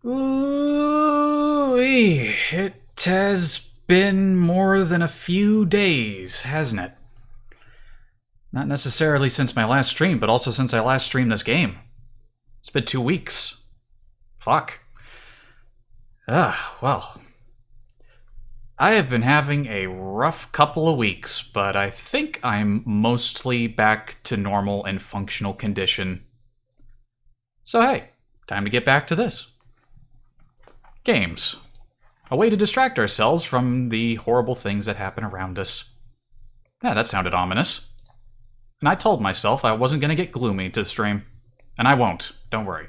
Ooh, it has been more than a few days, hasn't it? Not necessarily since my last stream, but also since I last streamed this game. It's been 2 weeks. Fuck. Well. I have been having a rough couple of weeks, but I think I'm mostly back to normal and functional condition. So hey, time to get back to this. Games. A way to distract ourselves from the horrible things that happen around us. Yeah, that sounded ominous. And I told myself I wasn't going to get gloomy to the stream. And I won't. Don't worry.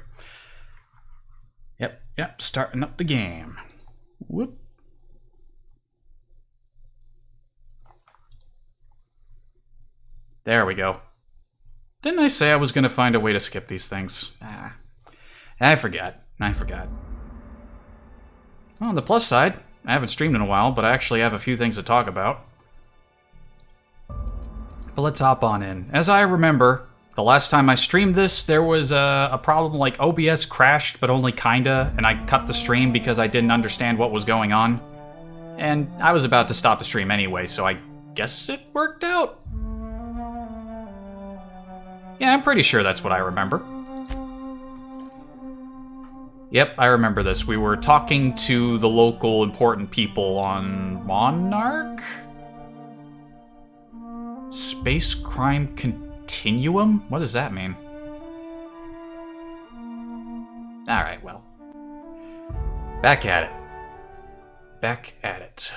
Yep, starting up the game. Whoop. There we go. Didn't I say I was going to find a way to skip these things? I forgot. Well, on the plus side, I haven't streamed in a while, but I actually have a few things to talk about. But let's hop on in. As I remember, the last time I streamed this, there was a problem like OBS crashed, but only kinda, and I cut the stream because I didn't understand what was going on. And I was about to stop the stream anyway, so I guess it worked out. Yeah, I'm pretty sure that's what I remember. Yep, I remember this. We were talking to the local important people on Monarch? Space Crime Continuum? What does that mean? Alright, well. Back at it.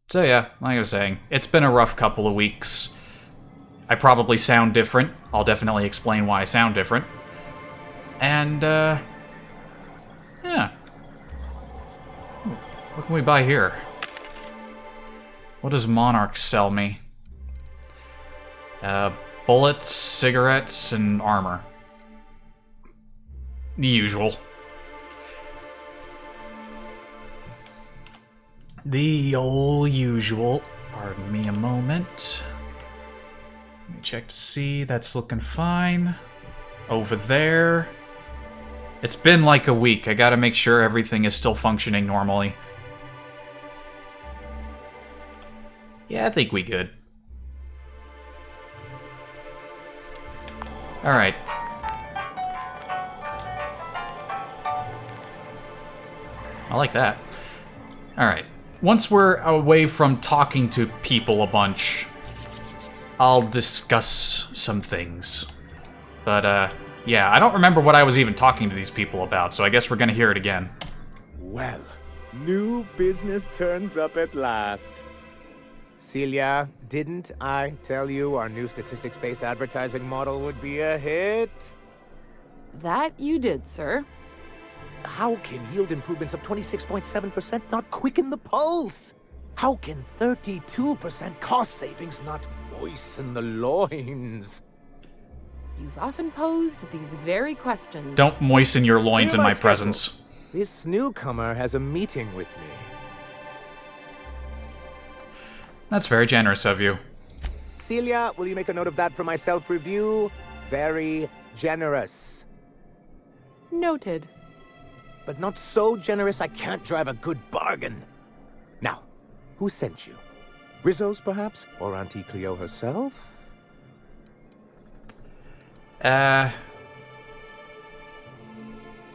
So yeah, like I was saying, it's been a rough couple of weeks. I probably sound different. I'll definitely explain why I sound different. And, yeah. What can we buy here? What does Monarch sell me? Bullets, cigarettes, and armor. The usual. The old usual. Pardon me a moment. Let me check to see. That's looking fine. Over there. It's been like a week. I gotta make sure everything is still functioning normally. Yeah, I think we good. Alright. I like that. Alright. Once we're away from talking to people a bunch, I'll discuss some things. But, yeah, I don't remember what I was even talking to these people about, so I guess we're gonna hear it again. Well, new business turns up at last. Celia, didn't I tell you our new statistics-based advertising model would be a hit? That you did, sir. How can yield improvements of 26.7% not quicken the pulse? How can 32% cost savings not moisten the loins? You've often posed these very questions. Don't moisten your loins in my schedule. presence. This newcomer has a meeting with me. That's very generous of you. Celia, will you make a note of that for my self-review? Very generous. Noted. But not so generous I can't drive a good bargain. Now, who sent you? Rizzo's, perhaps? Or Auntie Cleo herself?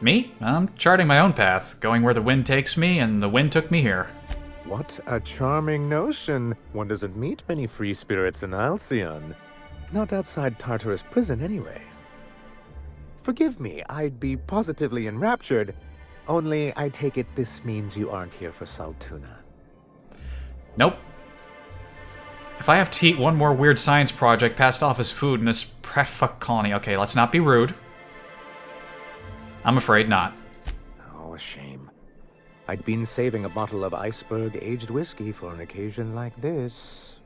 Me? I'm charting my own path, going where the wind takes me, and the wind took me here. What a charming notion. One doesn't meet many free spirits in Alcyon. Not outside Tartarus prison, anyway. Forgive me, I'd be positively enraptured. Only, I take it this means you aren't here for Saltuna. Nope. If I have to eat one more weird science project passed off as food in this pret-fuck colony... Okay, let's not be rude. I'm afraid not. Oh, a shame. I'd been saving a bottle of iceberg-aged whiskey for an occasion like this.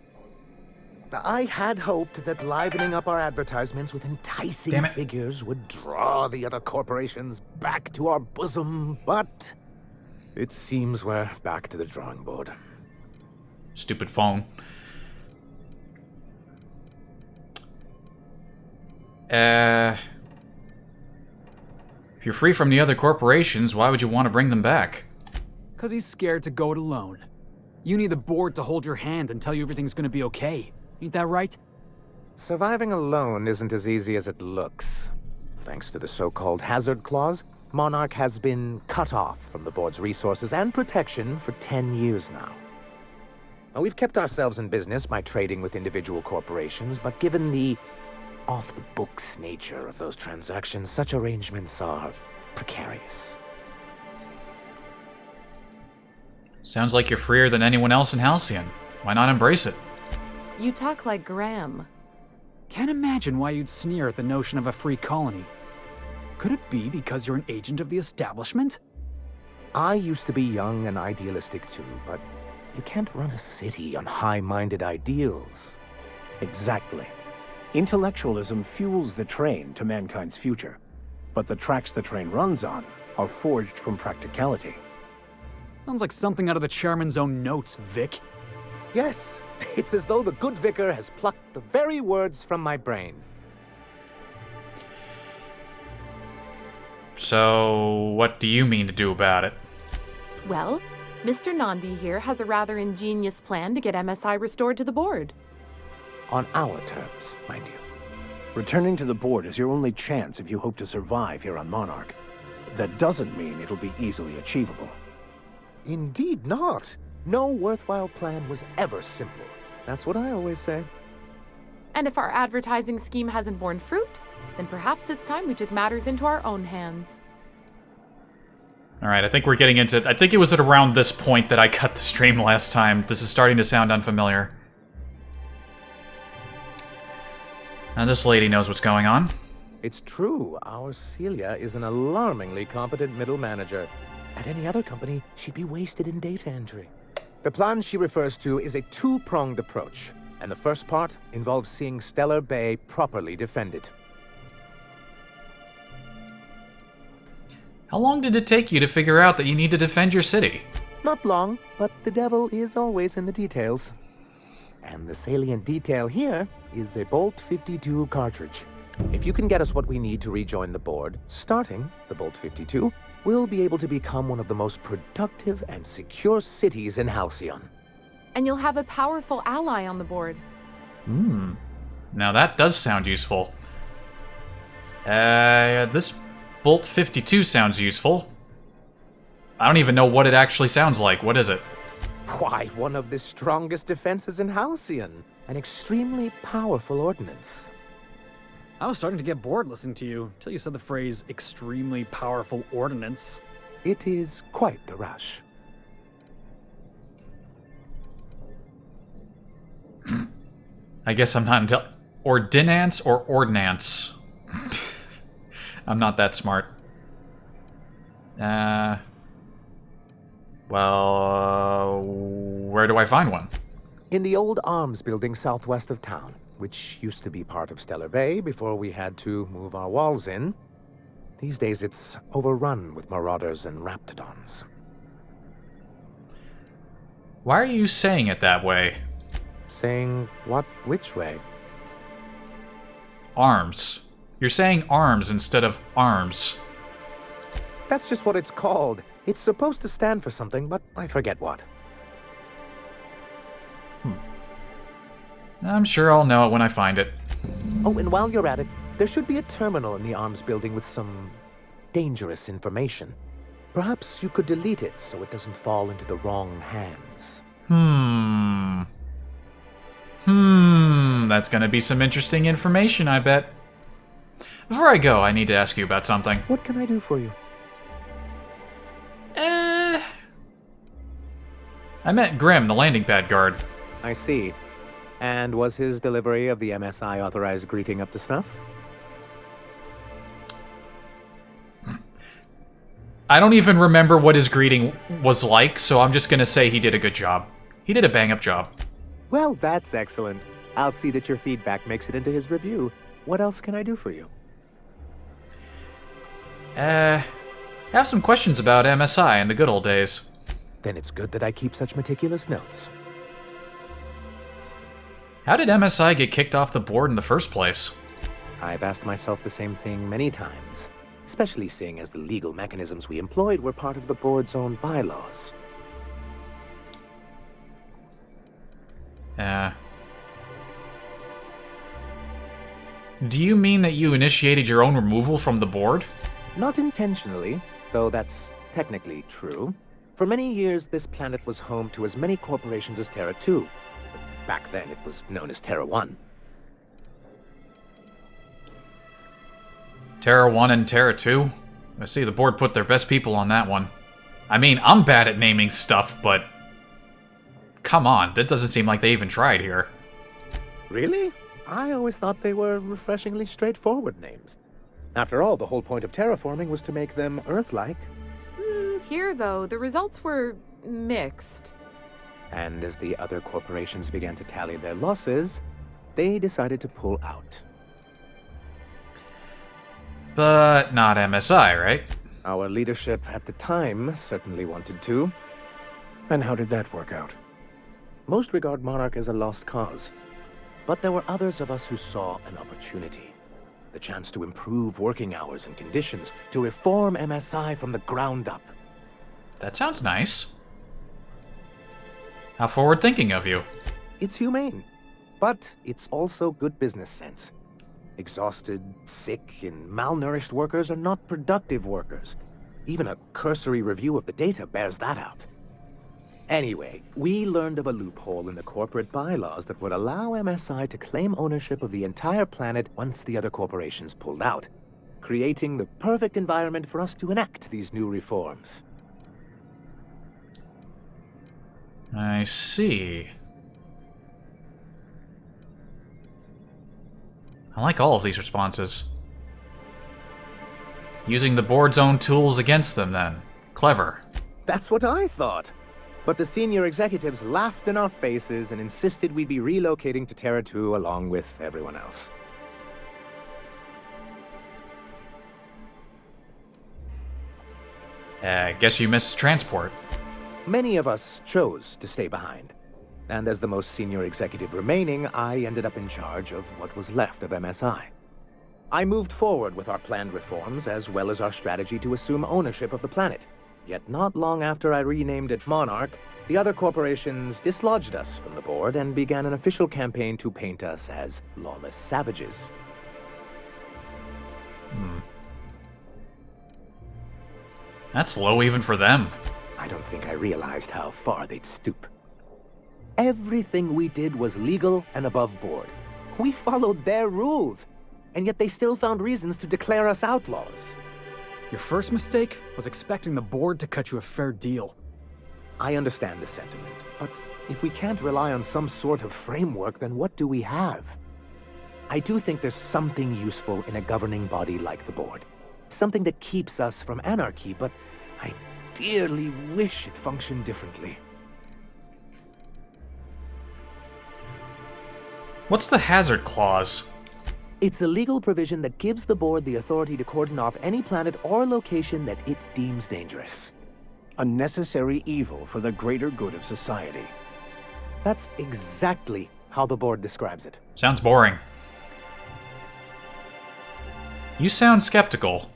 I had hoped that livening up our advertisements with enticing figures would draw the other corporations back to our bosom, but it seems we're back to the drawing board. Stupid phone. If you're free from the other corporations, why would you want to bring them back? 'Cause he's scared to go it alone. You need the board to hold your hand and tell you everything's gonna be okay. Ain't that right? Surviving alone isn't as easy as it looks. Thanks to the so-called hazard clause, Monarch has been cut off from the board's resources and protection for 10 years now. Now, we've kept ourselves in business by trading with individual corporations, but given the off-the-books nature of those transactions, such arrangements are precarious. Sounds like you're freer than anyone else in Halcyon. Why not embrace it? You talk like Graham. Can't imagine why you'd sneer at the notion of a free colony. Could it be because you're an agent of the establishment? I used to be young and idealistic too, but you can't run a city on high-minded ideals. Exactly. Intellectualism fuels the train to mankind's future, but the tracks the train runs on are forged from practicality. Sounds like something out of the chairman's own notes, Vic. Yes, it's as though the good vicar has plucked the very words from my brain. So, what do you mean to do about it? Well, Mr. Nandi here has a rather ingenious plan to get MSI restored to the board. On our terms, mind you. Returning to the board is your only chance if you hope to survive here on Monarch. That doesn't mean it'll be easily achievable. Indeed not. No worthwhile plan was ever simple. That's what I always say. And if our advertising scheme hasn't borne fruit, then perhaps it's time we took matters into our own hands. Alright, I think we're getting into... I think it was at around this point that I cut the stream last time. This is starting to sound unfamiliar. Now this lady knows what's going on. It's true, our Celia is an alarmingly competent middle manager. At any other company, she'd be wasted in data entry. The plan she refers to is a two-pronged approach, and the first part involves seeing Stellar Bay properly defended. How long did it take you to figure out that you need to defend your city? Not long, but the devil is always in the details. And the salient detail here is a Bolt 52 cartridge. If you can get us what we need to rejoin the board, starting the Bolt 52, we'll be able to become one of the most productive and secure cities in Halcyon. And you'll have a powerful ally on the board. Now that does sound useful. This Bolt 52 sounds useful. I don't even know what it actually sounds like. What is it? Why, one of the strongest defenses in Halcyon. An extremely powerful ordnance. I was starting to get bored listening to you, till you said the phrase, extremely powerful ordnance. It is quite the rush. I guess I'm not ordinance or ordnance. I'm not that smart. Well, where do I find one? In the old arms building southwest of town, which used to be part of Stellar Bay before we had to move our walls in. These days it's overrun with marauders and raptidons. Why are you saying it that way? Saying what which way? Arms. You're saying arms instead of arms. That's just what it's called. It's supposed to stand for something, but I forget what. I'm sure I'll know it when I find it. Oh, and while you're at it, there should be a terminal in the arms building with some dangerous information. Perhaps you could delete it so it doesn't fall into the wrong hands. That's gonna be some interesting information, I bet. Before I go, I need to ask you about something. What can I do for you? I met Grim, the landing pad guard. I see. And was his delivery of the MSI authorized greeting up to snuff? I don't even remember what his greeting was like, so I'm just gonna say he did a good job. He did a bang-up job. Well, that's excellent. I'll see that your feedback makes it into his review. What else can I do for you? I have some questions about MSI and the good old days. Then it's good that I keep such meticulous notes. How did MSI get kicked off the board in the first place? I've asked myself the same thing many times. especially seeing as the legal mechanisms we employed were part of the board's own bylaws. Do you mean that you initiated your own removal from the board? Not intentionally, though that's technically true. For many years, this planet was home to as many corporations as Terra 2. Back then, it was known as Terra 1. Terra 1 and Terra 2? I see the board put their best people on that one. I mean, I'm bad at naming stuff, but... come on, that doesn't seem like they even tried here. Really? I always thought they were refreshingly straightforward names. After all, the whole point of terraforming was to make them Earth-like. Here, though, the results were mixed. And as the other corporations began to tally their losses, they decided to pull out. But not MSI, right? Our leadership at the time certainly wanted to. And how did that work out? Most regard Monarch as a lost cause. But there were others of us who saw an opportunity. The chance to improve working hours and conditions, to reform MSI from the ground up. That sounds nice. How forward-thinking of you. It's humane, but it's also good business sense. Exhausted, sick, and malnourished workers are not productive workers. Even a cursory review of the data bears that out. Anyway, we learned of a loophole in the corporate bylaws that would allow MSI to claim ownership of the entire planet once the other corporations pulled out, creating the perfect environment for us to enact these new reforms. I see. I like all of these responses. Using the board's own tools against them, then. Clever. That's what I thought. But the senior executives laughed in our faces and insisted we'd be relocating to Terra 2 along with everyone else. Guess you missed transport. Many of us chose to stay behind. And as the most senior executive remaining, I ended up in charge of what was left of MSI. I moved forward with our planned reforms, as well as our strategy to assume ownership of the planet. Yet not long after I renamed it Monarch, the other corporations dislodged us from the board and began an official campaign to paint us as lawless savages. That's low even for them. I don't think I realized how far they'd stoop. Everything we did was legal and above board. We followed their rules, and yet they still found reasons to declare us outlaws. Your first mistake was expecting the board to cut you a fair deal. I understand the sentiment, but if we can't rely on some sort of framework, then what do we have? I do think there's something useful in a governing body like the board. Something that keeps us from anarchy, but I dearly wish it functioned differently. What's the hazard clause? It's a legal provision that gives the board the authority to cordon off any planet or location that it deems dangerous. A necessary evil for the greater good of society. That's exactly how the board describes it. Sounds boring. You sound skeptical.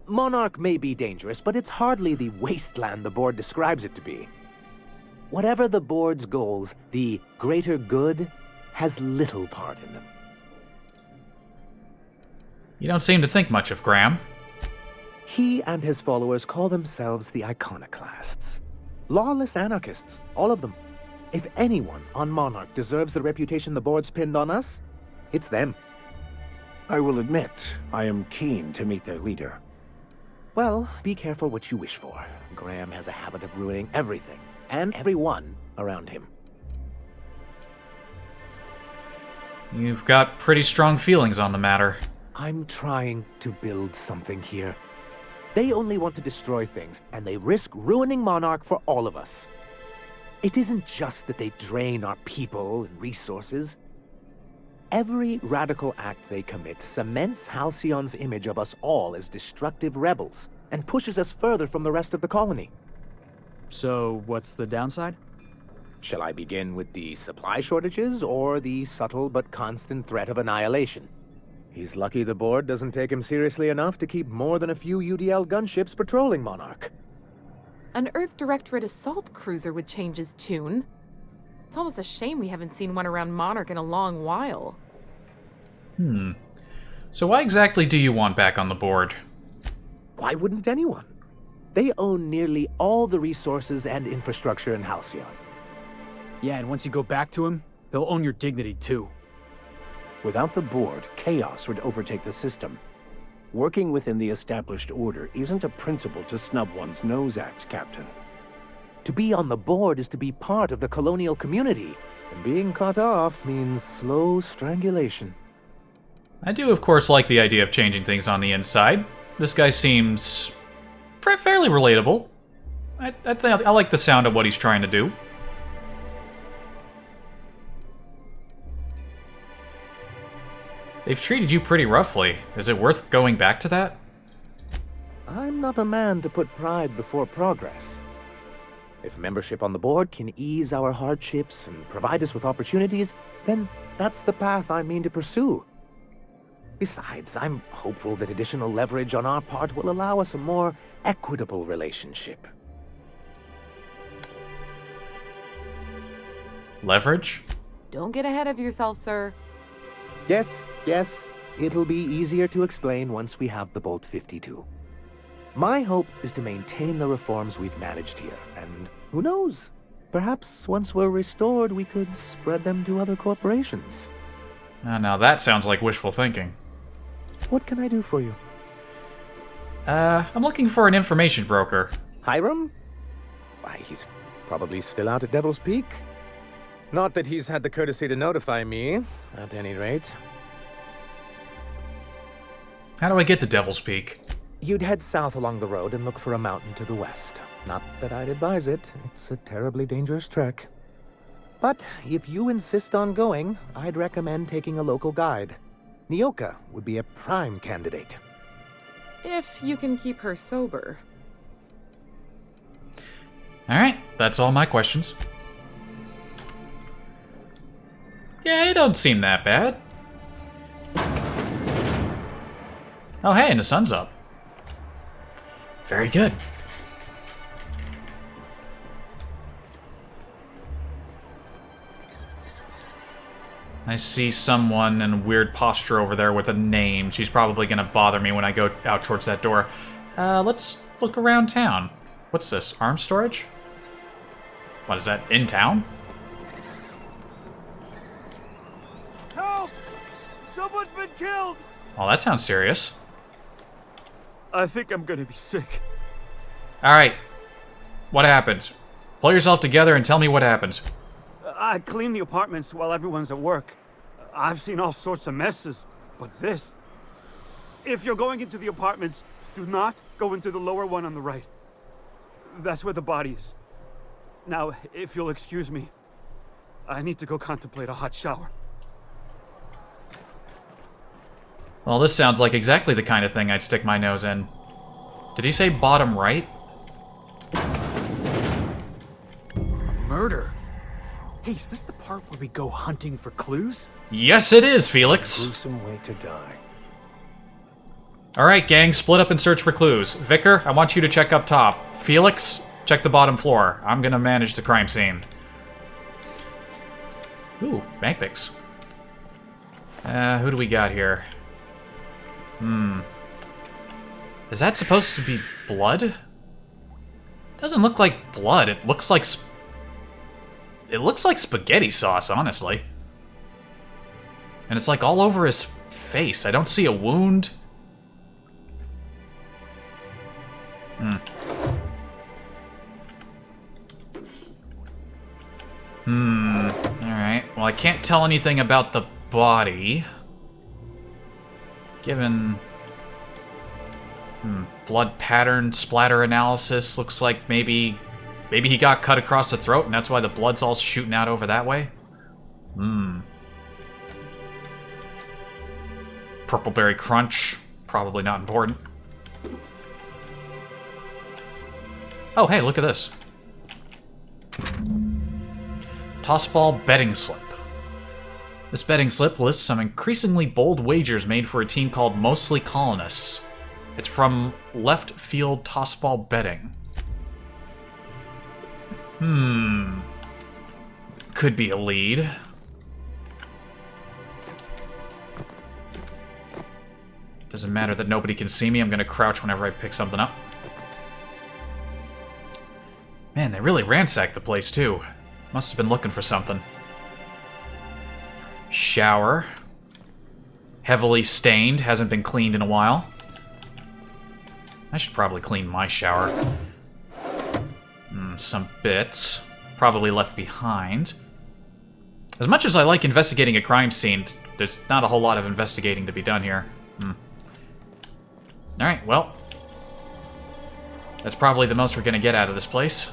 Monarch may be dangerous, but it's hardly the wasteland the board describes it to be. Whatever the board's goals, the greater good has little part in them. You don't seem to think much of Graham. He and his followers call themselves the Iconoclasts. Lawless anarchists, all of them. If anyone on Monarch deserves the reputation the board's pinned on us, it's them. I will admit, I am keen to meet their leader. Well, be careful what you wish for. Graham has a habit of ruining everything, and everyone around him. You've got pretty strong feelings on the matter. I'm trying to build something here. They only want to destroy things, and they risk ruining Monarch for all of us. It isn't just that they drain our people and resources. Every radical act they commit cements Halcyon's image of us all as destructive rebels, and pushes us further from the rest of the colony. So, what's the downside? Shall I begin with the supply shortages, or the subtle but constant threat of annihilation? He's lucky the board doesn't take him seriously enough to keep more than a few UDL gunships patrolling Monarch. An Earth Directorate assault cruiser would change his tune. It's almost a shame we haven't seen one around Monarch in a long while. So why exactly do you want back on the board? Why wouldn't anyone? They own nearly all the resources and infrastructure in Halcyon. Yeah, and once you go back to him, they'll own your dignity too. Without the board, chaos would overtake the system. Working within the established order isn't a principle to snub one's nose at, Captain. To be on the board is to be part of the colonial community, and being cut off means slow strangulation. I do, of course, like the idea of changing things on the inside. This guy seems fairly relatable. I like the sound of what he's trying to do. They've treated you pretty roughly. Is it worth going back to that? I'm not a man to put pride before progress. If membership on the board can ease our hardships and provide us with opportunities, then that's the path I mean to pursue. Besides, I'm hopeful that additional leverage on our part will allow us a more equitable relationship. Leverage? Don't get ahead of yourself, sir. Yes, it'll be easier to explain once we have the Bolt 52. My hope is to maintain the reforms we've managed here, and who knows? Perhaps once we're restored, we could spread them to other corporations. Now that sounds like wishful thinking. What can I do for you? I'm looking for an information broker. Hiram? Why, he's probably still out at Devil's Peak. Not that he's had the courtesy to notify me, at any rate. How do I get to Devil's Peak? You'd head south along the road and look for a mountain to the west. Not that I'd advise it. It's a terribly dangerous trek. But if you insist on going, I'd recommend taking a local guide. Nyoka would be a prime candidate. If you can keep her sober. Alright, that's all my questions. Yeah, it don't seem that bad. Oh hey, and the sun's up. Very good. I see someone in weird posture over there with a name. She's probably gonna bother me when I go out towards that door. Let's look around town. What's this? Arms storage? What is that? In town? Help! Someone's been killed! Oh, that sounds serious. I think I'm gonna be sick. Alright. What happened? Pull yourself together and tell me what happened. I clean the apartments while everyone's at work. I've seen all sorts of messes, but this... If you're going into the apartments, do not go into the lower one on the right. That's where the body is. Now, if you'll excuse me, I need to go contemplate a hot shower. Well, this sounds like exactly the kind of thing I'd stick my nose in. Did he say bottom right? Murder? Hey, is this the part where we go hunting for clues? Yes, it is, Felix! Gruesome way to die. Alright, gang, split up and search for clues. Vicar, I want you to check up top. Felix, check the bottom floor. I'm gonna manage the crime scene. Ooh, bank picks. Who do we got here? Is that supposed to be blood? Doesn't look like blood. It looks like spaghetti sauce, honestly. And it's like all over his face. I don't see a wound. Alright. Well, I can't tell anything about the body. Given... blood pattern splatter analysis looks like maybe he got cut across the throat and that's why the blood's all shooting out over that way. Purpleberry crunch, probably not important. Oh, hey, look at this. Tossball betting slip. This betting slip lists some increasingly bold wagers made for a team called Mostly Colonists. It's from Left Field Tossball Betting. Could be a lead. Doesn't matter that nobody can see me. I'm going to crouch whenever I pick something up. Man, they really ransacked the place, too. Must have been looking for something. Shower. Heavily stained. Hasn't been cleaned in a while. I should probably clean my shower. Some bits. Probably left behind. As much as I like investigating a crime scene, there's not a whole lot of investigating to be done here. Alright, well. That's probably the most we're gonna get out of this place.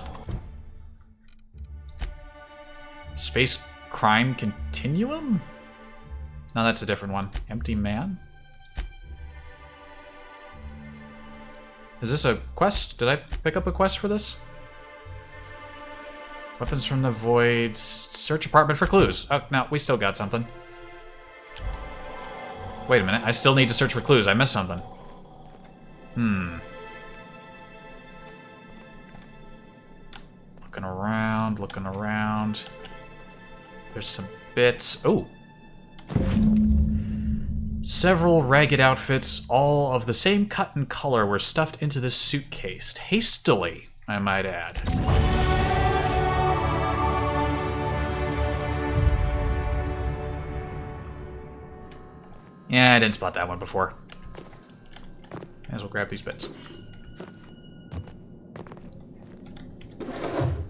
Space Crime Continuum? No, that's a different one. Empty Man? Is this a quest? Did I pick up a quest for this? Weapons from the Void. Search apartment for clues. Oh, no, we still got something. Wait a minute, I still need to search for clues. I missed something. Looking around, looking around. There's some bits. Oh! Several ragged outfits, all of the same cut and color, were stuffed into this suitcase. Hastily, I might add. Yeah, I didn't spot that one before. May as well grab these bits.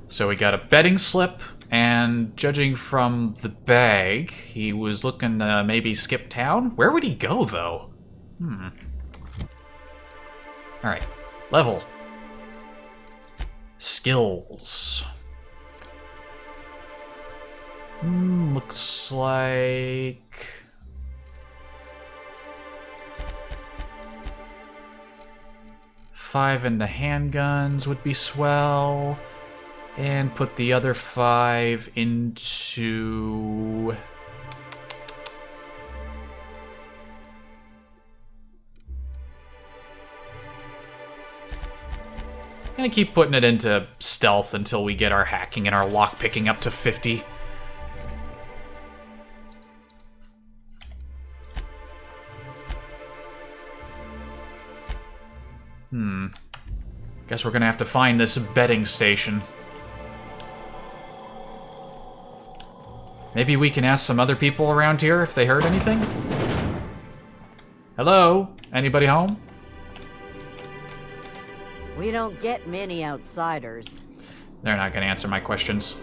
So we got a betting slip, and judging from the bag, he was looking to maybe skip town? Where would he go, though? Alright. Level. Skills. Looks like... $5 into handguns would be swell. And put the other 5 into... Gonna keep putting it into stealth until we get our hacking and our lockpicking up to 50. Guess we're gonna have to find this betting station. Maybe we can ask some other people around here if they heard anything? Hello? Anybody home? We don't get many outsiders. They're not gonna answer my questions.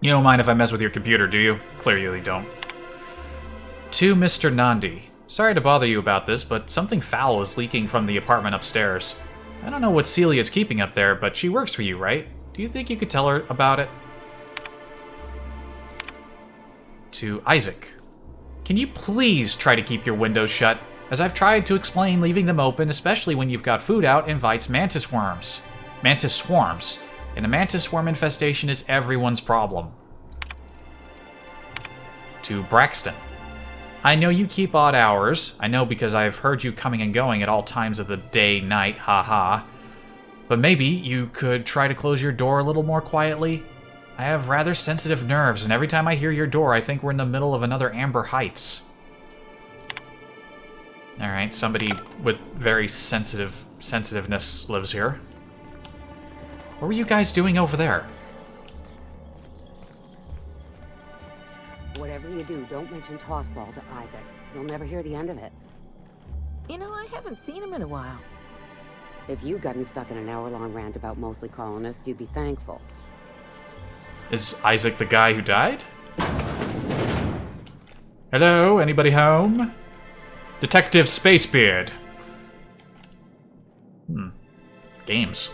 You don't mind if I mess with your computer, do you? Clearly you don't. To Mr. Nandi. Sorry to bother you about this, but something foul is leaking from the apartment upstairs. I don't know what Celia's keeping up there, but she works for you, right? Do you think you could tell her about it? To Isaac. Can you please try to keep your windows shut? As I've tried to explain, leaving them open, especially when you've got food out, invites mantis swarms. Mantis swarms. And a mantis swarm infestation is everyone's problem. To Braxton. I know you keep odd hours. I know because I've heard you coming and going at all times of the day, night, haha. But maybe you could try to close your door a little more quietly? I have rather sensitive nerves, and every time I hear your door, I think we're in the middle of another Amber Heights. Alright, somebody with very sensitiveness lives here. What were you guys doing over there? Whatever you do, don't mention Tossball to Isaac. You'll never hear the end of it. You know, I haven't seen him in a while. If you'd gotten stuck in an hour-long rant about mostly colonists, you'd be thankful. Is Isaac the guy who died? Hello, anybody home? Detective Spacebeard. Games.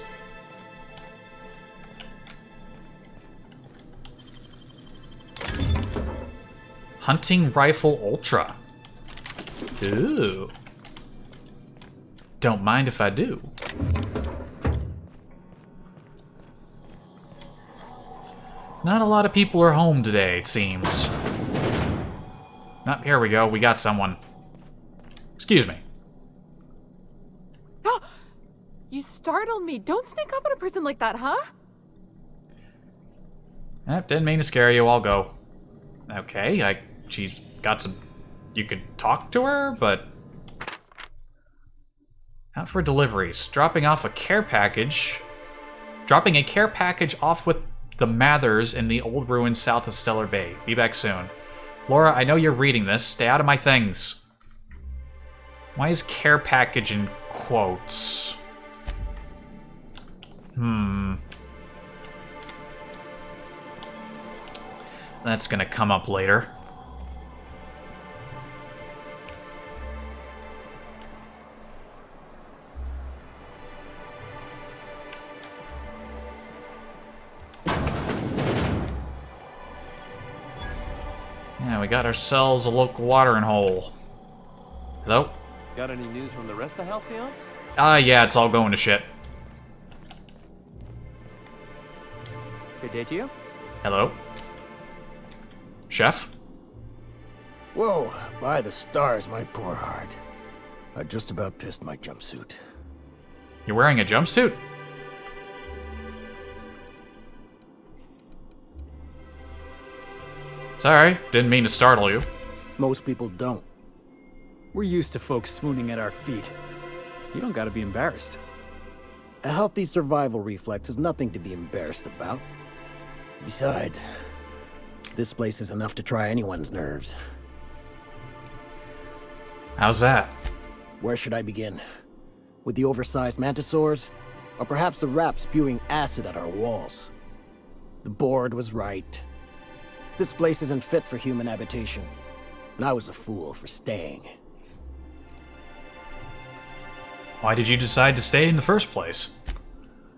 Hunting Rifle Ultra. Ooh. Don't mind if I do. Not a lot of people are home today, it seems. Here we go. We got someone. Excuse me. You startled me. Don't sneak up on a person like that, huh? Didn't mean to scare you. I'll go. Okay, she's got some... You could talk to her, but... Out for deliveries. Dropping a care package off with the Mathers in the old ruins south of Stellar Bay. Be back soon. Laura, I know you're reading this. Stay out of my things. Why is care package in quotes? That's gonna come up later. Yeah, we got ourselves a local watering hole. Hello? Got any news from the rest of Halcyon? Yeah, it's all going to shit. Good day to you. Hello? Chef? Whoa, by the stars, my poor heart. I just about pissed my jumpsuit. You're wearing a jumpsuit? Sorry, didn't mean to startle you. Most people don't. We're used to folks swooning at our feet. You don't gotta be embarrassed. A healthy survival reflex is nothing to be embarrassed about. Besides, this place is enough to try anyone's nerves. How's that? Where should I begin? With the oversized mantisaurs? Or perhaps the rats spewing acid at our walls? The board was right. This place isn't fit for human habitation, and I was a fool for staying. Why did you decide to stay in the first place?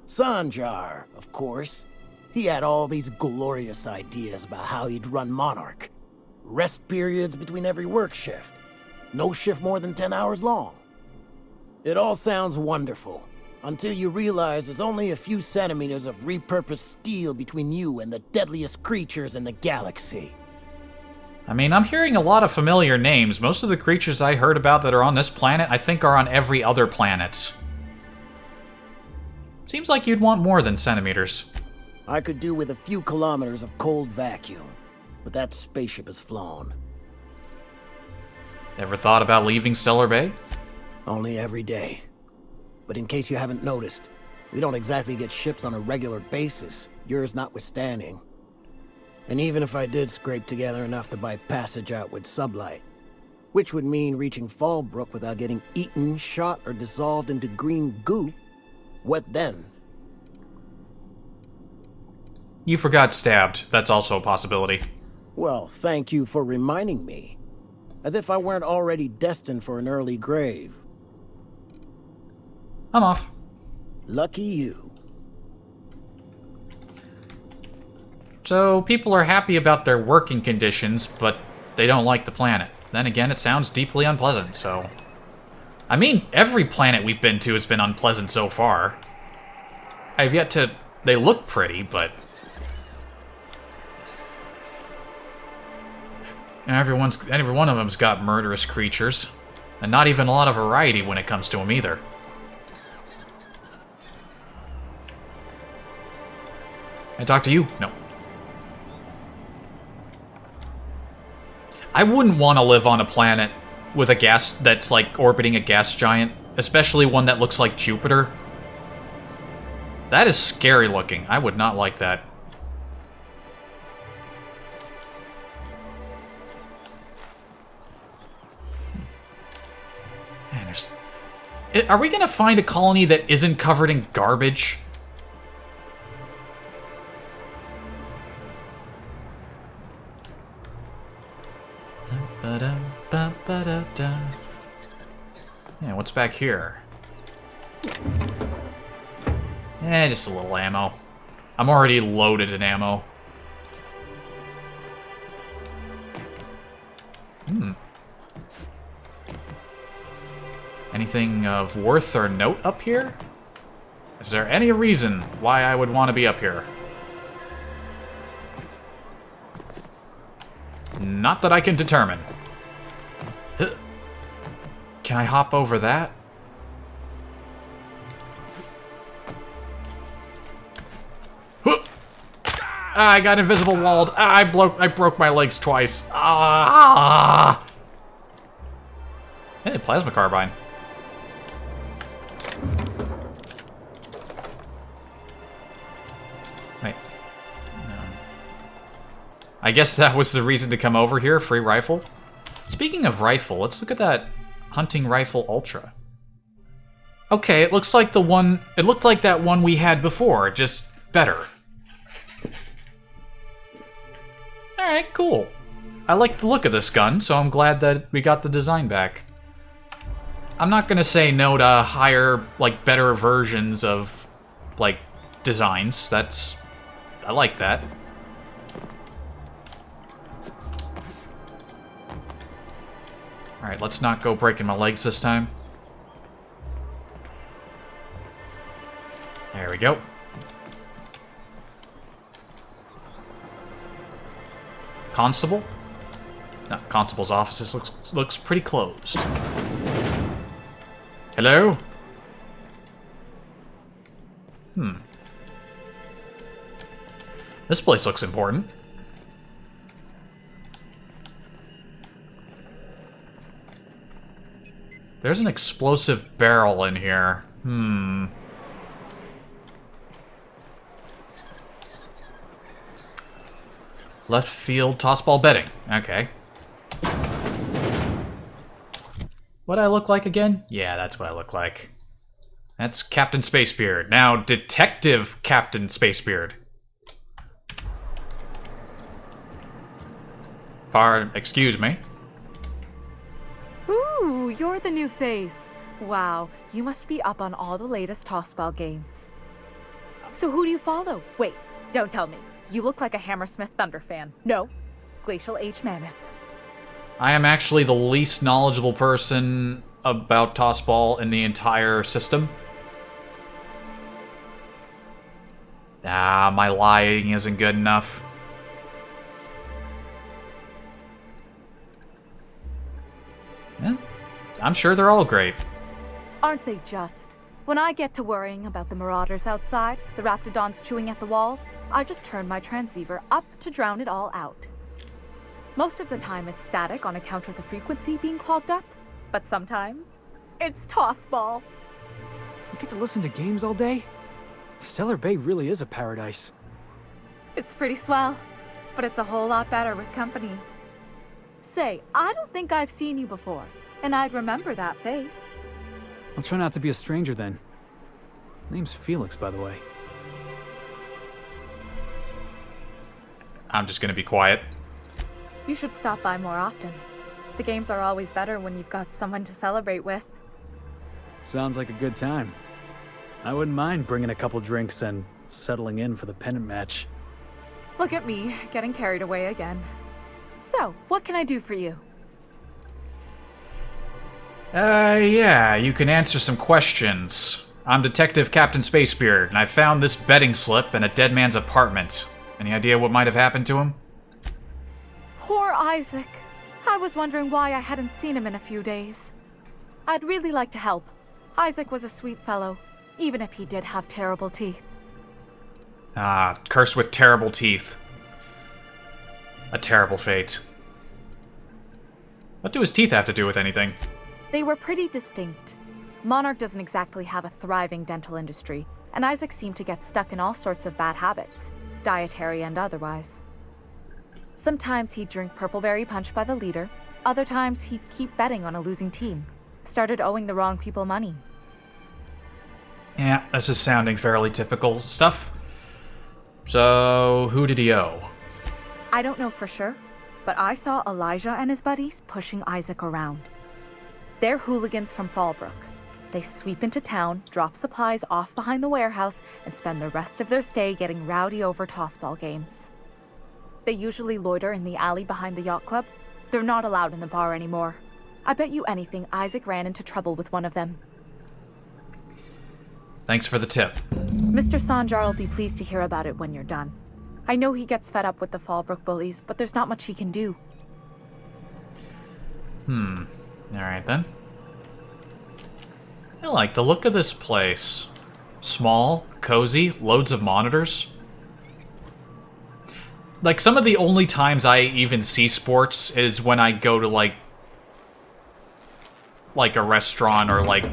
Sanjar, of course. He had all these glorious ideas about how he'd run Monarch. Rest periods between every work shift. No shift more than 10 hours long. It all sounds wonderful, until you realize there's only a few centimeters of repurposed steel between you and the deadliest creatures in the galaxy. I mean, I'm hearing a lot of familiar names. Most of the creatures I heard about that are on this planet, I think are on every other planet. Seems like you'd want more than centimeters. I could do with a few kilometers of cold vacuum, but that spaceship is flown. Ever thought about leaving Stellar Bay? Only every day. But in case you haven't noticed, we don't exactly get ships on a regular basis, yours notwithstanding. And even if I did scrape together enough to buy passage out with sublight, which would mean reaching Fallbrook without getting eaten, shot, or dissolved into green goop, what then? You forgot stabbed. That's also a possibility. Well, thank you for reminding me. As if I weren't already destined for an early grave. I'm off. Lucky you. So, people are happy about their working conditions, but they don't like the planet. Then again, it sounds deeply unpleasant, so... I mean, every planet we've been to has been unpleasant so far. I've yet to... They look pretty, but... Every one of them's got murderous creatures. And not even a lot of variety when it comes to them, either. Can I talk to you? No. I wouldn't want to live on a planet with a gas that's like orbiting a gas giant, especially one that looks like Jupiter. That is scary looking. I would not like that. Man, are we gonna find a colony that isn't covered in garbage? Yeah, what's back here? Just a little ammo. I'm already loaded in ammo. Anything of worth or note up here? Is there any reason why I would want to be up here? Not that I can determine. Can I hop over that? I got invisible walled. I broke my legs twice. Hey, plasma carbine. Wait. No. I guess that was the reason to come over here, free rifle. Speaking of rifle, let's look at that hunting rifle ultra. Okay, it looks like the one, it looked like that one we had before, just better. Alright, cool. I like the look of this gun, so I'm glad that we got the design back. I'm not gonna say no to higher, like, better versions of, like, designs. I like that. Alright, let's not go breaking my legs this time. There we go. Constable? No, Constable's office looks pretty closed. Hello? This place looks important. There's an explosive barrel in here. Left field tossball betting. Okay. What I look like again? Yeah, that's what I look like. That's Captain Spacebeard. Now, Detective Captain Spacebeard. Excuse me. Ooh, you're the new face. Wow, you must be up on all the latest tossball games. So who do you follow? Wait, don't tell me. You look like a Hammersmith Thunder fan. No, Glacial H Mammoths. I am actually the least knowledgeable person about tossball in the entire system. My lying isn't good enough. Yeah, I'm sure they're all great. Aren't they just? When I get to worrying about the marauders outside, the raptidons chewing at the walls, I just turn my transceiver up to drown it all out. Most of the time it's static on account of the frequency being clogged up, but sometimes it's tossball. You get to listen to games all day? Stellar Bay really is a paradise. It's pretty swell, but it's a whole lot better with company. Say, I don't think I've seen you before, and I'd remember that face. I'll try not to be a stranger then. Name's Felix, by the way. I'm just gonna be quiet. You should stop by more often. The games are always better when you've got someone to celebrate with. Sounds like a good time. I wouldn't mind bringing a couple drinks and settling in for the pennant match. Look at me, getting carried away again. So, what can I do for you? Yeah, you can answer some questions. I'm Detective Captain Spacebeard, and I found this betting slip in a dead man's apartment. Any idea what might have happened to him? Poor Isaac. I was wondering why I hadn't seen him in a few days. I'd really like to help. Isaac was a sweet fellow, even if he did have terrible teeth. Cursed with terrible teeth. A terrible fate. What do his teeth have to do with anything? They were pretty distinct. Monarch doesn't exactly have a thriving dental industry, and Isaac seemed to get stuck in all sorts of bad habits, dietary and otherwise. Sometimes he'd drink purpleberry punch by the liter, other times he'd keep betting on a losing team. Started owing the wrong people money. Yeah, this is sounding fairly typical stuff. So, who did he owe? I don't know for sure, but I saw Elijah and his buddies pushing Isaac around. They're hooligans from Fallbrook. They sweep into town, drop supplies off behind the warehouse, and spend the rest of their stay getting rowdy over tossball games. They usually loiter in the alley behind the yacht club. They're not allowed in the bar anymore. I bet you anything Isaac ran into trouble with one of them. Thanks for the tip. Mr. Sanjar will be pleased to hear about it when you're done. I know he gets fed up with the Fallbrook bullies, but there's not much he can do. Alright then. I like the look of this place. Small, cozy, loads of monitors. Like, some of the only times I even see sports is when I go to, like a restaurant or, like,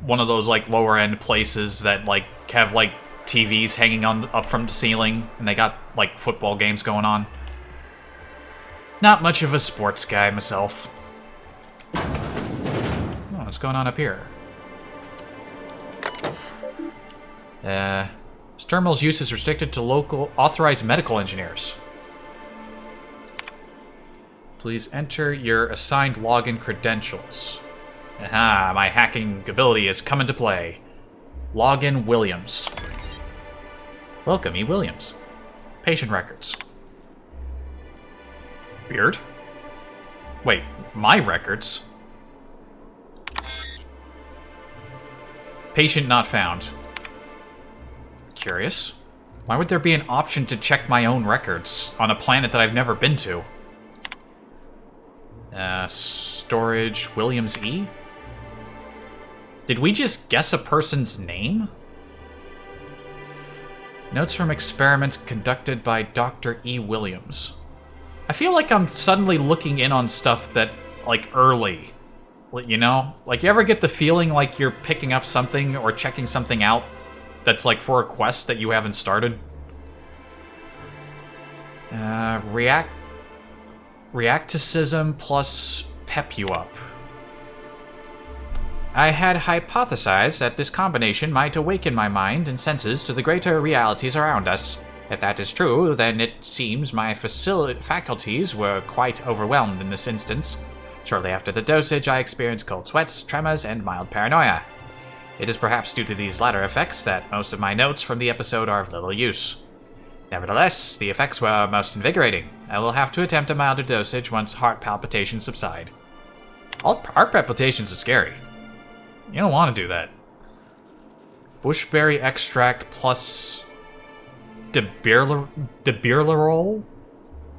one of those, like, lower-end places that, like, have, like, TVs hanging up from the ceiling, and they got, like, football games going on. Not much of a sports guy myself. Oh, what's going on up here? This terminal's use is restricted to local authorized medical engineers. Please enter your assigned login credentials. Aha, my hacking ability has come into play. Login Williams. Welcome, E. Williams. Patient records. Beard? Wait, my records? Patient not found. Curious. Why would there be an option to check my own records on a planet that I've never been to? Storage Williams E? Did we just guess a person's name? Notes from experiments conducted by Dr. E. Williams. I feel like I'm suddenly looking in on stuff that, like, early. You know? Like, you ever get the feeling like you're picking up something or checking something out that's, like, for a quest that you haven't started? Reacticism plus pep you up. I had hypothesized that this combination might awaken my mind and senses to the greater realities around us. If that is true, then it seems my faculties were quite overwhelmed in this instance. Shortly after the dosage, I experienced cold sweats, tremors, and mild paranoia. It is perhaps due to these latter effects that most of my notes from the episode are of little use. Nevertheless, the effects were most invigorating. I will have to attempt a milder dosage once heart palpitations subside. All heart palpitations are scary. You don't want to do that. Bushberry extract plus Debirlerol?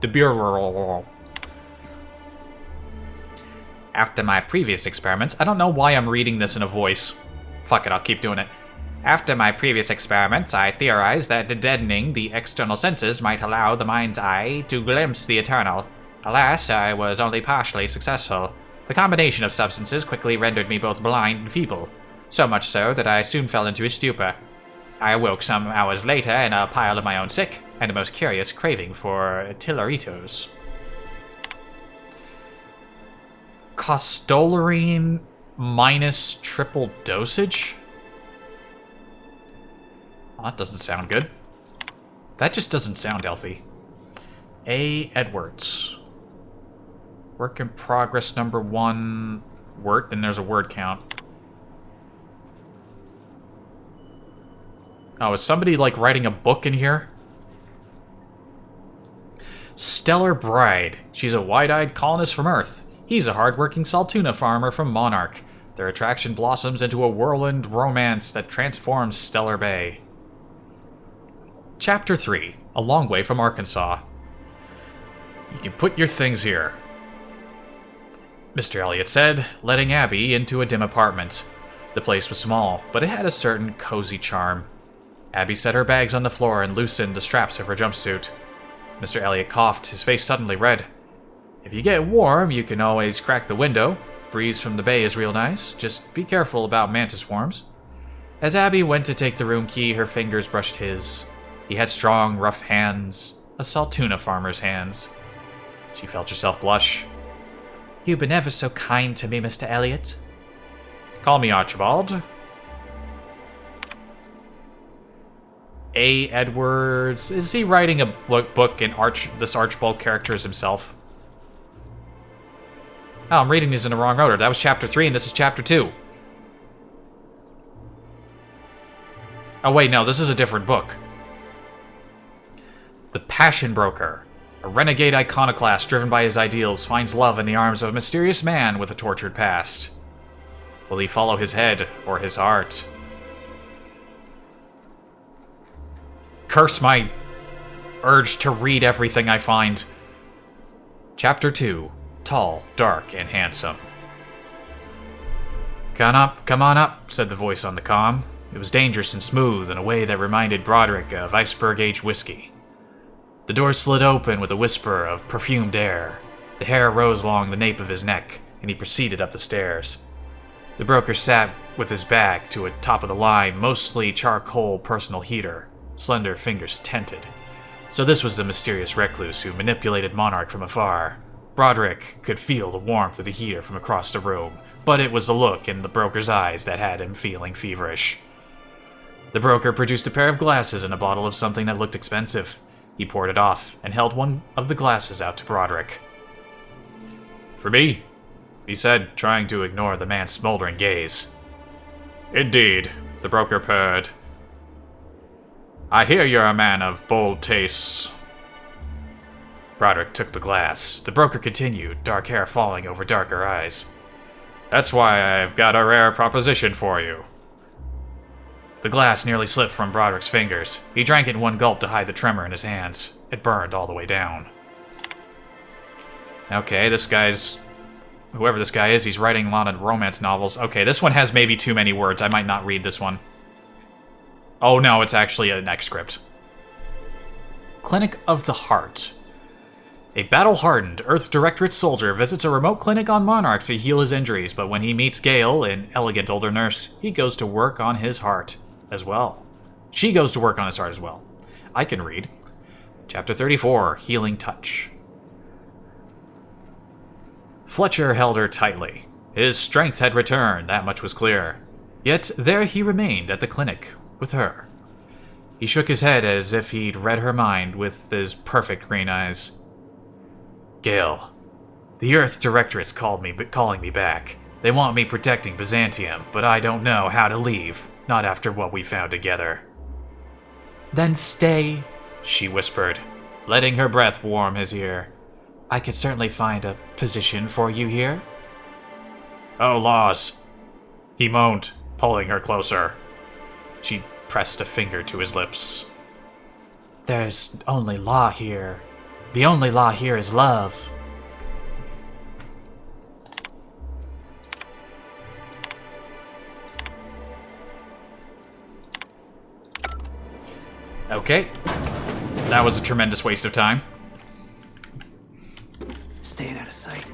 Debirlerol. After my previous experiments, I don't know why I'm reading this in a voice. Fuck it, I'll keep doing it. After my previous experiments, I theorized that deadening the external senses might allow the mind's eye to glimpse the eternal. Alas, I was only partially successful. The combination of substances quickly rendered me both blind and feeble, so much so that I soon fell into a stupor. I awoke some hours later in a pile of my own sick, and a most curious craving for tilleritos. Costolarine minus triple dosage? Well, that doesn't sound good. That just doesn't sound healthy. A. Edwards. Work in progress number 1. Word, and there's a word count. Oh, is somebody, like, writing a book in here? Stellar Bride. She's a wide-eyed colonist from Earth. He's a hard-working Saltuna farmer from Monarch. Their attraction blossoms into a whirlwind romance that transforms Stellar Bay. Chapter 3. A long way from Arkansas. You can put your things here, Mr. Elliot said, letting Abby into a dim apartment. The place was small, but it had a certain cozy charm. Abby set her bags on the floor and loosened the straps of her jumpsuit. Mr. Elliot coughed, his face suddenly red. If you get warm, you can always crack the window. Breeze from the bay is real nice. Just be careful about mantis swarms. As Abby went to take the room key, her fingers brushed his. He had strong, rough hands, a Saltuna farmer's hands. She felt herself blush. You've been ever so kind to me, Mr. Elliot. Call me Archibald. A. Edwards. Is he writing a book in this Archibald character is himself? Oh, I'm reading these in the wrong order. That was chapter 3 and this is chapter 2. Oh wait, no, this is a different book. The Passion Broker. A renegade iconoclast driven by his ideals finds love in the arms of a mysterious man with a tortured past. Will he follow his head or his heart? Curse my urge to read everything I find. Chapter 2. tall, dark, and handsome. Come on up, said the voice on the comm. It was dangerous and smooth in a way that reminded Broderick of iceberg-aged whiskey. The door slid open with a whisper of perfumed air. The hair rose along the nape of his neck, and he proceeded up the stairs. The broker sat with his back to a top-of-the-line, mostly charcoal personal heater, slender fingers tented. So this was the mysterious recluse who manipulated Monarch from afar. Broderick could feel the warmth of the heater from across the room, but it was the look in the broker's eyes that had him feeling feverish. The broker produced a pair of glasses and a bottle of something that looked expensive. He poured it off and held one of the glasses out to Broderick. "For me?" he said, trying to ignore the man's smoldering gaze. "Indeed," the broker purred. "I hear you're a man of bold tastes." Broderick took the glass. The broker continued, dark hair falling over darker eyes. "That's why I've got a rare proposition for you." The glass nearly slipped from Broderick's fingers. He drank it in one gulp to hide the tremor in his hands. It burned all the way down. Okay, whoever this guy is, he's writing a lot of romance novels. Okay, this one has maybe too many words. I might not read this one. Oh no, it's actually an excerpt. Clinic of the Heart. A battle-hardened Earth Directorate soldier visits a remote clinic on Monarch to heal his injuries, but when he meets Gale, an elegant older nurse, he goes to work on his heart as well. She goes to work on his heart as well. I can read. Chapter 34, Healing Touch. Fletcher held her tightly. His strength had returned, that much was clear. Yet there he remained at the clinic, with her. He shook his head as if he'd read her mind with his perfect green eyes. "Gale, the Earth Directorate's calling me back. They want me protecting Byzantium, but I don't know how to leave, not after what we found together." "Then stay," she whispered, letting her breath warm his ear. "I could certainly find a position for you here." "Oh, laws," he moaned, pulling her closer. She pressed a finger to his lips. "There's only law here. The only law here is love." Okay. That was a tremendous waste of time. Staying out of sight.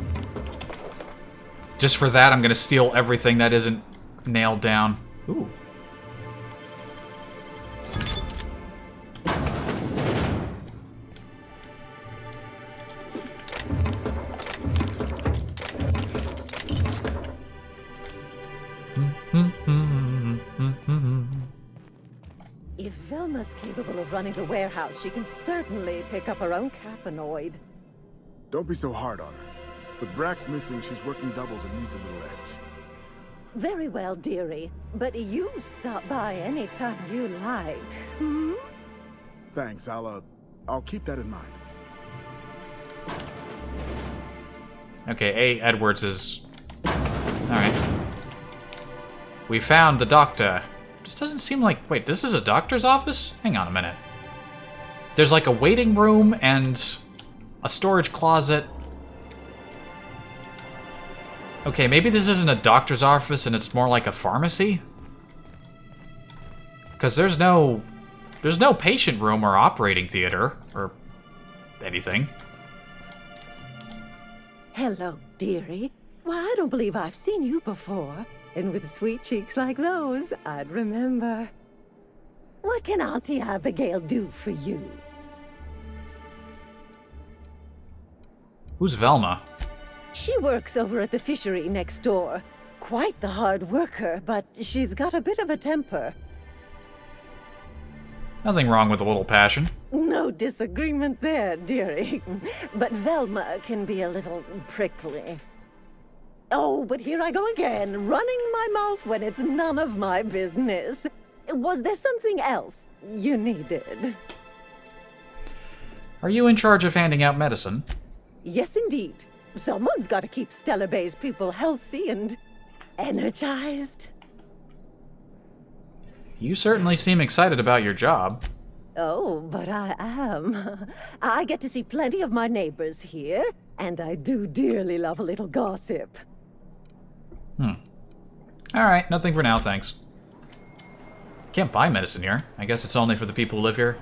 Just for that, I'm gonna steal everything that isn't nailed down. Ooh. If Velma's capable of running the warehouse, she can certainly pick up her own caffeinoid. Don't be so hard on her. With Brack's missing, she's working doubles and needs a little edge. Very well, dearie. But you stop by anytime you like. Hmm? Thanks, I'll keep that in mind. Okay, A. Edwards is... Alright. We found the doctor. This doesn't seem like... Wait, this is a doctor's office? Hang on a minute. There's like a waiting room and a storage closet. Okay, maybe this isn't a doctor's office and it's more like a pharmacy? Because there's no patient room or operating theater or anything. Hello, dearie. Why, I don't believe I've seen you before. And with sweet cheeks like those, I'd remember. What can Auntie Abigail do for you? Who's Velma? She works over at the fishery next door. Quite the hard worker, but she's got a bit of a temper. Nothing wrong with a little passion. No disagreement there, dearie. But Velma can be a little prickly. Oh, but here I go again, running my mouth when it's none of my business. Was there something else you needed? Are you in charge of handing out medicine? Yes, indeed. Someone's got to keep Stellar Bay's people healthy and energized. You certainly seem excited about your job. Oh, but I am. I get to see plenty of my neighbors here, and I do dearly love a little gossip. Alright, nothing for now, thanks. Can't buy medicine here. I guess it's only for the people who live here.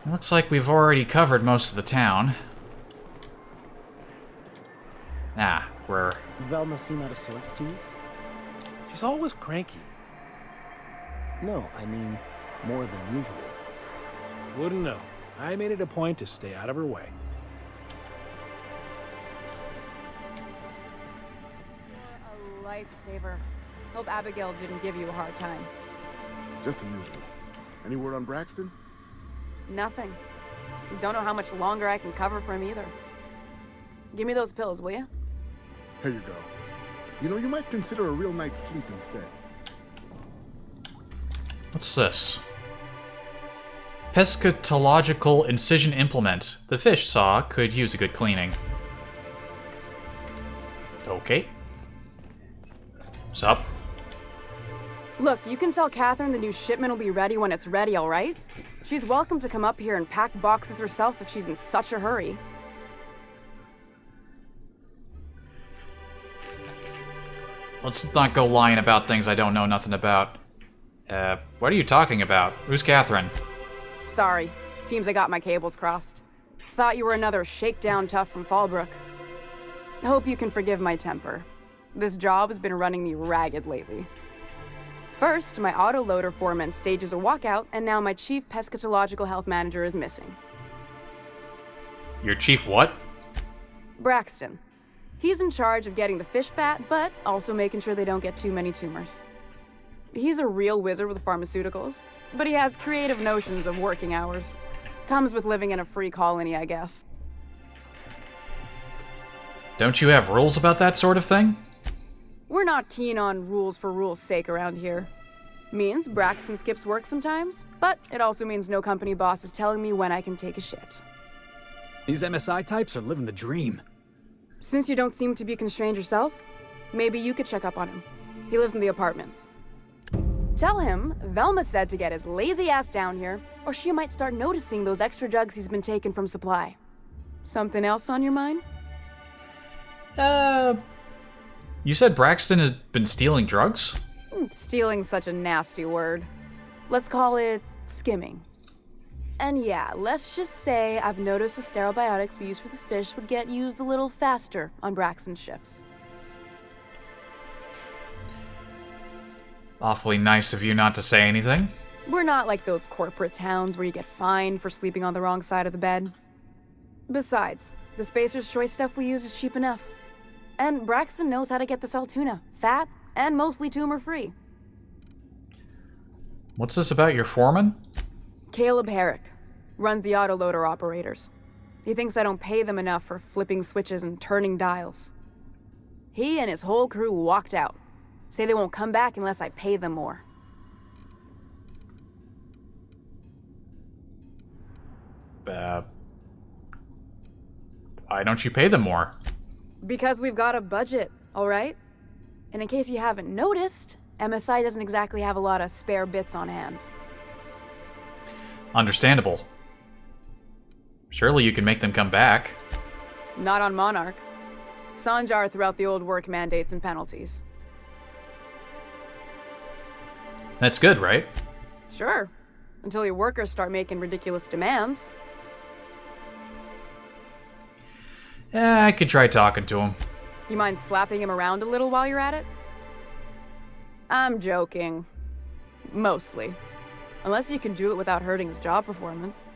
Looks like we've already covered most of the town. Ah, we're... Velma seem out of sorts to you? She's always cranky. No, I mean, more than usual. Wouldn't know. I made it a point to stay out of her way. You're a lifesaver. Hope Abigail didn't give you a hard time. Just the usual. Any word on Braxton? Nothing. Don't know how much longer I can cover for him either. Give me those pills, will you? Here you go. You know, you might consider a real night's sleep instead. What's this? Pescatological incision implement. The fish saw could use a good cleaning. Okay. What's up? Look, you can tell Catherine the new shipment will be ready when it's ready, all right? She's welcome to come up here and pack boxes herself if she's in such a hurry. Let's not go lying about things I don't know nothing about. What are you talking about? Who's Catherine? Sorry. Seems I got my cables crossed. Thought you were another shakedown tough from Fallbrook. Hope you can forgive my temper. This job has been running me ragged lately. First, my autoloader foreman stages a walkout, and now my chief pescatological health manager is missing. Your chief what? Braxton. He's in charge of getting the fish fat, but also making sure they don't get too many tumors. He's a real wizard with pharmaceuticals, but he has creative notions of working hours. Comes with living in a free colony, I guess. Don't you have rules about that sort of thing? We're not keen on rules for rules' sake around here. Means Braxton skips work sometimes, but it also means no company boss is telling me when I can take a shit. These MSI types are living the dream. Since you don't seem to be constrained yourself, maybe you could check up on him. He lives in the apartments. Tell him Velma said to get his lazy ass down here, or she might start noticing those extra drugs he's been taking from supply. Something else on your mind? You said Braxton has been stealing drugs? Stealing's such a nasty word. Let's call it skimming. And yeah, let's just say I've noticed the sterile biotics we use for the fish would get used a little faster on Braxton's shifts. Awfully nice of you not to say anything. We're not like those corporate towns where you get fined for sleeping on the wrong side of the bed. Besides, the Spacer's Choice stuff we use is cheap enough. And Braxton knows how to get the salt tuna, fat, and mostly tumor-free. What's this about your foreman? Caleb Herrick runs the autoloader operators. He thinks I don't pay them enough for flipping switches and turning dials. He and his whole crew walked out. Say they won't come back unless I pay them more. Why don't you pay them more? Because we've got a budget, all right? And in case you haven't noticed, MSI doesn't exactly have a lot of spare bits on hand. Understandable. Surely you can make them come back. Not on Monarch. Sanjar threw out the old work mandates and penalties. That's good, right? Sure. Until your workers start making ridiculous demands. Yeah, I could try talking to him. You mind slapping him around a little while you're at it? I'm joking. Mostly. Unless you can do it without hurting his job performance.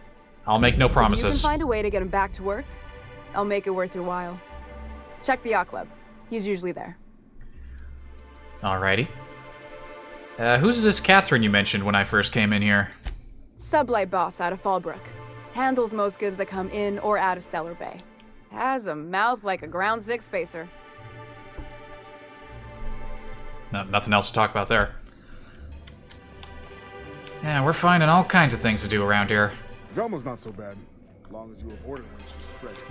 I'll make no If you promises. can find a way to get him back to work, I'll make it worth your while. Check the yacht club. He's usually there. Alrighty. Who's this Catherine you mentioned when I first came in here? Sublight boss out of Fallbrook. Handles most goods that come in or out of Stellar Bay. Has a mouth like a ground six spacer. No, nothing else to talk about there. Yeah, we're finding all kinds of things to do around here. Velma's not so bad, as long as you avoid her when she's stressed.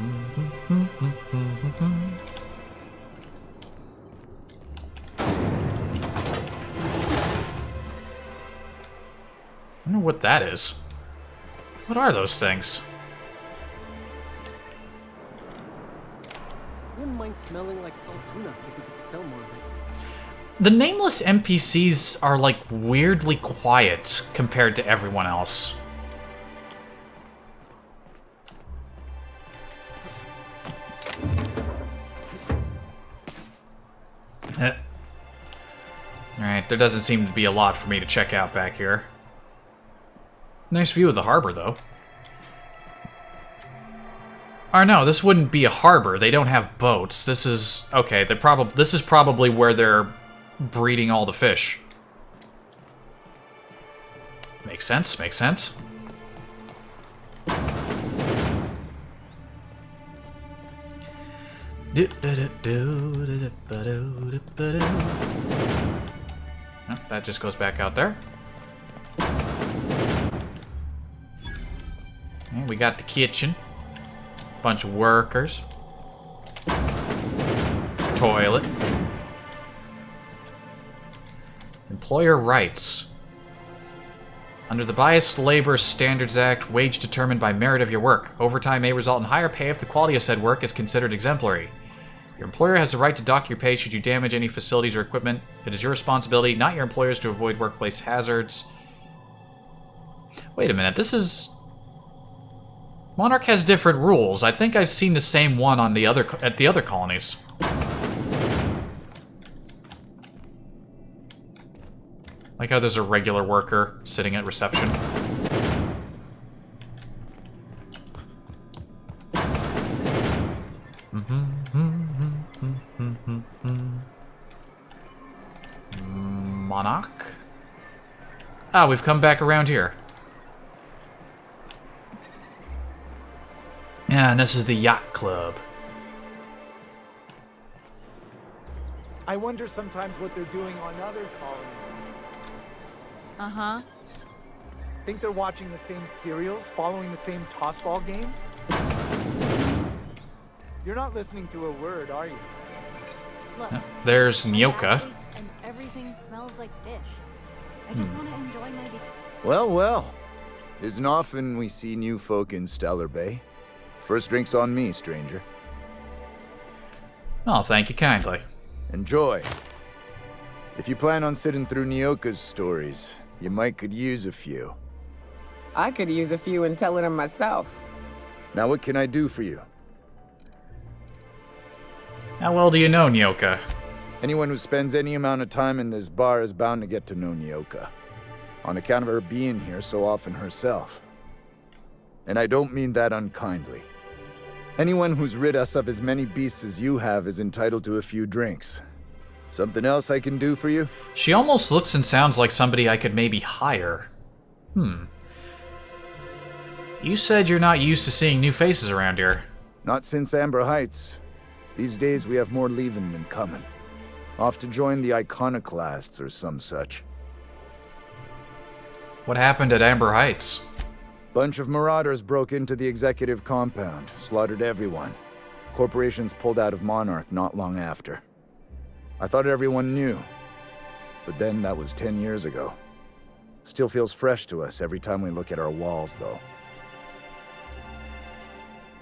I wonder what that is. What are those things? Wouldn't mind smelling like salt tuna if we could sell more of it. The nameless NPCs are like weirdly quiet compared to everyone else. Alright, there doesn't seem to be a lot for me to check out back here. Nice view of the harbor, though. Or no, this wouldn't be a harbor. They don't have boats. This is... okay, this is probably where they're breeding all the fish. Makes sense, makes sense. Oh, that just goes back out there. And we got the kitchen. Bunch of workers. Toilet. Employer rights. Under the Biased Labor Standards Act, wage determined by merit of your work. Overtime may result in higher pay if the quality of said work is considered exemplary. Your employer has the right to dock your pay should you damage any facilities or equipment. It is your responsibility, not your employer's, to avoid workplace hazards. Wait a minute, this is... Monarch has different rules. I think I've seen the same one on the other at the other colonies. Like how there's a regular worker sitting at reception. Monarch? Ah, we've come back around here. Yeah, and this is the yacht club. I wonder sometimes what they're doing on other colonies. Uh-huh. Think they're watching the same serials, following the same tossball games? You're not listening to a word, are you? Look, there's Nyoka. And everything smells like fish. I just want to enjoy my... Well, well. Isn't often we see new folk in Stellar Bay. First drink's on me, stranger. Oh, thank you kindly. Enjoy. If you plan on sitting through Nyoka's stories, you might could use a few. I could use a few and telling them myself. Now what can I do for you? How well do you know Nyoka? Anyone who spends any amount of time in this bar is bound to get to know Nyoka. On account of her being here so often herself. And I don't mean that unkindly. Anyone who's rid us of as many beasts as you have is entitled to a few drinks. Something else I can do for you? She almost looks and sounds like somebody I could maybe hire. You said you're not used to seeing new faces around here. Not since Amber Heights. These days we have more leaving than coming. Off to join the Iconoclasts or some such. What happened at Amber Heights? Bunch of marauders broke into the executive compound, slaughtered everyone. Corporations pulled out of Monarch not long after. I thought everyone knew. But then that was 10 years ago. Still feels fresh to us every time we look at our walls, though.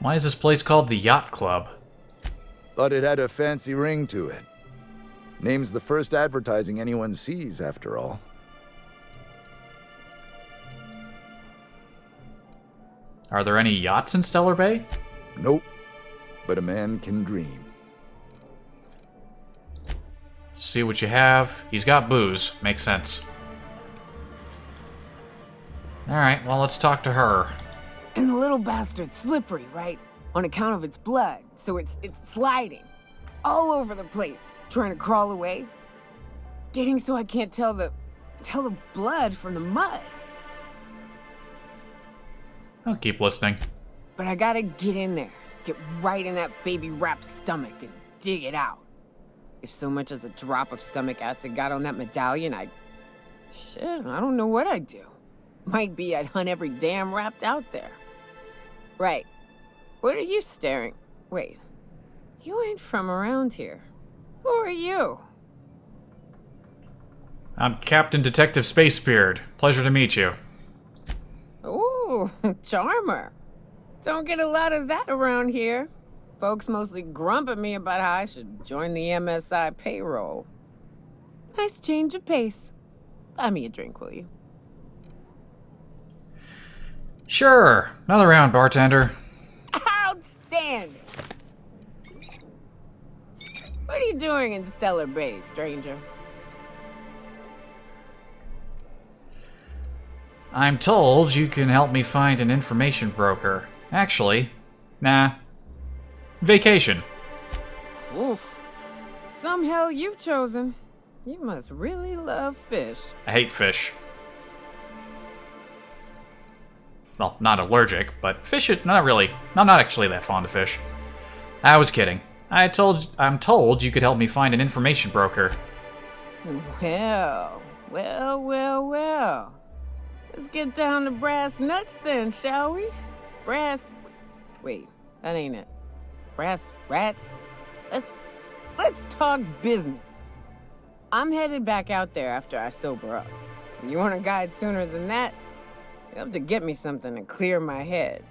Why is this place called the Yacht Club? Thought it had a fancy ring to it. Name's the first advertising anyone sees, after all. Are there any yachts in Stellar Bay? Nope. But a man can dream. See what you have. He's got booze. Makes sense. Alright, well, let's talk to her. And the little bastard's slippery, right? On account of its blood, so it's sliding. All over the place, trying to crawl away. Getting so I can't tell the blood from the mud. I'll keep listening. But I gotta get in there, get right in that baby rap's stomach and dig it out. If so much as a drop of stomach acid got on that medallion, shit, I don't know what I'd do. Might be I'd hunt every damn wrapped out there. Right. What are you staring? Wait. You ain't from around here. Who are you? I'm Captain Detective Spacebeard. Pleasure to meet you. Ooh, charmer. Don't get a lot of that around here. Folks mostly grump at me about how I should join the MSI payroll. Nice change of pace. Buy me a drink, will you? Sure. Another round, bartender. Outstanding. What are you doing in Stellar Bay, stranger? I'm told you can help me find an information broker. Actually, nah. Vacation. Oof. Some hell you've chosen. You must really love fish. I hate fish. Well, not allergic, but fish is not really. I'm not actually that fond of fish. I was kidding. I'm told you could help me find an information broker. Well. Let's get down to brass nuts then, shall we? Wait, that ain't it. Brass rats? Let's talk business. I'm headed back out there after I sober up. You want a guide sooner than that? You have to get me something to clear my head.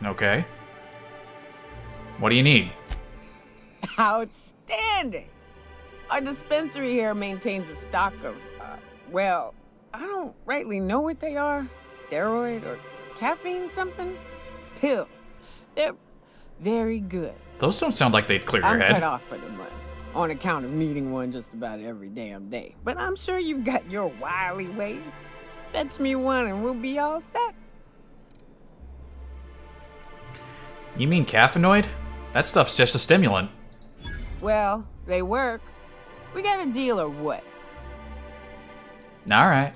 Okay. What do you need? Outstanding! Our dispensary here maintains a stock of, well, I don't rightly know what they are. Steroid or caffeine somethings? Pills. They're very good. Those don't sound like they'd clear your I'm head. cut off for the month, on account of needing one just about every damn day. But I'm sure you've got your wily ways. Fetch me one and we'll be all set. You mean caffeinoid? That stuff's just a stimulant. Well, they work. We got a deal or what? Alright.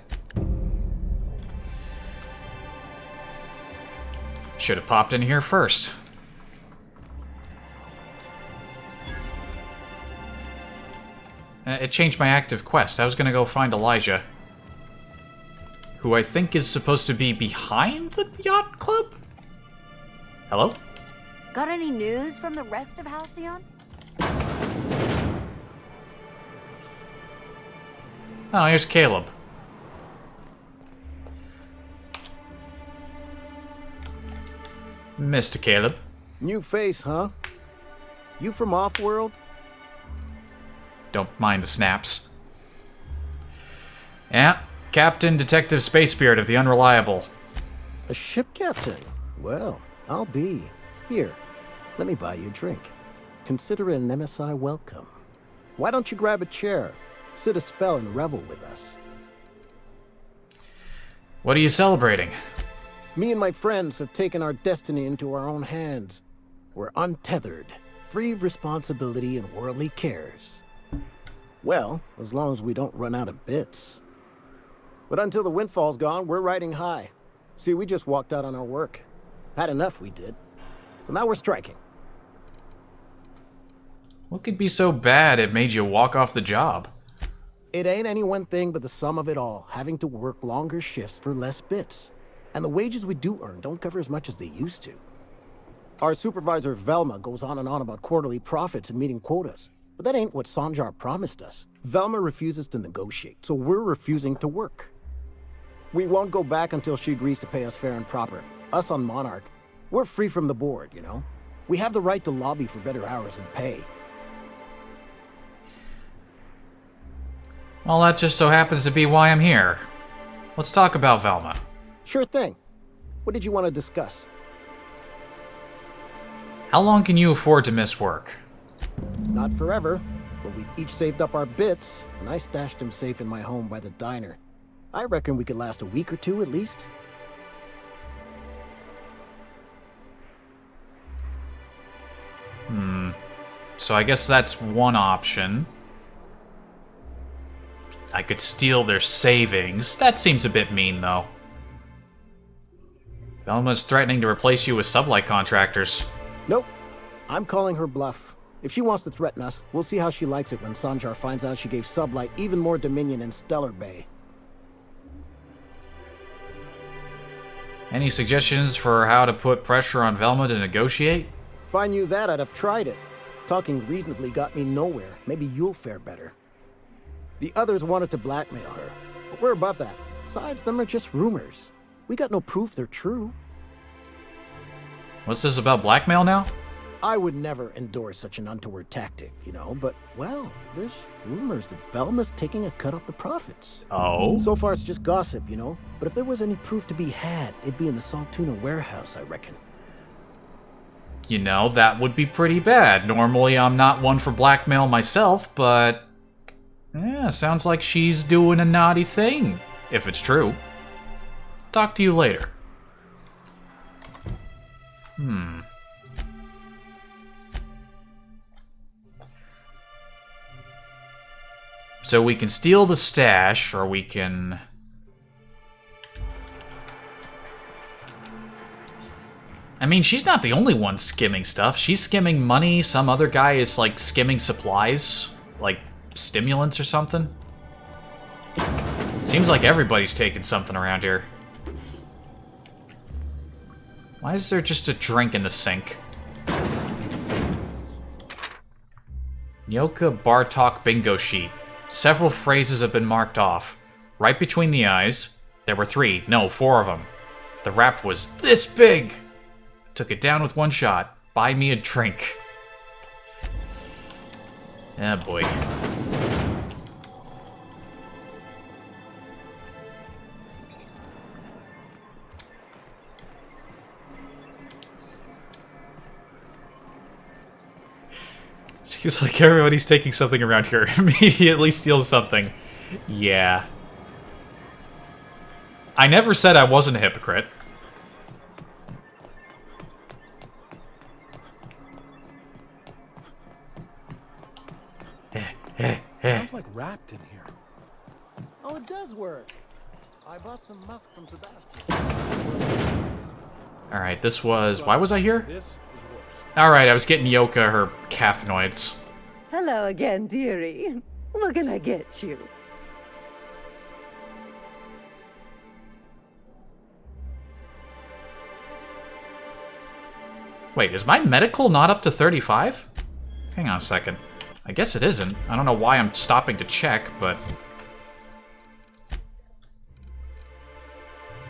Should have popped in here first. It changed my active quest. I was gonna go find Elijah, who I think is supposed to be behind the yacht club? Hello? Got any news from the rest of Halcyon? Oh, here's Caleb. Mr. Caleb. New face, huh? You from Offworld? Don't mind the snaps. Yeah, Captain Detective Space Spirit of the Unreliable. A ship captain? Well, I'll be. Here, let me buy you a drink. Consider it an MSI welcome. Why don't you grab a chair, sit a spell, and revel with us? What are you celebrating? Me and my friends have taken our destiny into our own hands. We're untethered, free of responsibility and worldly cares. Well, as long as we don't run out of bits. But until the windfall's gone, we're riding high. See, we just walked out on our work. Had enough, we did. So now we're striking. What could be so bad it made you walk off the job? It ain't any one thing but the sum of it all, having to work longer shifts for less bits. And the wages we do earn don't cover as much as they used to. Our supervisor, Velma, goes on and on about quarterly profits and meeting quotas. But that ain't what Sanjar promised us. Velma refuses to negotiate, so we're refusing to work. We won't go back until she agrees to pay us fair and proper. Us on Monarch, we're free from the board, you know? We have the right to lobby for better hours and pay. Well, that just so happens to be why I'm here. Let's talk about Velma. Sure thing. What did you want to discuss? How long can you afford to miss work? Not forever, but we've each saved up our bits, and I stashed them safe in my home by the diner. I reckon we could last a week or two at least. So I guess that's one option. I could steal their savings. That seems a bit mean, though. Velma's threatening to replace you with sublight contractors. Nope. I'm calling her bluff. If she wants to threaten us, we'll see how she likes it when Sanjar finds out she gave Sublight even more dominion in Stellar Bay. Any suggestions for how to put pressure on Velma to negotiate? If I knew that, I'd have tried it. Talking reasonably got me nowhere. Maybe you'll fare better. The others wanted to blackmail her, but we're above that. Besides, them are just rumors. We got no proof they're true. What's this about blackmail now? I would never endorse such an untoward tactic, you know, but, well, there's rumors that Velma's taking a cut off the profits. Oh? So far it's just gossip, you know, but if there was any proof to be had, it'd be in the Saltuna warehouse, I reckon. You know, that would be pretty bad. Normally I'm not one for blackmail myself, but... yeah, sounds like she's doing a naughty thing, if it's true. Talk to you later. So we can steal the stash, or we can... I mean, she's not the only one skimming stuff. She's skimming money. Some other guy is, like, skimming supplies. Like, stimulants or something. Seems like everybody's taking something around here. Why is there just a drink in the sink? Nyoka Bartok bingo sheet. Several phrases have been marked off. Right between the eyes. There were 3, no, 4 of them. The rap was this big! Took it down with one shot. Buy me a drink. Ah, boy. Seems like everybody's taking something around here. Immediately steal something. Yeah. I never said I wasn't a hypocrite. Sounds like wrapped in here. Oh, it does work. I bought some musk from Sebastian. Alright, this was... why was I here? Alright, I was getting Yoka her caffeinoids. Hello again, dearie. What can I get you? Wait, is my medical not up to 35? Hang on a second. I guess it isn't. I don't know why I'm stopping to check, but...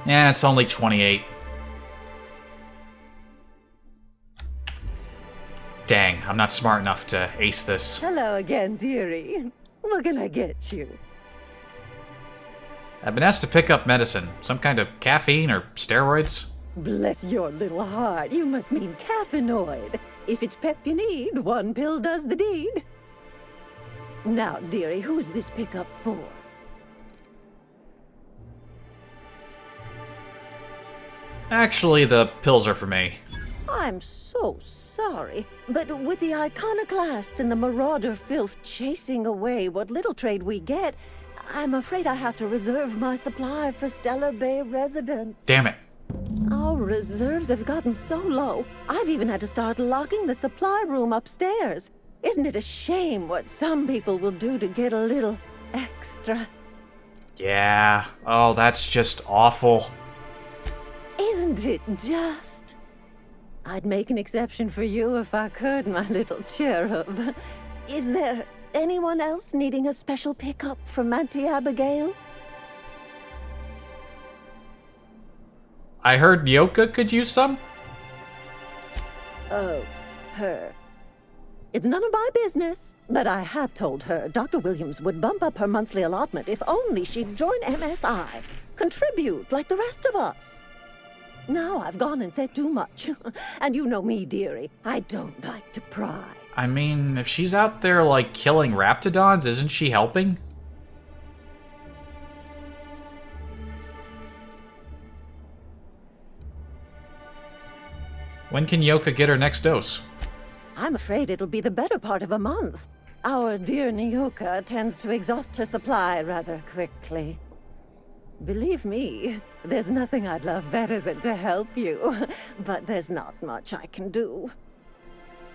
yeah, it's only 28. Dang, I'm not smart enough to ace this. Hello again, dearie. What can I get you? I've been asked to pick up medicine. Some kind of caffeine or steroids? Bless your little heart. You must mean caffeinoid. If it's pep you need, one pill does the deed. Now, dearie, who's this pickup for? Actually, the pills are for me. I'm so sorry, but with the iconoclasts and the marauder filth chasing away what little trade we get, I'm afraid I have to reserve my supply for Stellar Bay residents. Damn it. Our reserves have gotten so low, I've even had to start locking the supply room upstairs. Isn't it a shame what some people will do to get a little extra? Yeah. Oh, that's just awful. Isn't it just? I'd make an exception for you if I could, my little cherub. Is there anyone else needing a special pickup from Auntie Abigail? I heard Nyoka could use some? Oh, her. It's none of my business, but I have told her Dr. Williams would bump up her monthly allotment if only she'd join MSI. Contribute like the rest of us. Now I've gone and said too much. And you know me, dearie. I don't like to pry. I mean, if she's out there, like, killing raptidons, isn't she helping? When can Yoka get her next dose? I'm afraid it'll be the better part of a month. Our dear Nyoka tends to exhaust her supply rather quickly. Believe me, there's nothing I'd love better than to help you, but there's not much I can do.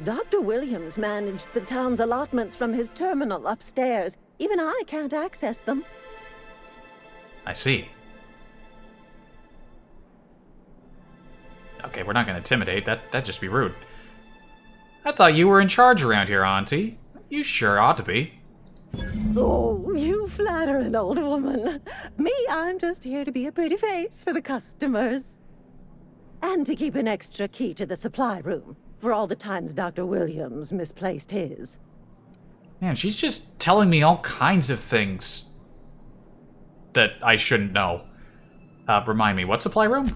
Dr. Williams managed the town's allotments from his terminal upstairs. Even I can't access them. I see. Okay, we're not gonna intimidate. That'd just be rude. I thought you were in charge around here, Auntie. You sure ought to be. Oh, you flattering, old woman. Me, I'm just here to be a pretty face for the customers. And to keep an extra key to the supply room for all the times Dr. Williams misplaced his. Man, she's just telling me all kinds of things that I shouldn't know. Remind me, what supply room?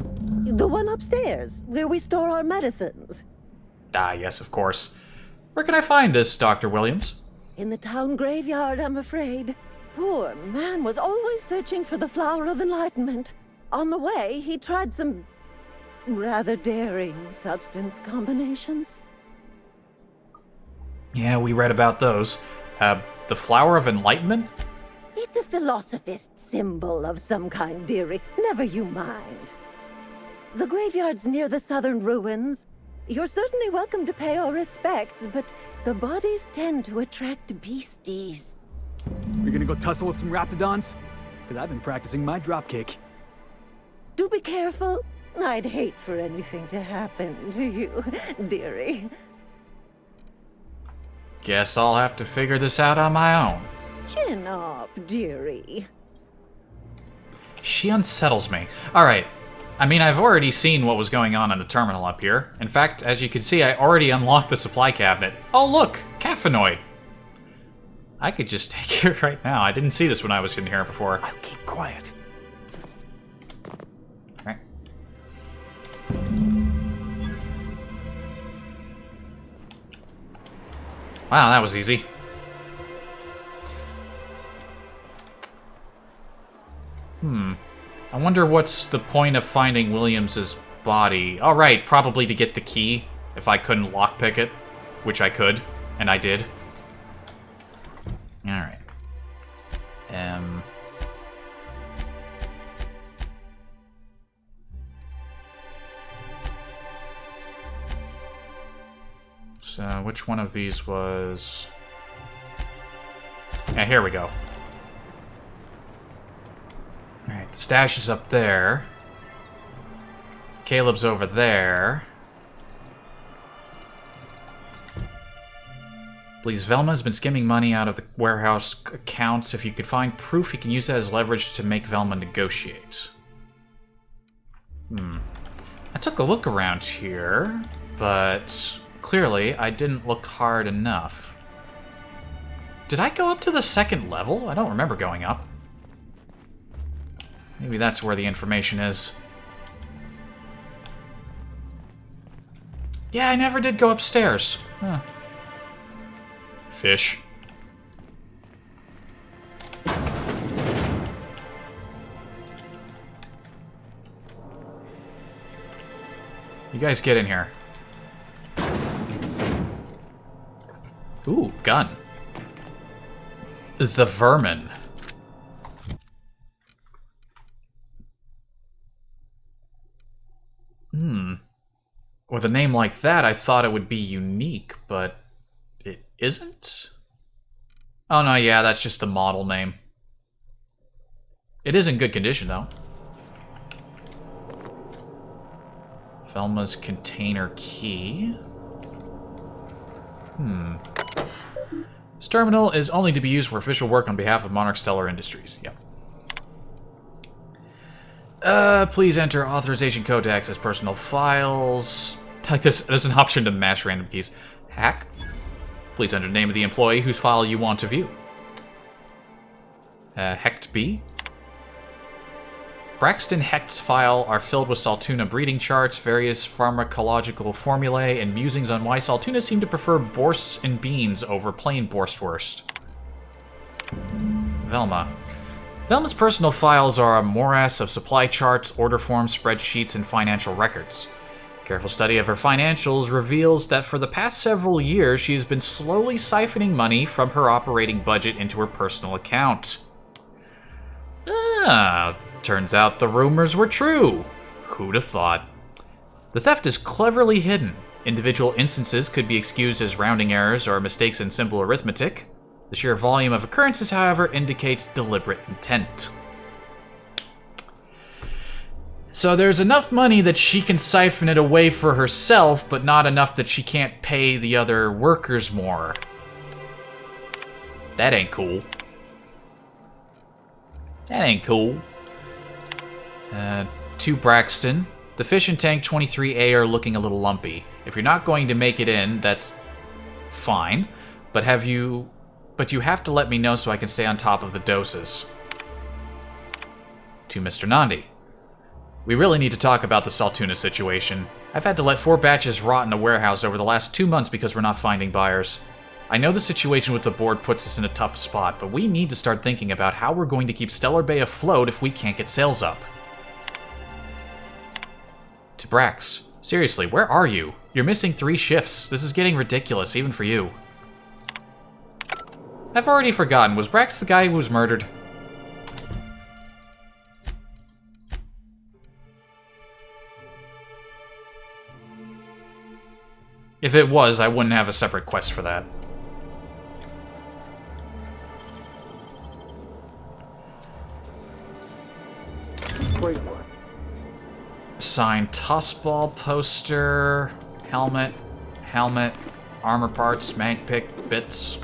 The one upstairs, where we store our medicines. Ah, yes, of course. Where can I find this, Dr. Williams? In the town graveyard, I'm afraid. Poor man was always searching for the Flower of Enlightenment. On the way, he tried some rather daring substance combinations. Yeah, we read about those. The Flower of Enlightenment? It's a philosophist symbol of some kind, dearie. Never you mind. The graveyard's near the southern ruins. You're certainly welcome to pay our respects, but the bodies tend to attract beasties. We're gonna go tussle with some raptidons? Because I've been practicing my dropkick. Do be careful. I'd hate for anything to happen to you, dearie. Guess I'll have to figure this out on my own. Chin up, dearie. She unsettles me. Alright. I mean, I've already seen what was going on in the terminal up here. In fact, as you can see, I already unlocked the supply cabinet. Oh, look! Caffeinoid! I could just take it right now. I didn't see this when I was in here before. I'll keep quiet. Alright. Wow, that was easy. I wonder what's the point of finding Williams's body. All right, probably to get the key if I couldn't lockpick it, which I could, and I did. All right. So which one of these was... Yeah, here we go. Alright, the stash is up there. Caleb's over there. Believes Velma has been skimming money out of the warehouse accounts. If you could find proof, he can use that as leverage to make Velma negotiate. I took a look around here, but clearly I didn't look hard enough. Did I go up to the second level? I don't remember going up. Maybe that's where the information is. Yeah, I never did go upstairs. Huh. Fish. You guys get in here. Ooh, gun. The Vermin. With a name like that, I thought it would be unique, but it isn't? Oh no, yeah, that's just the model name. It is in good condition, though. Velma's container key. This terminal is only to be used for official work on behalf of Monarch Stellar Industries. Yep. Please enter authorization code to access personal files. Like this, there's an option to mash random keys. Hack. Please enter the name of the employee whose file you want to view. Hecht B. Braxton Hecht's file are filled with Saltuna breeding charts, various pharmacological formulae, and musings on why Saltuna seem to prefer borscht and beans over plain borschtwurst. Velma. Velma's personal files are a morass of supply charts, order forms, spreadsheets, and financial records. Careful study of her financials reveals that for the past several years, she has been slowly siphoning money from her operating budget into her personal account. Turns out the rumors were true. Who'd have thought? The theft is cleverly hidden. Individual instances could be excused as rounding errors or mistakes in simple arithmetic. The sheer volume of occurrences, however, indicates deliberate intent. So there's enough money that she can siphon it away for herself, but not enough that she can't pay the other workers more. That ain't cool. That ain't cool. To Braxton. The fish in tank 23A are looking a little lumpy. If you're not going to make it in, that's fine. But you have to let me know so I can stay on top of the doses. To Mr. Nandi. We really need to talk about the Saltuna situation. I've had to let 4 batches rot in a warehouse over the last 2 months because we're not finding buyers. I know the situation with the board puts us in a tough spot, but we need to start thinking about how we're going to keep Stellar Bay afloat if we can't get sales up. To Brax. Seriously, where are you? You're missing 3 shifts. This is getting ridiculous, even for you. I've already forgotten. Was Brax the guy who was murdered? If it was, I wouldn't have a separate quest for that. Great work. Signed tossball poster, helmet, armor parts, mag pick, bits.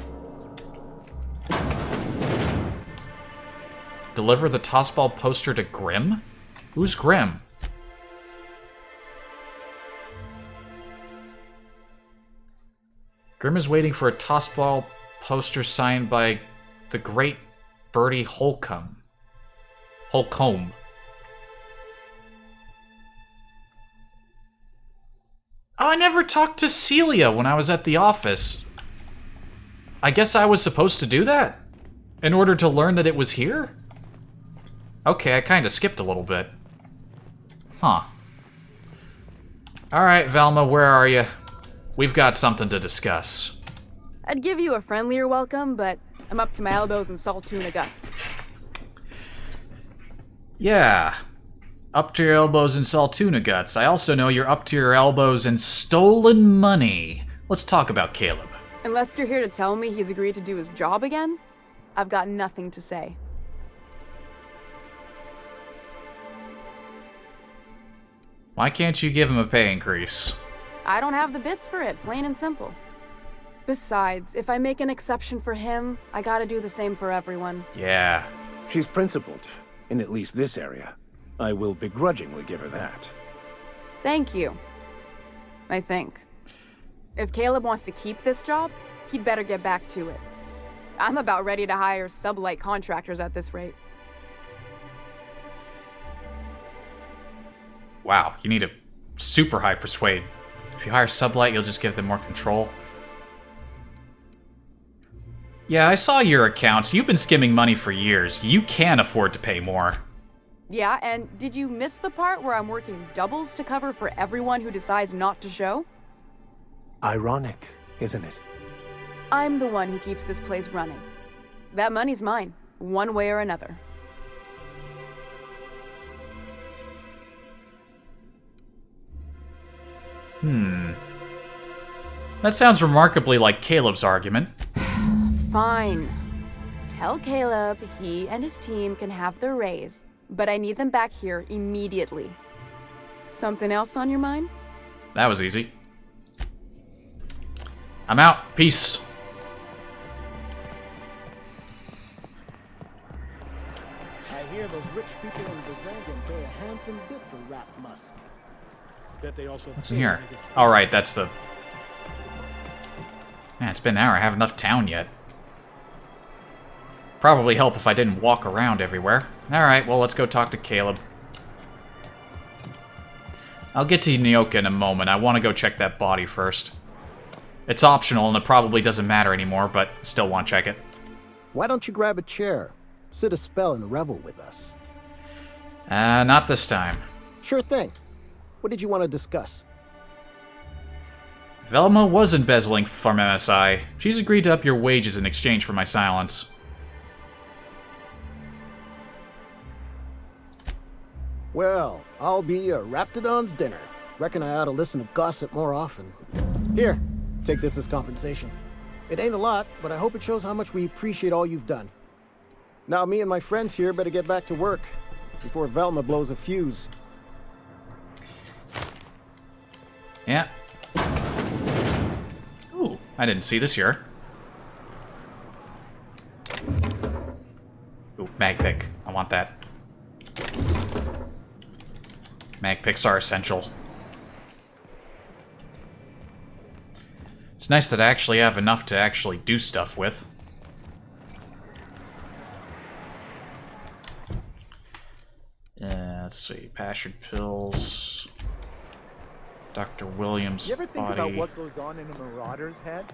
Deliver the tossball poster to Grimm? Who's Grimm? Grimm is waiting for a tossball poster signed by the great Bertie Holcomb. Holcomb. Oh, I never talked to Celia when I was at the office. I guess I was supposed to do that? In order to learn that it was here? Okay, I kinda skipped a little bit. Huh. Alright, Velma, where are you? We've got something to discuss. I'd give you a friendlier welcome, but I'm up to my elbows in salt tuna guts. Yeah. Up to your elbows in Saltuna guts. I also know you're up to your elbows in stolen money. Let's talk about Caleb. Unless you're here to tell me he's agreed to do his job again, I've got nothing to say. Why can't you give him a pay increase? I don't have the bits for it, plain and simple. Besides, if I make an exception for him, I gotta do the same for everyone. Yeah. She's principled, in at least this area. I will begrudgingly give her that. Thank you. I think. If Caleb wants to keep this job, he'd better get back to it. I'm about ready to hire sublight contractors at this rate. Wow, you need a super high persuade. If you hire sublight, you'll just give them more control. Yeah, I saw your accounts. You've been skimming money for years. You can afford to pay more. Yeah, and did you miss the part where I'm working doubles to cover for everyone who decides not to show? Ironic, isn't it? I'm the one who keeps this place running. That money's mine, one way or another. That sounds remarkably like Caleb's argument. Fine. Tell Caleb he and his team can have their raise, but I need them back here immediately. Something else on your mind? That was easy. I'm out. Peace. I hear those rich people in Byzantium pay a handsome bit for Rat Musk. Bet they also What's in here? Alright, that's the... Man, it's been an hour. I haven't left town yet. Probably help if I didn't walk around everywhere. Alright, well, let's go talk to Caleb. I'll get to Nyoka in a moment. I want to go check that body first. It's optional, and it probably doesn't matter anymore, but still want to check it. Why don't you grab a chair, sit a spell, and revel with us? Not this time. Sure thing. What did you want to discuss? Velma was embezzling from MSI. She's agreed to up your wages in exchange for my silence. Well, I'll be a Raptidon's dinner. Reckon I ought to listen to gossip more often. Here, take this as compensation. It ain't a lot, but I hope it shows how much we appreciate all you've done. Now me and my friends here better get back to work before Velma blows a fuse. Yeah. Ooh, I didn't see this here. Ooh, mag pick. I want that. Mag picks are essential. It's nice that I actually have enough to actually do stuff with. Let's see. Passion pills. Dr. Williams' You ever think body. about what goes on in a marauder's head?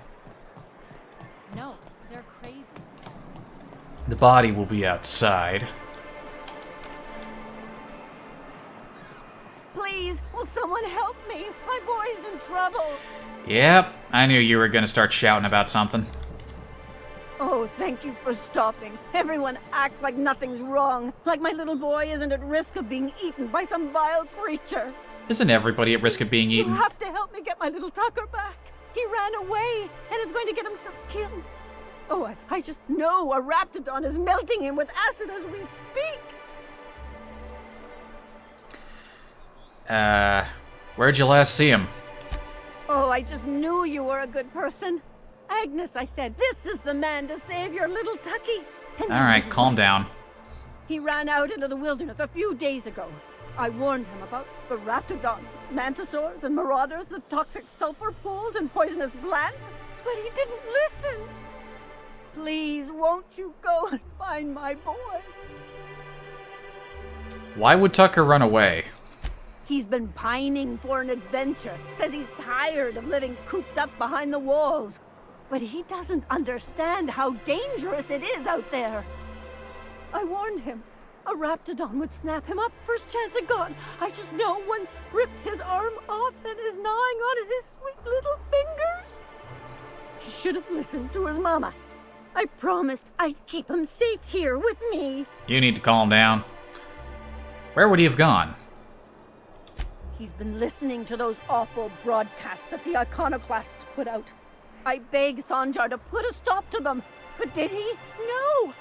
No, they're crazy. The body will be outside. Please, will someone help me? My boy's in trouble. Yep, I knew you were gonna start shouting about something. Oh, thank you for stopping. Everyone acts like nothing's wrong. Like my little boy isn't at risk of being eaten by some vile creature. Isn't everybody at risk of being You eaten? have to help me get my little Tucker back. He ran away and is going to get himself killed. Oh, I just know a raptidon is melting him with acid as we speak. Where'd you last see him? Oh, I just knew you were a good person. Agnes, I said, this is the man to save your little Tucky. Alright, calm down. He ran out into the wilderness a few days ago. I warned him about the raptidons, mantisaurs, and marauders, the toxic sulfur pools, and poisonous plants, but he didn't listen. Please, won't you go and find my boy? Why would Tucker run away? He's been pining for an adventure. Says he's tired of living cooped up behind the walls. But he doesn't understand how dangerous it is out there. I warned him. A raptidon would snap him up first chance it got. I just know one's ripped his arm off and is gnawing on his sweet little fingers. He should have listened to his mama. I promised I'd keep him safe here with me. You need to calm down. Where would he have gone? He's been listening to those awful broadcasts that the iconoclasts put out. I begged Sanjar to put a stop to them, but did he? No!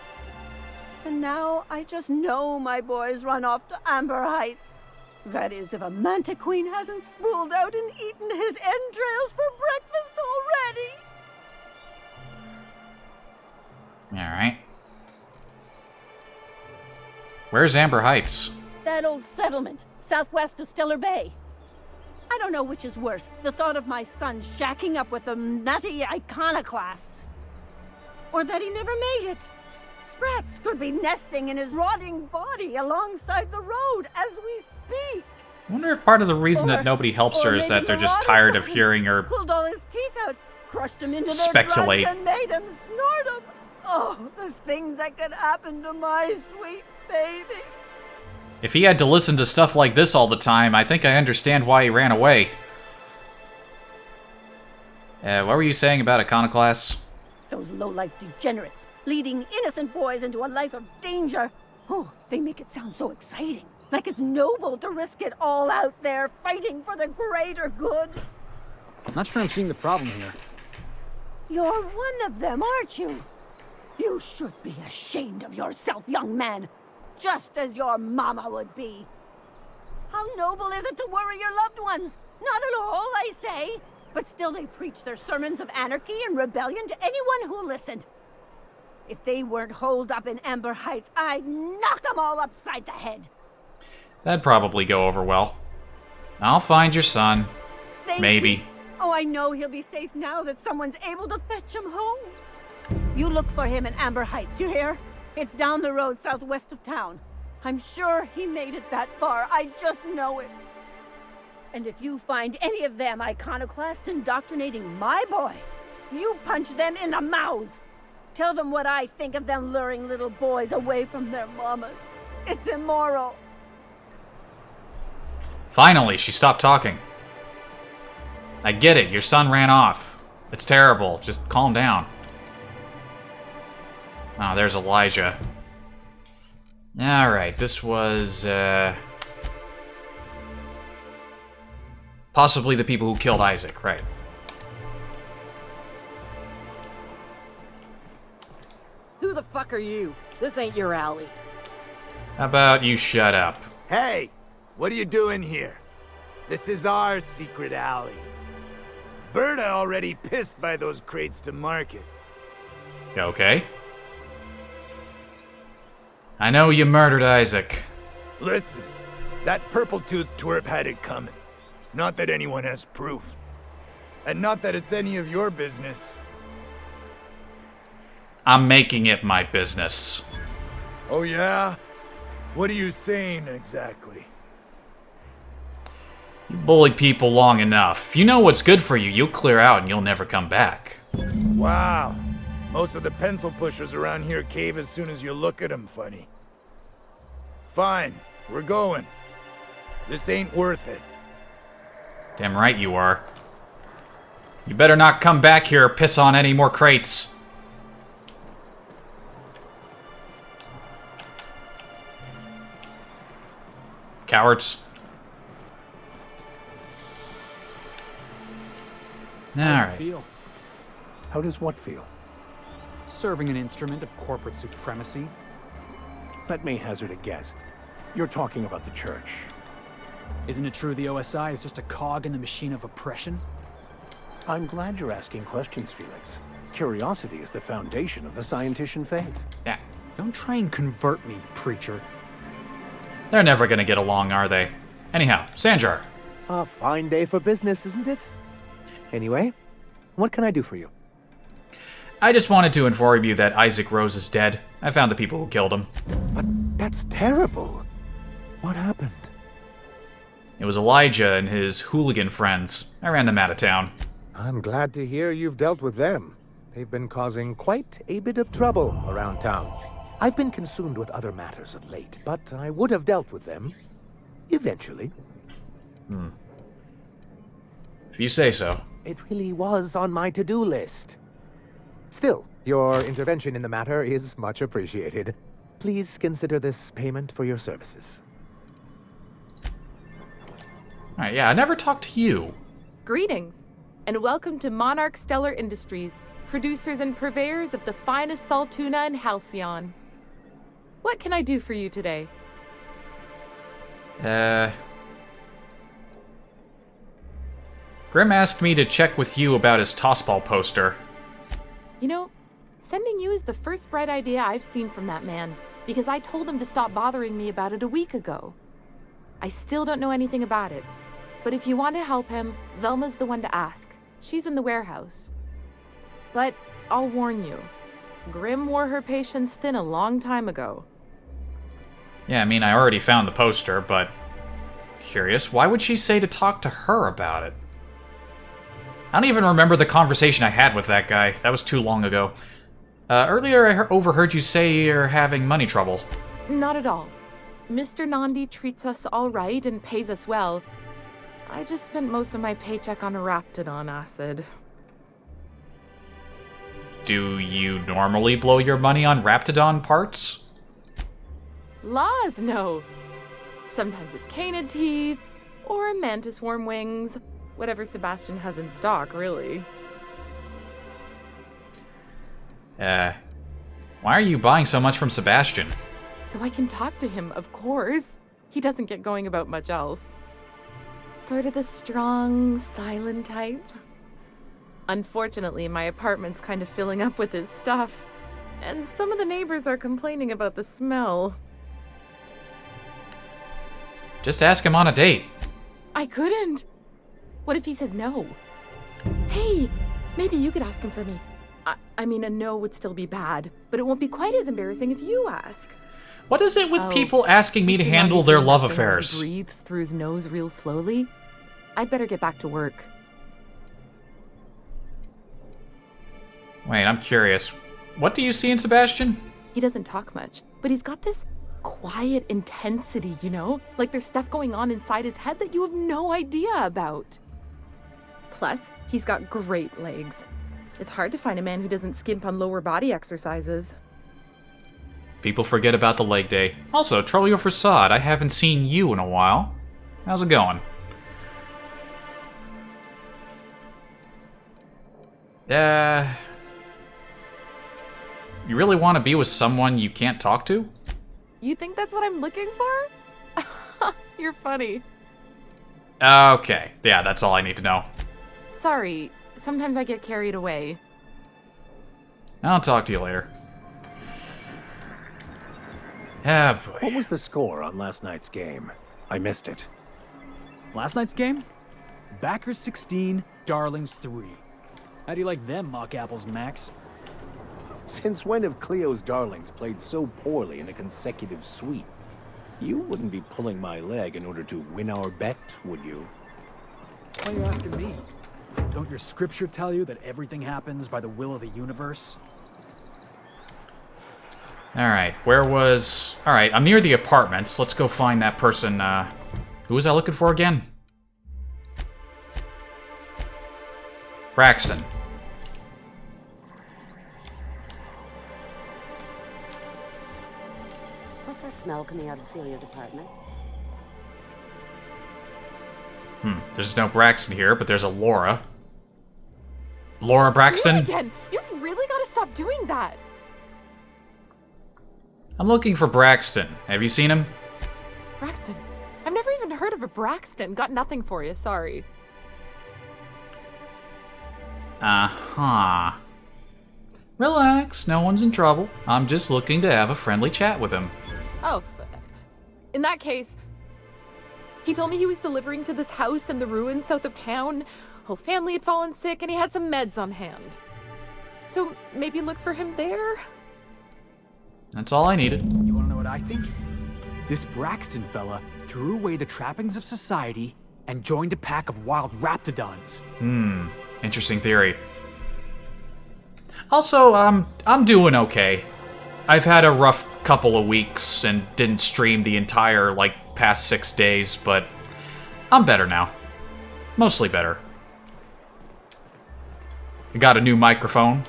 And now I just know my boy's run off to Amber Heights. That is, if a manta queen hasn't spooled out and eaten his entrails for breakfast already. Alright. Where's Amber Heights? That old settlement, southwest of Stellar Bay. I don't know which is worse, the thought of my son shacking up with the nutty iconoclasts, or that he never made it. Sprats could be nesting in his rotting body alongside the road as we speak. I wonder if part of the reason that nobody helps her is that they're just tired of hearing her pulled all his teeth out, crushed him into their speculate. guts and made him snort them. Oh, the things that could happen to my sweet baby. If he had to listen to stuff like this all the time, I think I understand why he ran away. What were you saying about iconoclasts? Those low-life degenerates, leading innocent boys into a life of danger. Oh, they make it sound so exciting. Like it's noble to risk it all out there, fighting for the greater good. Not sure I'm seeing the problem here. You're one of them, aren't you? You should be ashamed of yourself, young man. Just as your mama would be. How noble is it to worry your loved ones? Not at all, I say. But still they preach their sermons of anarchy and rebellion to anyone who listened. If they weren't holed up in Amber Heights, I'd knock them all upside the head. That'd probably go over well. I'll find your son. Maybe. You. Oh, I know he'll be safe now that someone's able to fetch him home. You look for him in Amber Heights, you hear? It's down the road southwest of town. I'm sure he made it that far. I just know it. And if you find any of them iconoclasts indoctrinating my boy, you punch them in the mouths. Tell them what I think of them luring little boys away from their mamas. It's immoral. Finally, she stopped talking. I get it, your son ran off. It's terrible, just calm down. Oh, there's Elijah. Alright, this was, possibly the people who killed Isaac, right. Who the fuck are you? This ain't your alley. How about you shut up? Hey! What are you doing here? This is our secret alley. Berta already pissed by those crates to market. Okay. I know you murdered Isaac. Listen, that purple-toothed twerp had it coming. Not that anyone has proof. And not that it's any of your business. I'm making it my business. Oh yeah? What are you saying exactly? You bullied people long enough. If you know what's good for you, you'll clear out and you'll never come back. Wow. Most of the pencil pushers around here cave as soon as you look at them funny. Fine, we're going. This ain't worth it. Damn right you are. You better not come back here or piss on any more crates. Cowards. Alright. How does what feel? Serving an instrument of corporate supremacy. Let me hazard a guess. You're talking about the church. Isn't it true the OSI is just a cog in the machine of oppression? I'm glad you're asking questions, Felix. Curiosity is the foundation of the scientician faith. Yeah. Don't try and convert me, preacher. They're never gonna get along, are they? Anyhow, Sanjar. A fine day for business, isn't it? Anyway, what can I do for you? I just wanted to inform you that Isaac Rose is dead. I found the people who killed him. But that's terrible. What happened? It was Elijah and his hooligan friends. I ran them out of town. I'm glad to hear you've dealt with them. They've been causing quite a bit of trouble around town. I've been consumed with other matters of late, but I would have dealt with them eventually. If you say so. It really was on my to-do list. Still, your intervention in the matter is much appreciated. Please consider this payment for your services. Alright, yeah, I never talked to you. Greetings, and welcome to Monarch Stellar Industries, producers and purveyors of the finest salt tuna in Halcyon. What can I do for you today? Grim asked me to check with you about his tossball poster. You know, sending you is the first bright idea I've seen from that man, because I told him to stop bothering me about it a week ago. I still don't know anything about it, but if you want to help him, Velma's the one to ask. She's in the warehouse. But I'll warn you, Grim wore her patience thin a long time ago. Yeah, I mean, I already found the poster, but... Curious, why would she say to talk to her about it? I don't even remember the conversation I had with that guy. That was too long ago. Earlier I overheard you say you're having money trouble. Not at all. Mr. Nandi treats us all right and pays us well. I just spent most of my paycheck on Raptidon acid. Do you normally blow your money on Raptidon parts? Laws, no. Sometimes it's canid teeth, or mantis worm wings. Whatever Sebastian has in stock, really. Why are you buying so much from Sebastian? So I can talk to him, of course. He doesn't get going about much else. Sort of the strong, silent type. Unfortunately, my apartment's kind of filling up with his stuff, and some of the neighbors are complaining about the smell. Just ask him on a date. I couldn't. What if he says no? Hey, maybe you could ask him for me. I mean, a no would still be bad, but it won't be quite as embarrassing if you ask. What is it with people asking me to handle their love affairs? He breathes through his nose real slowly. I'd better get back to work. Wait, I'm curious. What do you see in Sebastian? He doesn't talk much, but he's got this quiet intensity, you know? Like there's stuff going on inside his head that you have no idea about. Plus, he's got great legs. It's hard to find a man who doesn't skimp on lower body exercises. People forget about the leg day. Also, Trollio Facade, I haven't seen you in a while. How's it going? You really want to be with someone you can't talk to? You think that's what I'm looking for? You're funny. Okay, yeah, that's all I need to know. Sorry, sometimes I get carried away. I'll talk to you later. Ah, boy. What was the score on last night's game? I missed it. Last night's game? Backers 16, Darlings 3. How do you like them mock apples, Max? Since when have Cleo's Darlings played so poorly in a consecutive sweep? You wouldn't be pulling my leg in order to win our bet, would you? Why are you asking me? Don't your scripture tell you that everything happens by the will of the universe? Alright, where was... Alright, I'm near the apartments. Let's go find that person, Who was I looking for again? Braxton. What's that smell coming out of Celia's apartment? There's no Braxton here, but there's a Laura. Laura Braxton? You again! You've really got to stop doing that! I'm looking for Braxton. Have you seen him? Braxton? I've never even heard of a Braxton. Got nothing for you, sorry. Uh-huh. Relax, no one's in trouble. I'm just looking to have a friendly chat with him. Oh, in that case, he told me he was delivering to this house in the ruins south of town. Whole family had fallen sick and he had some meds on hand. So maybe look for him there? That's all I needed. You wanna know what I think? This Braxton fella threw away the trappings of society and joined a pack of wild raptidons. Interesting theory. Also, I'm doing okay. I've had a rough couple of weeks and didn't stream the entire, past 6 days, but I'm better now. Mostly better. I got a new microphone.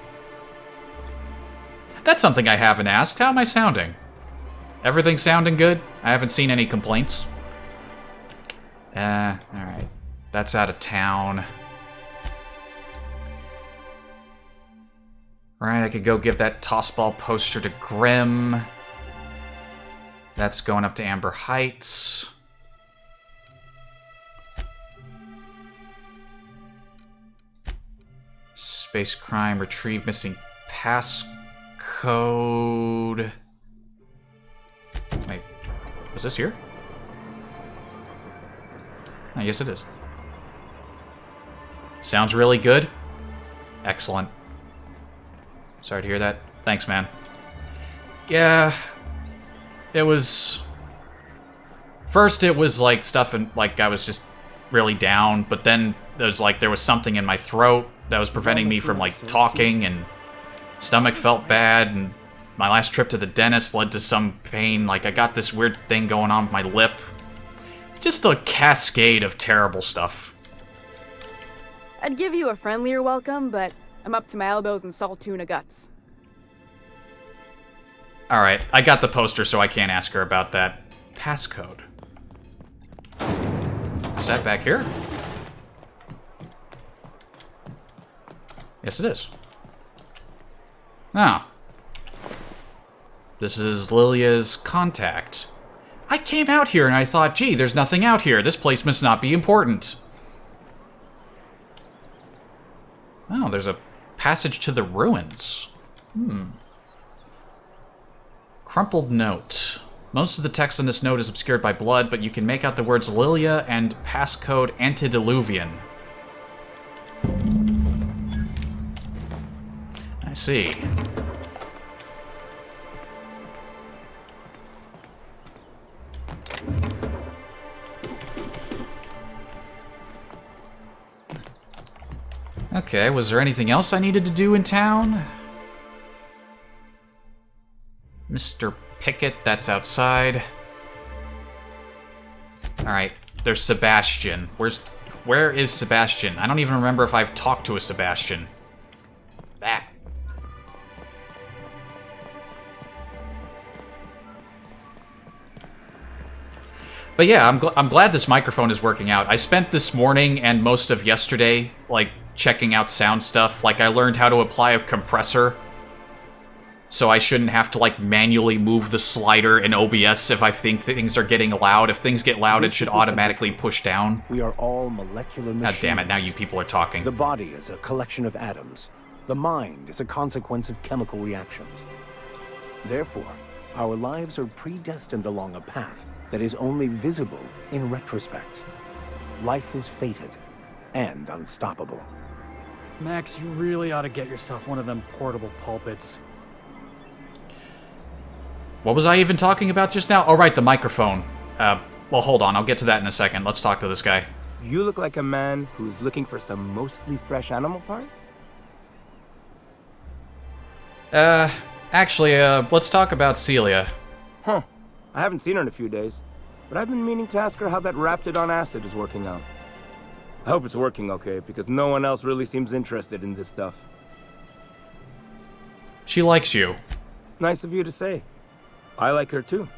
That's something I haven't asked. How am I sounding? Everything sounding good? I haven't seen any complaints. Alright. That's out of town. Right, I could go give that tossball poster to Grim. That's going up to Amber Heights. Space crime, retrieve missing passcode. Wait, was this here? I guess it is. Sounds really good. Excellent. Sorry to hear that. Thanks, man. Yeah. It was... First, it was, stuff and, I was just really down, but then there was something in my throat that was preventing me from, talking, and stomach felt bad, and my last trip to the dentist led to some pain. I got this weird thing going on with my lip. Just a cascade of terrible stuff. I'd give you a friendlier welcome, but I'm up to my elbows in salt tuna guts. Alright, I got the poster, so I can't ask her about that. Passcode. Is that back here? Yes, it is. Oh. This is Lilia's contact. I came out here and I thought, gee, there's nothing out here. This place must not be important. Oh, there's a passage to the ruins. Crumpled note. Most of the text on this note is obscured by blood, but you can make out the words Lilia and passcode Antediluvian. I see. Okay, was there anything else I needed to do in town? Mr. Pickett, that's outside. Alright, there's Sebastian. Where is Sebastian? I don't even remember if I've talked to a Sebastian. That. But yeah, I'm glad this microphone is working out. I spent this morning and most of yesterday, checking out sound stuff. I learned how to apply a compressor, so I shouldn't have to, manually move the slider in OBS if I think things are getting loud. If things get loud, it should automatically push down. We are all molecular machines. God damn it, now you people are talking. The body is a collection of atoms. The mind is a consequence of chemical reactions. Therefore, Our lives are predestined along a path that is only visible in retrospect. Life is fated and unstoppable. Max, you really ought to get yourself one of them portable pulpits. What was I even talking about just now? Oh, right, the microphone. Well, hold on. I'll get to that in a second. Let's talk to this guy. You look like a man who's looking for some mostly fresh animal parts? Actually, let's talk about Celia. Huh. I haven't seen her in a few days, but I've been meaning to ask her how that Raptidon acid is working out. I hope it's working okay, because no one else really seems interested in this stuff. She likes you. Nice of you to say. I like her too.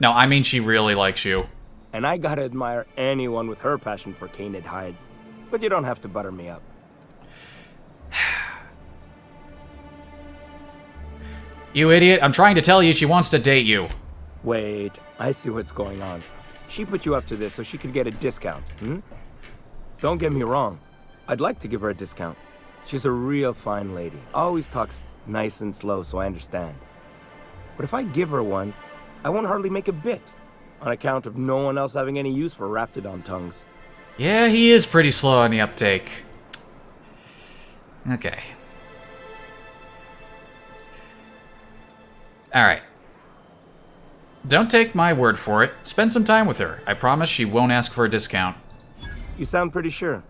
No, I mean she really likes you. And I gotta admire anyone with her passion for canid hides. But you don't have to butter me up. You idiot, I'm trying to tell you she wants to date you. Wait, I see what's going on. She put you up to this so she could get a discount, Don't get me wrong. I'd like to give her a discount. She's a real fine lady. Always talks nice and slow, so I understand. But if I give her one, I won't hardly make a bit, on account of no one else having any use for Raptidon tongues. Yeah, he is pretty slow on the uptake. Okay. Alright. Don't take my word for it. Spend some time with her. I promise she won't ask for a discount. You sound pretty sure.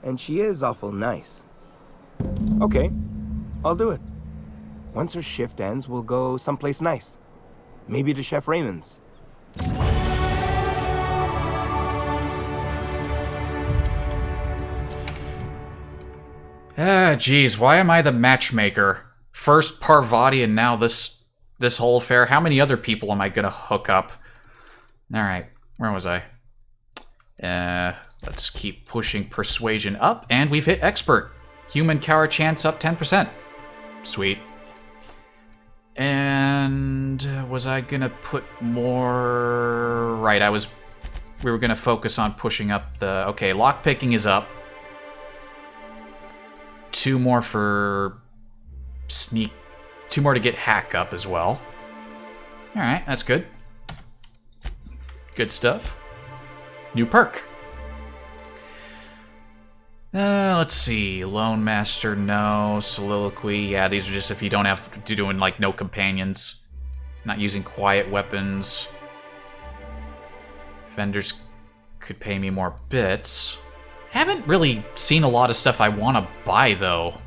And she is awful nice. Okay, I'll do it. Once her shift ends, we'll go someplace nice. Maybe to Chef Raymond's. Geez, why am I the matchmaker? First Parvati and now this whole affair. How many other people am I gonna hook up? Alright, where was I? Let's keep pushing persuasion up, and we've hit expert. Human cower chance up 10%. Sweet. And was I gonna put more... Right, we were gonna focus on pushing up the... Okay, lockpicking is up. 2 more for sneak. 2 more to get hack up as well. Alright, that's good. Good stuff. New perk. Let's see. Lone Master, no. Soliloquy, yeah, these are just if you don't have to doing, like, no companions. Not using quiet weapons. Vendors could pay me more bits. Haven't really seen a lot of stuff I want to buy, though.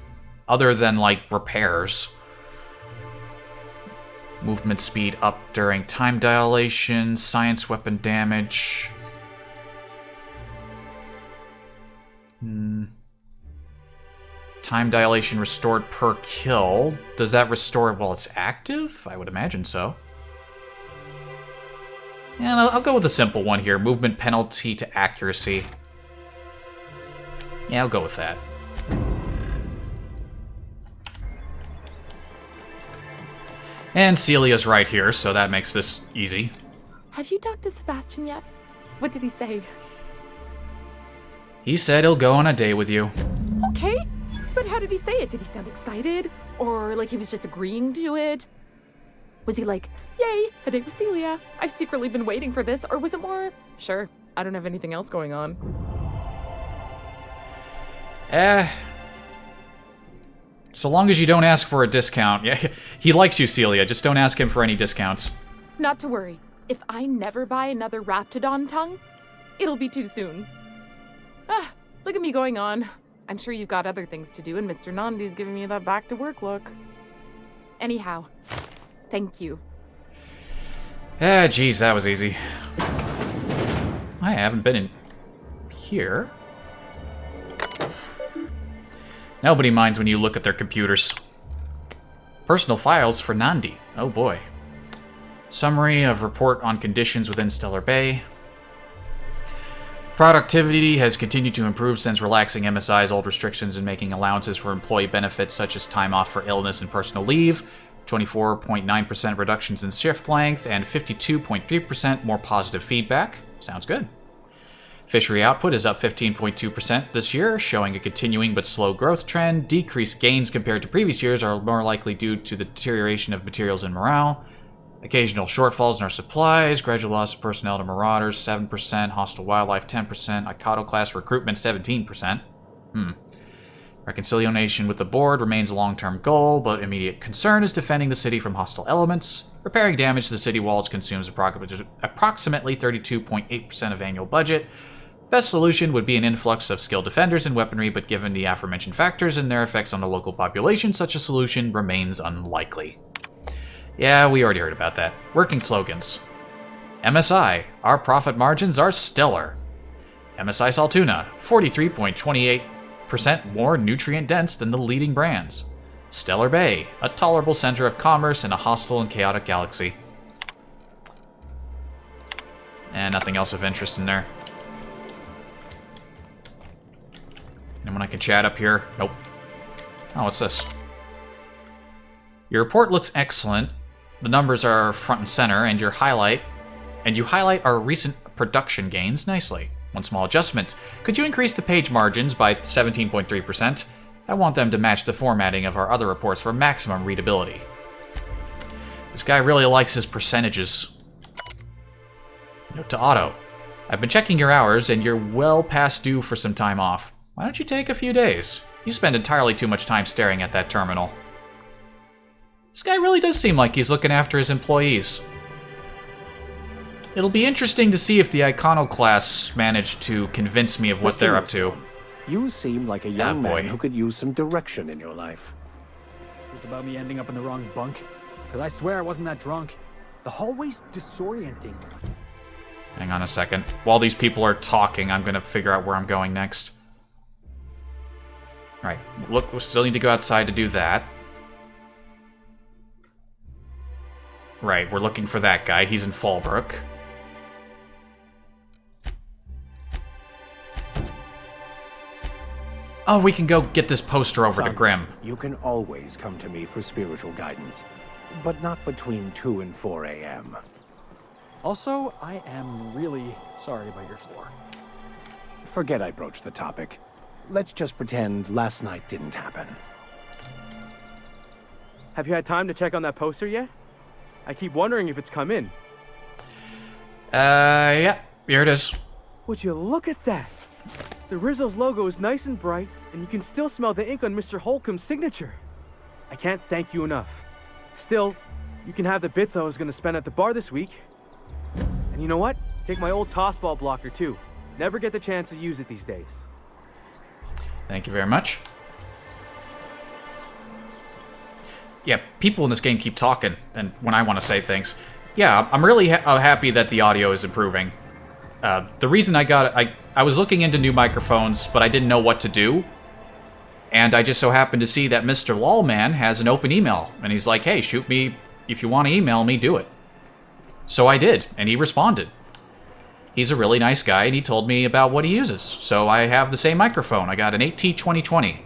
Other than, like, repairs. Movement speed up during time dilation. Science weapon damage. Time dilation restored per kill. Does that restore while it's active? I would imagine so. And I'll go with a simple one here. Movement penalty to accuracy. Yeah, I'll go with that. And Celia's right here, so that makes this easy. Have you talked to Sebastian yet? What did he say? He said he'll go on a date with you. Okay, but how did he say it? Did he sound excited? Or like he was just agreeing to it? Was he like, yay, a date with Celia. I've secretly been waiting for this. Or was it more, sure, I don't have anything else going on? So long as you don't ask for a discount. Yeah, he likes you, Celia. Just don't ask him for any discounts. Not to worry. If I never buy another Raptidon tongue, it'll be too soon. Look at me going on. I'm sure you've got other things to do, and Mr. Nandi's giving me that back-to-work look. Anyhow, thank you. Geez, that was easy. I haven't been in here. Nobody minds when you look at their computers. Personal files for Nandi. Oh boy. Summary of report on conditions within Stellar Bay. Productivity has continued to improve since relaxing MSI's old restrictions and making allowances for employee benefits such as time off for illness and personal leave, 24.9% reductions in shift length, and 52.3% more positive feedback. Sounds good. Fishery output is up 15.2% this year, showing a continuing but slow growth trend. Decreased gains compared to previous years are more likely due to the deterioration of materials and morale. Occasional shortfalls in our supplies, gradual loss of personnel to marauders, 7%, hostile wildlife, 10%, iconoclast recruitment, 17%. Reconciliation with the board remains a long-term goal, but immediate concern is defending the city from hostile elements. Repairing damage to the city walls consumes approximately 32.8% of annual budget. Best solution would be an influx of skilled defenders and weaponry, but given the aforementioned factors and their effects on the local population, such a solution remains unlikely. Yeah, we already heard about that. Working slogans. MSI, our profit margins are stellar. MSI Saltuna, 43.28% more nutrient-dense than the leading brands. Stellar Bay, a tolerable center of commerce in a hostile and chaotic galaxy. And nothing else of interest in there. Anyone I can chat up here? Nope. Oh, what's this? Your report looks excellent. The numbers are front and center, and you highlight our recent production gains nicely. One small adjustment. Could you increase the page margins by 17.3%? I want them to match the formatting of our other reports for maximum readability. This guy really likes his percentages. Note to Otto. I've been checking your hours, and you're well past due for some time off. Why don't you take a few days? You spend entirely too much time staring at that terminal. This guy really does seem like he's looking after his employees. It'll be interesting to see if the iconoclasts manage to convince me of what they're up to. You seem like a young man who could use some direction in your life. Is this about me ending up in the wrong bunk? Because I swear I wasn't that drunk. The hallway's disorienting. Hang on a second. While these people are talking, I'm gonna figure out where I'm going next. Right, look, we still need to go outside to do that. Right, we're looking for that guy. He's in Fallbrook. Oh, we can go get this poster over to Grim. You can always come to me for spiritual guidance, but not between 2 and 4 a.m. Also, I am really sorry about your floor. Forget I broached the topic. Let's just pretend last night didn't happen. Have you had time to check on that poster yet? I keep wondering if it's come in. Yeah, here it is. Would you look at that? The Rizzo's logo is nice and bright, and you can still smell the ink on Mr. Holcomb's signature. I can't thank you enough. Still, you can have the bits I was going to spend at the bar this week. And you know what? Take my old tossball blocker, too. Never get the chance to use it these days. Thank you very much. Yeah, people in this game keep talking, and when I want to say things. Yeah, I'm really happy that the audio is improving. The reason I got it, I was looking into new microphones, but I didn't know what to do. And I just so happened to see that Mr. Lawman has an open email, and he's like, hey, shoot me, if you want to email me, do it. So I did, and he responded. He's a really nice guy, and he told me about what he uses. So I have the same microphone. I got an 8T2020.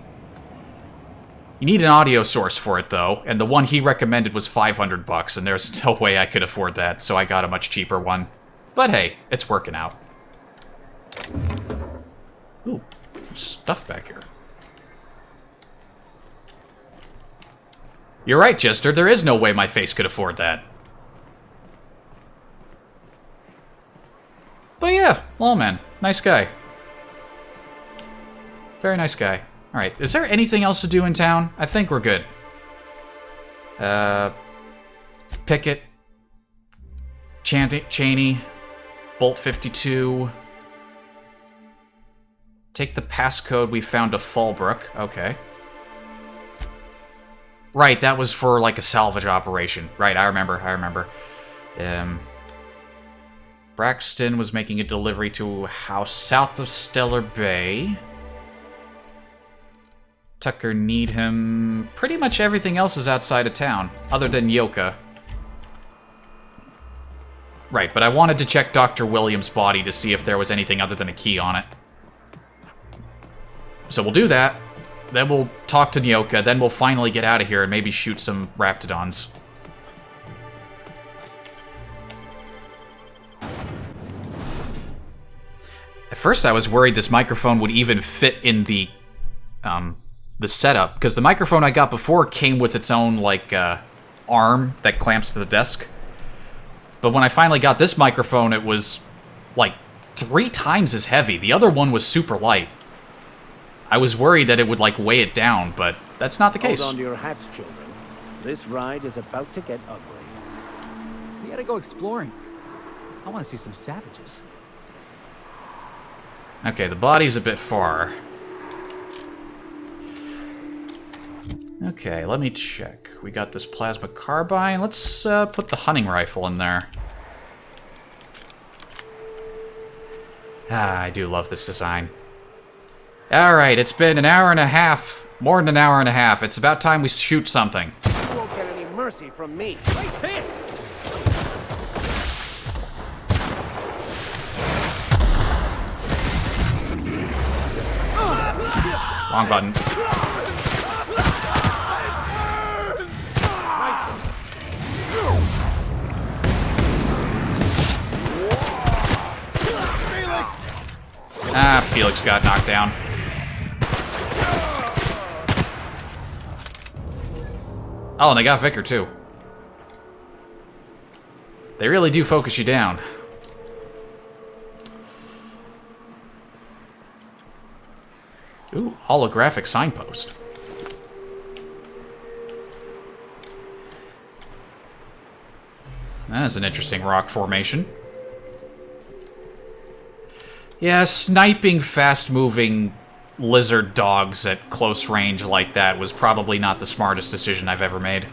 You need an audio source for it, though, and the one he recommended was $500, and there's no way I could afford that, so I got a much cheaper one. But hey, it's working out. Ooh, there's stuff back here. You're right, Jester, there is no way my face could afford that. But yeah, Lawman, nice guy. Very nice guy. Alright, is there anything else to do in town? I think we're good. Pickett. Cheney. Bolt 52. Take the passcode we found to Fallbrook. Okay. Right, that was for like a salvage operation. Right, I remember. Braxton was making a delivery to a house south of Stellar Bay. Tucker Needham. Pretty much everything else is outside of town, other than Yoka. Right, but I wanted to check Dr. Williams' body to see if there was anything other than a key on it. So we'll do that. Then we'll talk to Nyoka, then we'll finally get out of here and maybe shoot some Raptidons. I first I was worried this microphone would even fit in the setup, because the microphone I got before came with its own, like, arm that clamps to the desk. But when I finally got this microphone, it was, like, 3 times as heavy. The other one was super light. I was worried that it would, like, weigh it down, but that's not the case. Hold on to your hats, children. This ride is about to get ugly. We gotta go exploring. I want to see some savages. Okay, the body's a bit far. Okay, let me check. We got this plasma carbine. Let's put the hunting rifle in there. Ah, I do love this design. Alright, it's been an hour and a half. More than an hour and a half. It's about time we shoot something. You won't get any mercy from me. Nice hit! Wrong button. Ah, Felix got knocked down. Oh, and they got Vicar, too. They really do focus you down. Ooh, holographic signpost. That's an interesting rock formation. Yeah, sniping fast-moving lizard dogs at close range like that was probably not the smartest decision I've ever made.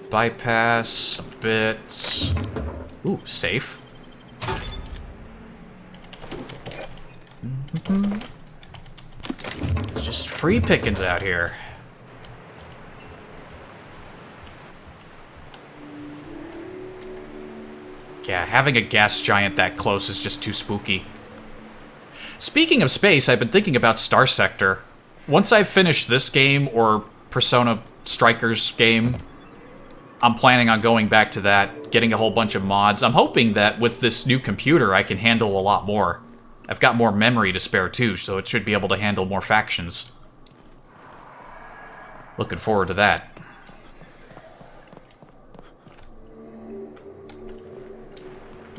Bypass a bit. Ooh, safe. It's just free pickings out here. Yeah, having a gas giant that close is just too spooky. Speaking of space, I've been thinking about Star Sector. Once I've finished this game, or Persona Strikers game, I'm planning on going back to that, getting a whole bunch of mods. I'm hoping that with this new computer I can handle a lot more. I've got more memory to spare too, so it should be able to handle more factions. Looking forward to that.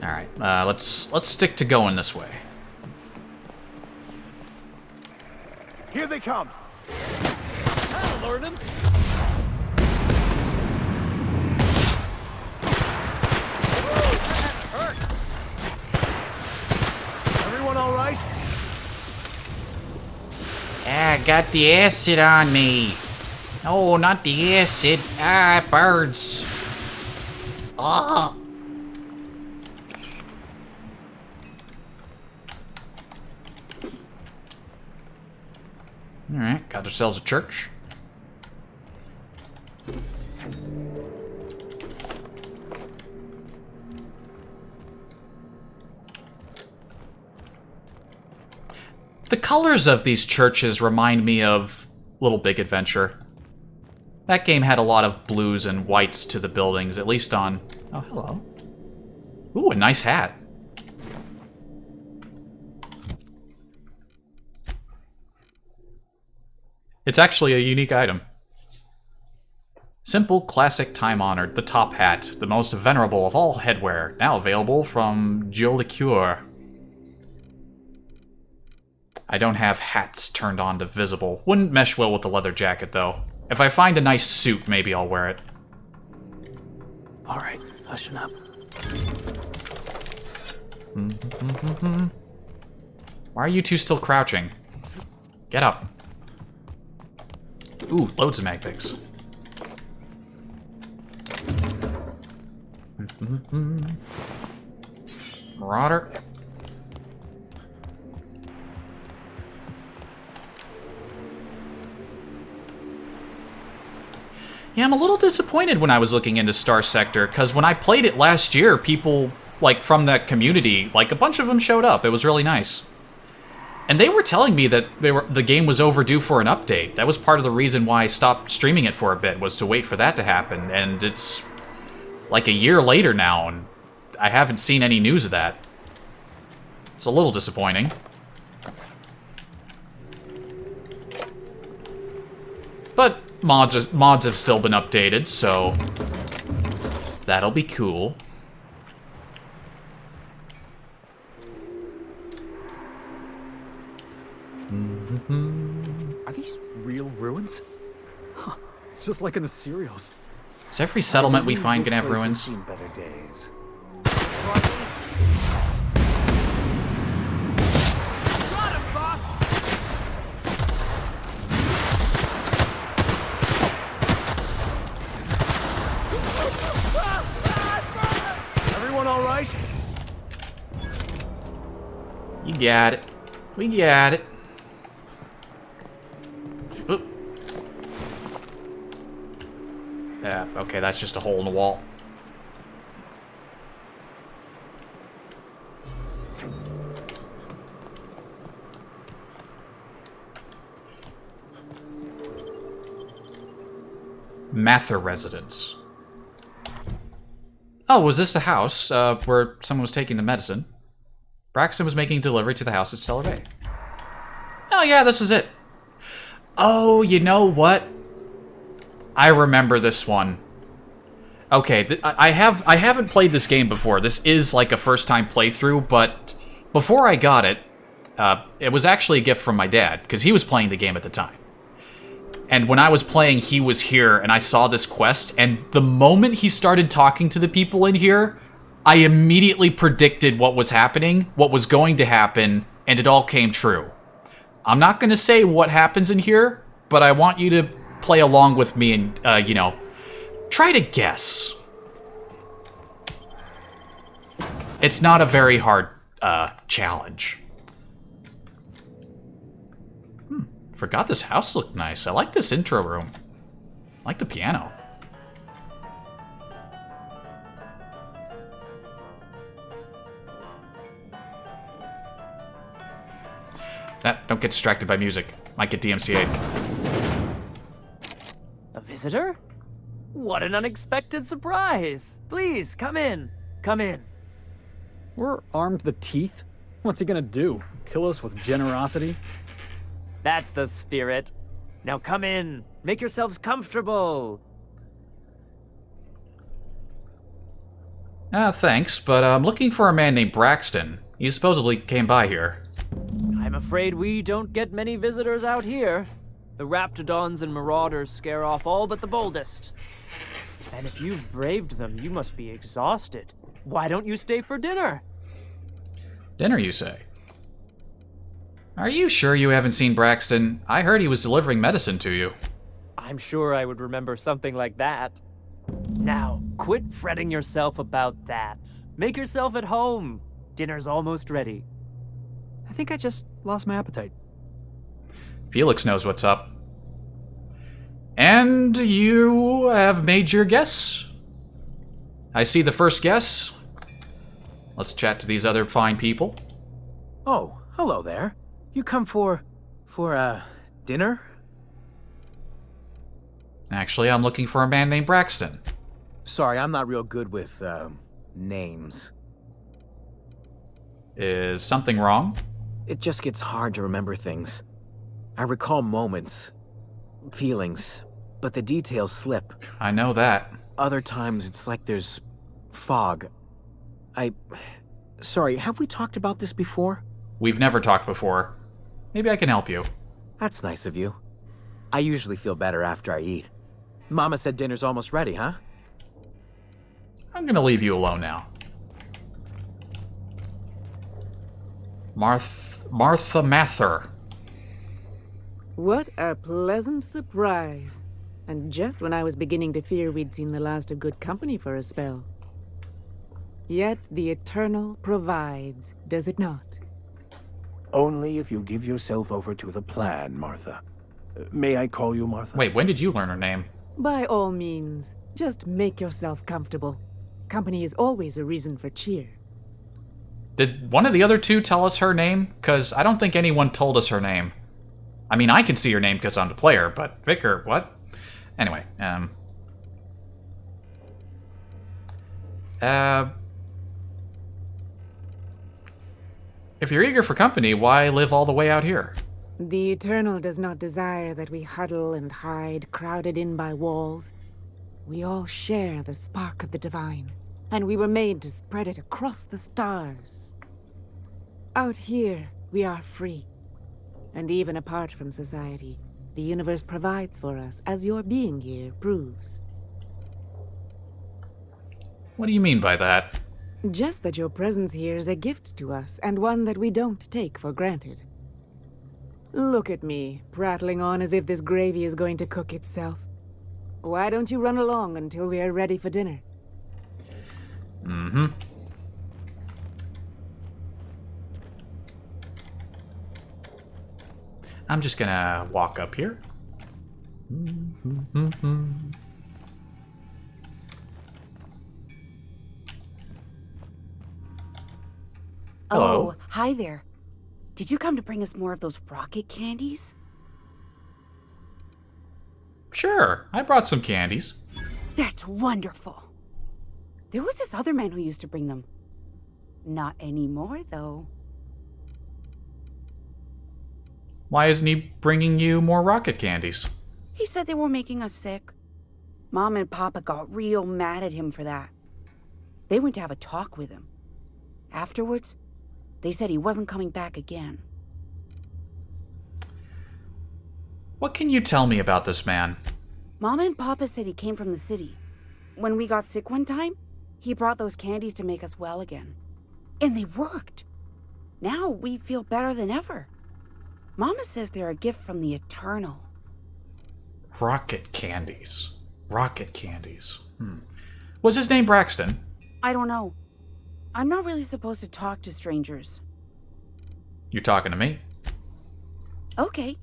Alright, let's stick to going this way. Here they come. That'll learn him. Everyone all right? Ah, got the acid on me. Oh, not the acid. Ah, it burns. Ah. Alright, got ourselves a church. The colors of these churches remind me of Little Big Adventure. That game had a lot of blues and whites to the buildings, at least on... Oh, hello. Ooh, a nice hat. It's actually a unique item. Simple, classic, time-honored, the top hat, the most venerable of all headwear, now available from Jolicoeur. I don't have hats turned on to visible. Wouldn't mesh well with the leather jacket, though. If I find a nice suit, maybe I'll wear it. Alright, hushing up. Why are you two still crouching? Get up. Ooh, loads of mag pigs. Marauder. Yeah, I'm a little disappointed when I was looking into Star Sector, because when I played it last year, people, like, from that community, like, a bunch of them showed up. It was really nice. And they were telling me that the game was overdue for an update. That was part of the reason why I stopped streaming it for a bit, was to wait for that to happen. And it's like a year later now, and I haven't seen any news of that. It's a little disappointing. But mods have still been updated, so that'll be cool. Are these real ruins? Huh, it's just like in the serials. Is every settlement we find gonna have ruins? Better days. Everyone all right? You got it. We got it. Oop. Yeah, okay, that's just a hole in the wall. Mather residence. Oh, was this the house where someone was taking the medicine? Braxton was making delivery to the house at Stellar Bay. Oh yeah, this is it. Oh, you know what? I remember this one. Okay, I haven't played this game before. This is like a first-time playthrough, but before I got it, it was actually a gift from my dad, because he was playing the game at the time. And when I was playing, he was here, and I saw this quest, and the moment he started talking to the people in here, I immediately predicted what was happening, what was going to happen, and it all came true. I'm not going to say what happens in here, but I want you to play along with me and, you know, try to guess. It's not a very hard challenge. Forgot this house looked nice. I like this intro room. I like the piano. Don't get distracted by music. Might get DMCA'd. A visitor? What an unexpected surprise! Please, come in. Come in. We're armed to the teeth. What's he gonna do? Kill us with generosity? That's the spirit. Now come in. Make yourselves comfortable. Thanks, but I'm looking for a man named Braxton. He supposedly came by here. I'm afraid we don't get many visitors out here. The Raptidons and Marauders scare off all but the boldest. And if you've braved them, you must be exhausted. Why don't you stay for dinner? Dinner, you say? Are you sure you haven't seen Braxton? I heard he was delivering medicine to you. I'm sure I would remember something like that. Now, quit fretting yourself about that. Make yourself at home. Dinner's almost ready. I think I just lost my appetite. Felix knows what's up. And you have made your guess? I see the first guess. Let's chat to these other fine people. Oh, hello there. You come for dinner? Actually, I'm looking for a man named Braxton. Sorry, I'm not real good with, names. Is something wrong? It just gets hard to remember things. I recall moments, feelings, but the details slip. I know that. Other times, it's like there's fog. Sorry, have we talked about this before? We've never talked before. Maybe I can help you. That's nice of you. I usually feel better after I eat. Mama said dinner's almost ready, huh? I'm gonna leave you alone now. Martha Mather. What a pleasant surprise. And just when I was beginning to fear we'd seen the last of good company for a spell. Yet the Eternal provides, does it not? Only if you give yourself over to the plan, Martha. May I call you Martha? Wait, when did you learn her name? By all means, just make yourself comfortable. Company is always a reason for cheer. Did one of the other two tell us her name? Because I don't think anyone told us her name. I mean, I can see her name because I'm the player, but Vicar, what? Anyway, if you're eager for company, why live all the way out here? The Eternal does not desire that we huddle and hide, crowded in by walls. We all share the spark of the divine, and we were made to spread it across the stars. Out here, we are free. And even apart from society, the universe provides for us, as your being here proves. What do you mean by that? Just that your presence here is a gift to us, and one that we don't take for granted. Look at me, prattling on as if this gravy is going to cook itself. Why don't you run along until we are ready for dinner? Mm-hmm. I'm just gonna walk up here. Hello. Oh, hi there. Did you come to bring us more of those rocket candies? Sure, I brought some candies. That's wonderful. There was this other man who used to bring them. Not anymore, though. Why isn't he bringing you more rocket candies? He said they were making us sick. Mom and Papa got real mad at him for that. They went to have a talk with him. Afterwards, they said he wasn't coming back again. What can you tell me about this man? Mama and Papa said he came from the city. When we got sick one time, he brought those candies to make us well again. And they worked. Now we feel better than ever. Mama says they're a gift from the Eternal. Rocket candies. Rocket candies. Was his name Braxton? I don't know. I'm not really supposed to talk to strangers. You talking to me? Okay.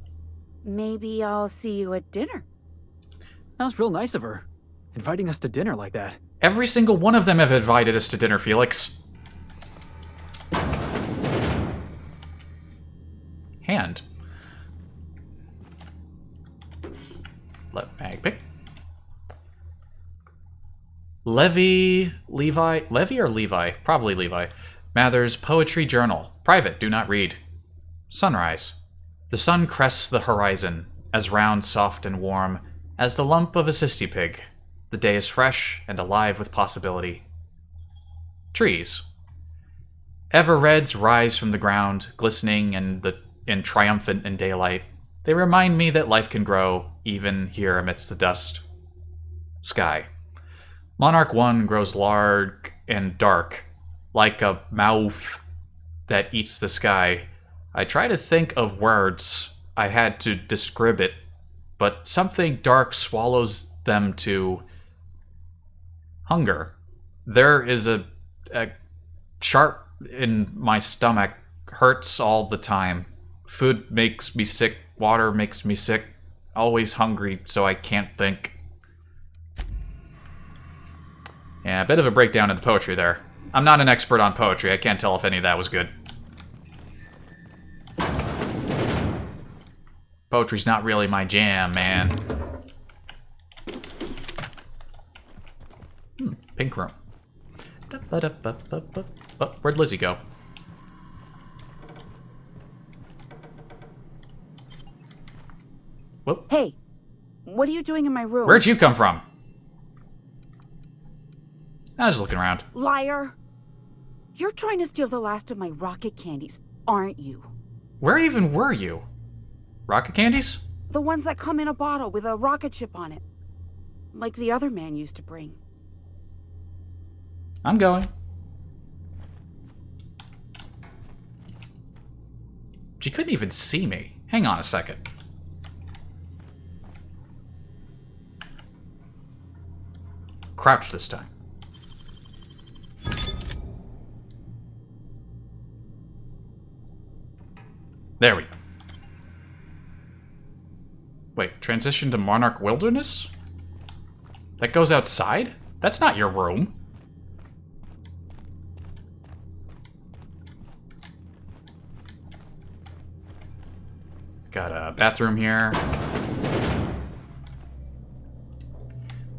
Maybe I'll see you at dinner. That was real nice of her, inviting us to dinner like that. Every single one of them have invited us to dinner, Felix. Hand. Let Mag pick. Levi or Levi? Probably Levi. Mather's Poetry Journal. Private, do not read. Sunrise. The sun crests the horizon, as round, soft, and warm as the lump of a cysty pig. The day is fresh and alive with possibility. Trees. Ever reds rise from the ground, glistening and triumphant in daylight. They remind me that life can grow, even here amidst the dust. Sky. Monarch 1 grows large and dark, like a mouth that eats the sky. I try to think of words I had to describe it, but something dark swallows them to hunger. There is a sharp in my stomach, hurts all the time. Food makes me sick, water makes me sick, always hungry, so I can't think. Yeah, a bit of a breakdown in the poetry there. I'm not an expert on poetry, I can't tell if any of that was good. Poetry's not really my jam, man. Pink room. Oh, where'd Lizzie go? Whoop. Hey, what are you doing in my room? Where'd you come from? I was looking around. Liar! You're trying to steal the last of my rocket candies, aren't you? Where even were you? Rocket candies? The ones that come in a bottle with a rocket ship on it. Like the other man used to bring. I'm going. She couldn't even see me. Hang on a second. Crouch this time. There we go. Wait, transition to Monarch Wilderness? That goes outside? That's not your room. Got a bathroom here.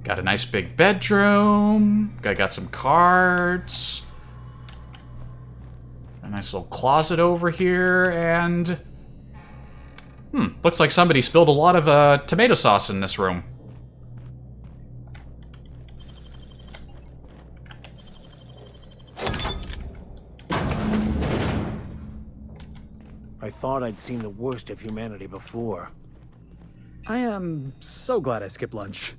Got a nice big bedroom. I got some cards. A nice little closet over here, and... looks like somebody spilled a lot of tomato sauce in this room. I thought I'd seen the worst of humanity before. I am so glad I skipped lunch.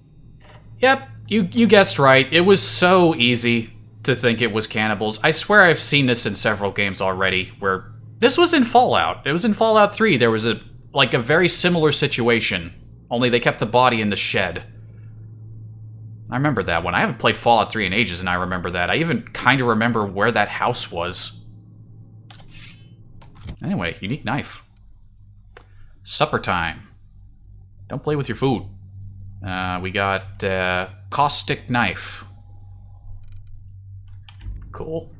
Yep, you guessed right. It was so easy to think it was cannibals. I swear I've seen this in several games already, where... This was in Fallout. It was in Fallout 3. There was a very similar situation, only they kept the body in the shed. I remember that one. I haven't played Fallout 3 in ages, and I remember that. I even kind of remember where that house was. Anyway, unique knife. Supper time. Don't play with your food. We got caustic knife. Cool.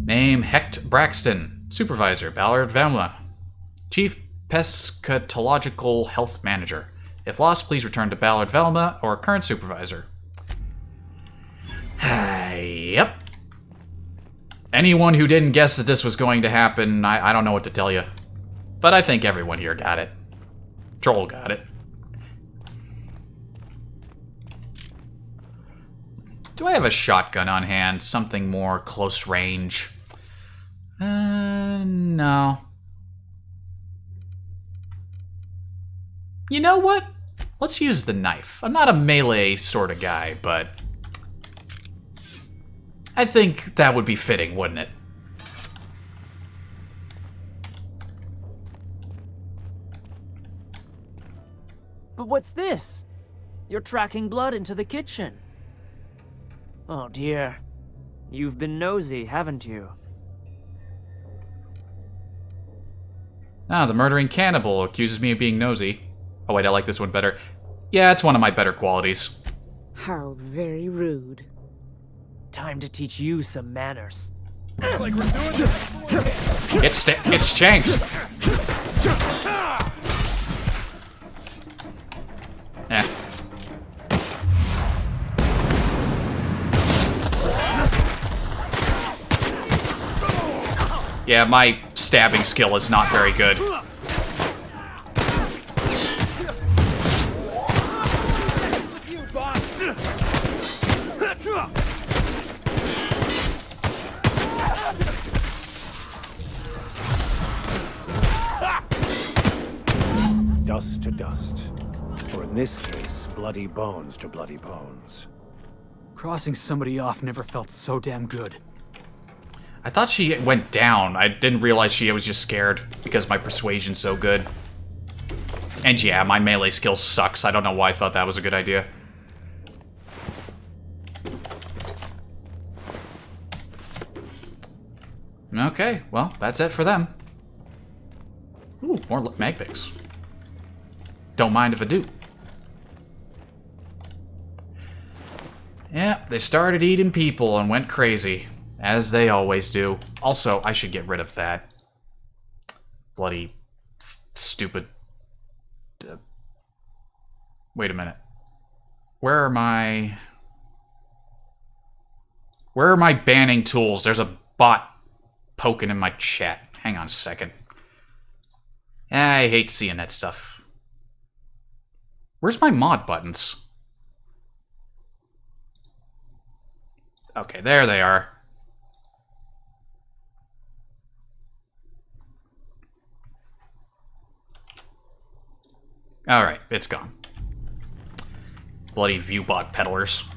Name Hecht Braxton. Supervisor Ballard Velma. Chief Pescatological Health Manager. If lost, please return to Ballard Velma or current supervisor. Yep. Anyone who didn't guess that this was going to happen, I don't know what to tell you. But I think everyone here got it. Troll got it. Do I have a shotgun on hand? Something more close range? No. You know what? Let's use the knife. I'm not a melee sort of guy, but... I think that would be fitting, wouldn't it? But what's this? You're tracking blood into the kitchen. Oh dear. You've been nosy, haven't you? Ah, the murdering cannibal accuses me of being nosy. Oh wait, I like this one better. Yeah, it's one of my better qualities. How very rude. Time to teach you some manners. Looks like we're doing this. It's Shanks. Eh. Yeah, my stabbing skill is not very good. Dust to dust. Or in this case, bloody bones to bloody bones. Crossing somebody off never felt so damn good. I thought she went down. I didn't realize she was just scared because my persuasion's so good. And yeah, my melee skill sucks. I don't know why I thought that was a good idea. Okay, well, that's it for them. Ooh, more mag picks. Don't mind if I do. Yeah, they started eating people and went crazy. As they always do. Also, I should get rid of that. Bloody... stupid... wait a minute. Where are my banning tools? There's a bot poking in my chat. Hang on a second. I hate seeing that stuff. Where's my mod buttons? Okay, there they are. Alright, it's gone. Bloody viewbot peddlers.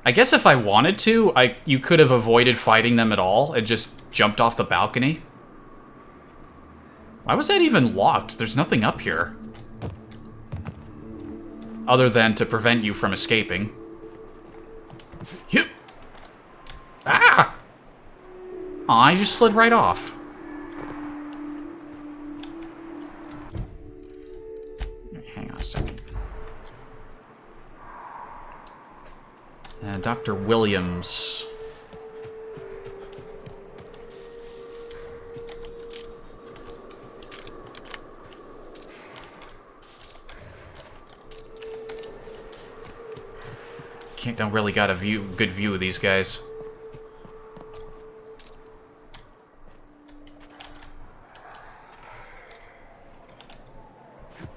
I guess if I wanted to, you could have avoided fighting them at all and just jumped off the balcony. Why was that even locked? There's nothing up here. Other than to prevent you from escaping. Ah! Aw, I just slid right off. Dr. Williams. Don't really got a good view of these guys.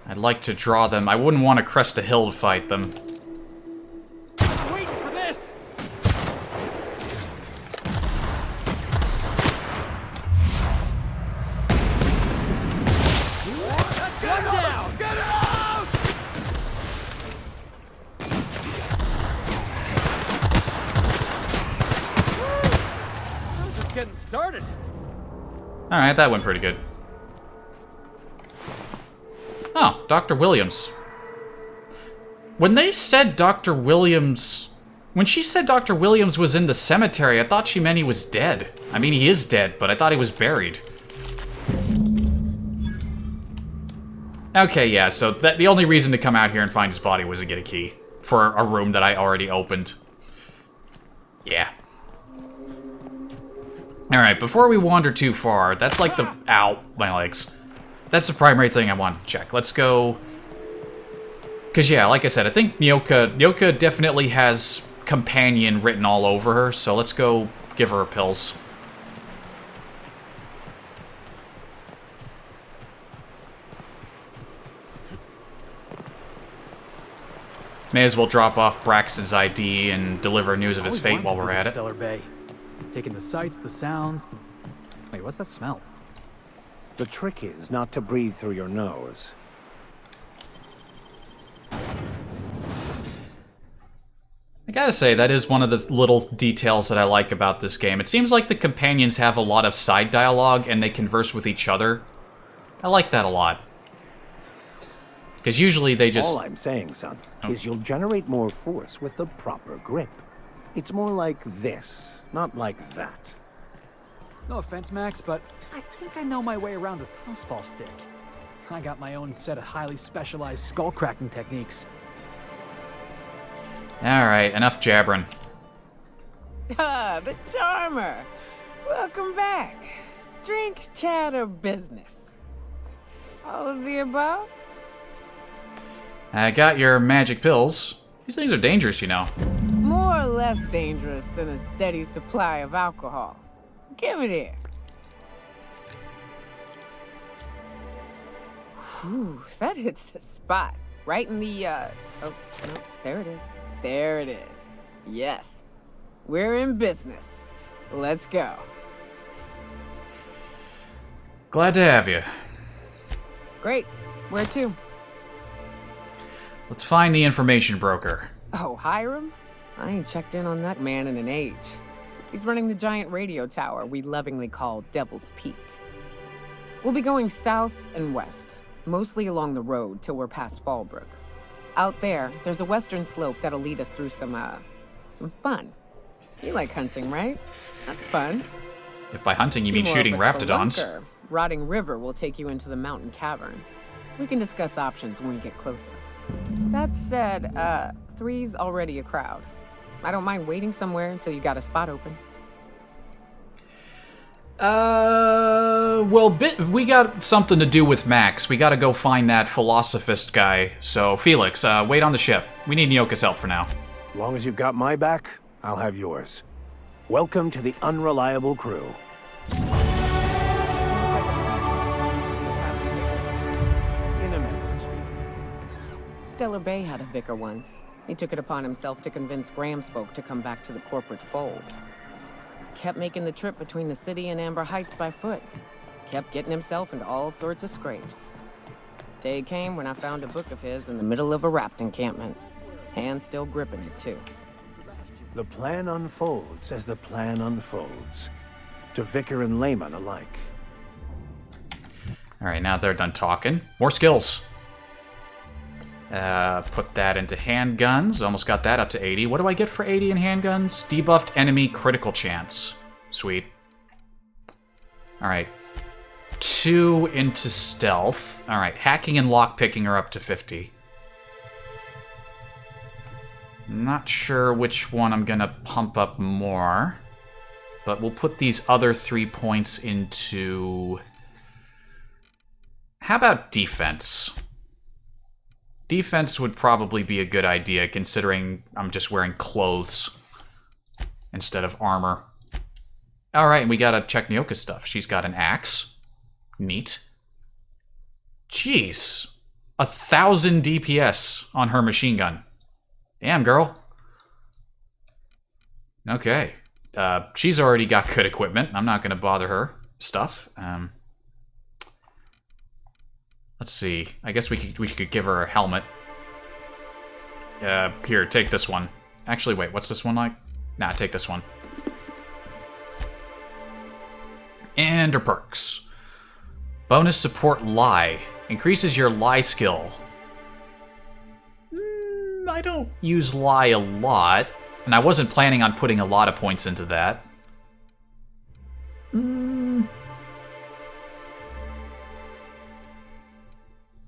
I'd like to draw them. I wouldn't want to crest a hill to fight them. Waiting for this. Get down! Get out! We're just getting started. Alright, that went pretty good. Oh, Dr. Williams. When they said Dr. Williams... When she said Dr. Williams was in the cemetery, I thought she meant he was dead. I mean, he is dead, but I thought he was buried. Okay, yeah, so the only reason to come out here and find his body was to get a key. For a room that I already opened. Yeah. Alright, before we wander too far, that's like the... Ow, my legs. That's the primary thing I want to check. Let's go... Because, yeah, like I said, I think Nyoka definitely has companion written all over her, so let's go give her pills. May as well drop off Braxton's ID and deliver news of his fate while we're at it. Stellar Bay. Taking the sights, the sounds, Wait, what's that smell? The trick is not to breathe through your nose. I gotta say, that is one of the little details that I like about this game. It seems like the companions have a lot of side dialogue and they converse with each other. I like that a lot. Because usually they just... All I'm saying, son, is you'll generate more force with the proper grip. It's more like this, not like that. No offense, Max, but I think I know my way around a crossball stick. I got my own set of highly specialized skull-cracking techniques. Alright, enough jabbering. Ah, the charmer. Welcome back. Drink, chat, or business? All of the above? I got your magic pills. These things are dangerous, you know. More or less dangerous than a steady supply of alcohol. Give it here. Whew, that hits the spot. Right in the, oh, no, there it is. There it is. Yes. We're in business. Let's go. Glad to have you. Great. Where to? Let's find the information broker. Oh, Hiram? I ain't checked in on that man in an age. He's running the giant radio tower we lovingly call Devil's Peak. We'll be going south and west, mostly along the road till we're past Fallbrook. Out there's a western slope that'll lead us through some fun. You like hunting, right? That's fun. If by hunting you mean shooting raptidons. Rotting River will take you into the mountain caverns. We can discuss options when we get closer. That said, 3's already a crowd. I don't mind waiting somewhere until you got a spot open. Well, we got something to do with Max. We gotta go find that philosophist guy. So, Felix, wait on the ship. We need Nyoka's help for now. As long as you've got my back, I'll have yours. Welcome to the unreliable crew. In a manner of speaking. Stellar Bay had a vicar once. He took it upon himself to convince Graham's folk to come back to the corporate fold. Kept making the trip between the city and Amber Heights by foot. Kept getting himself into all sorts of scrapes. Day came when I found a book of his in the middle of a rapt encampment. Hand still gripping it, too. The plan unfolds as the plan unfolds. To vicar and layman alike. Alright, now they're done talking. More skills. Put that into handguns. Almost got that up to 80. What do I get for 80 in handguns? Debuffed enemy critical chance. Sweet. Alright. 2 into stealth. Alright, hacking and lockpicking are up to 50. Not sure which one I'm gonna pump up more, but we'll put these other 3 points into... How about defense? Defense would probably be a good idea, considering I'm just wearing clothes instead of armor. Alright, and we gotta check Nyoka's stuff. She's got an axe. Neat. Jeez. 1,000 DPS on her machine gun. Damn, girl. Okay. She's already got good equipment. I'm not gonna bother her stuff. Let's see. I guess we could give her a helmet. Here, take this one. Actually, wait, what's this one like? Nah, take this one. And her perks. Bonus support lie. Increases your lie skill. I don't use lie a lot, and I wasn't planning on putting a lot of points into that.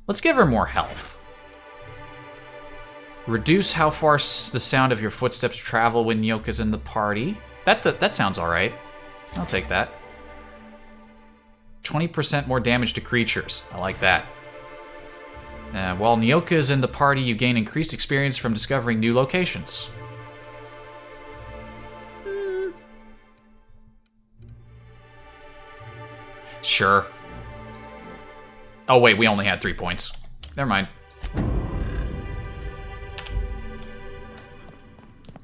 Let's give her more health. Reduce how far the sound of your footsteps travel when Nyoka's in the party. That sounds alright. I'll take that. 20% more damage to creatures. I like that. While Nyoka is in the party, you gain increased experience from discovering new locations. Sure. Oh wait, we only had 3 points. Never mind.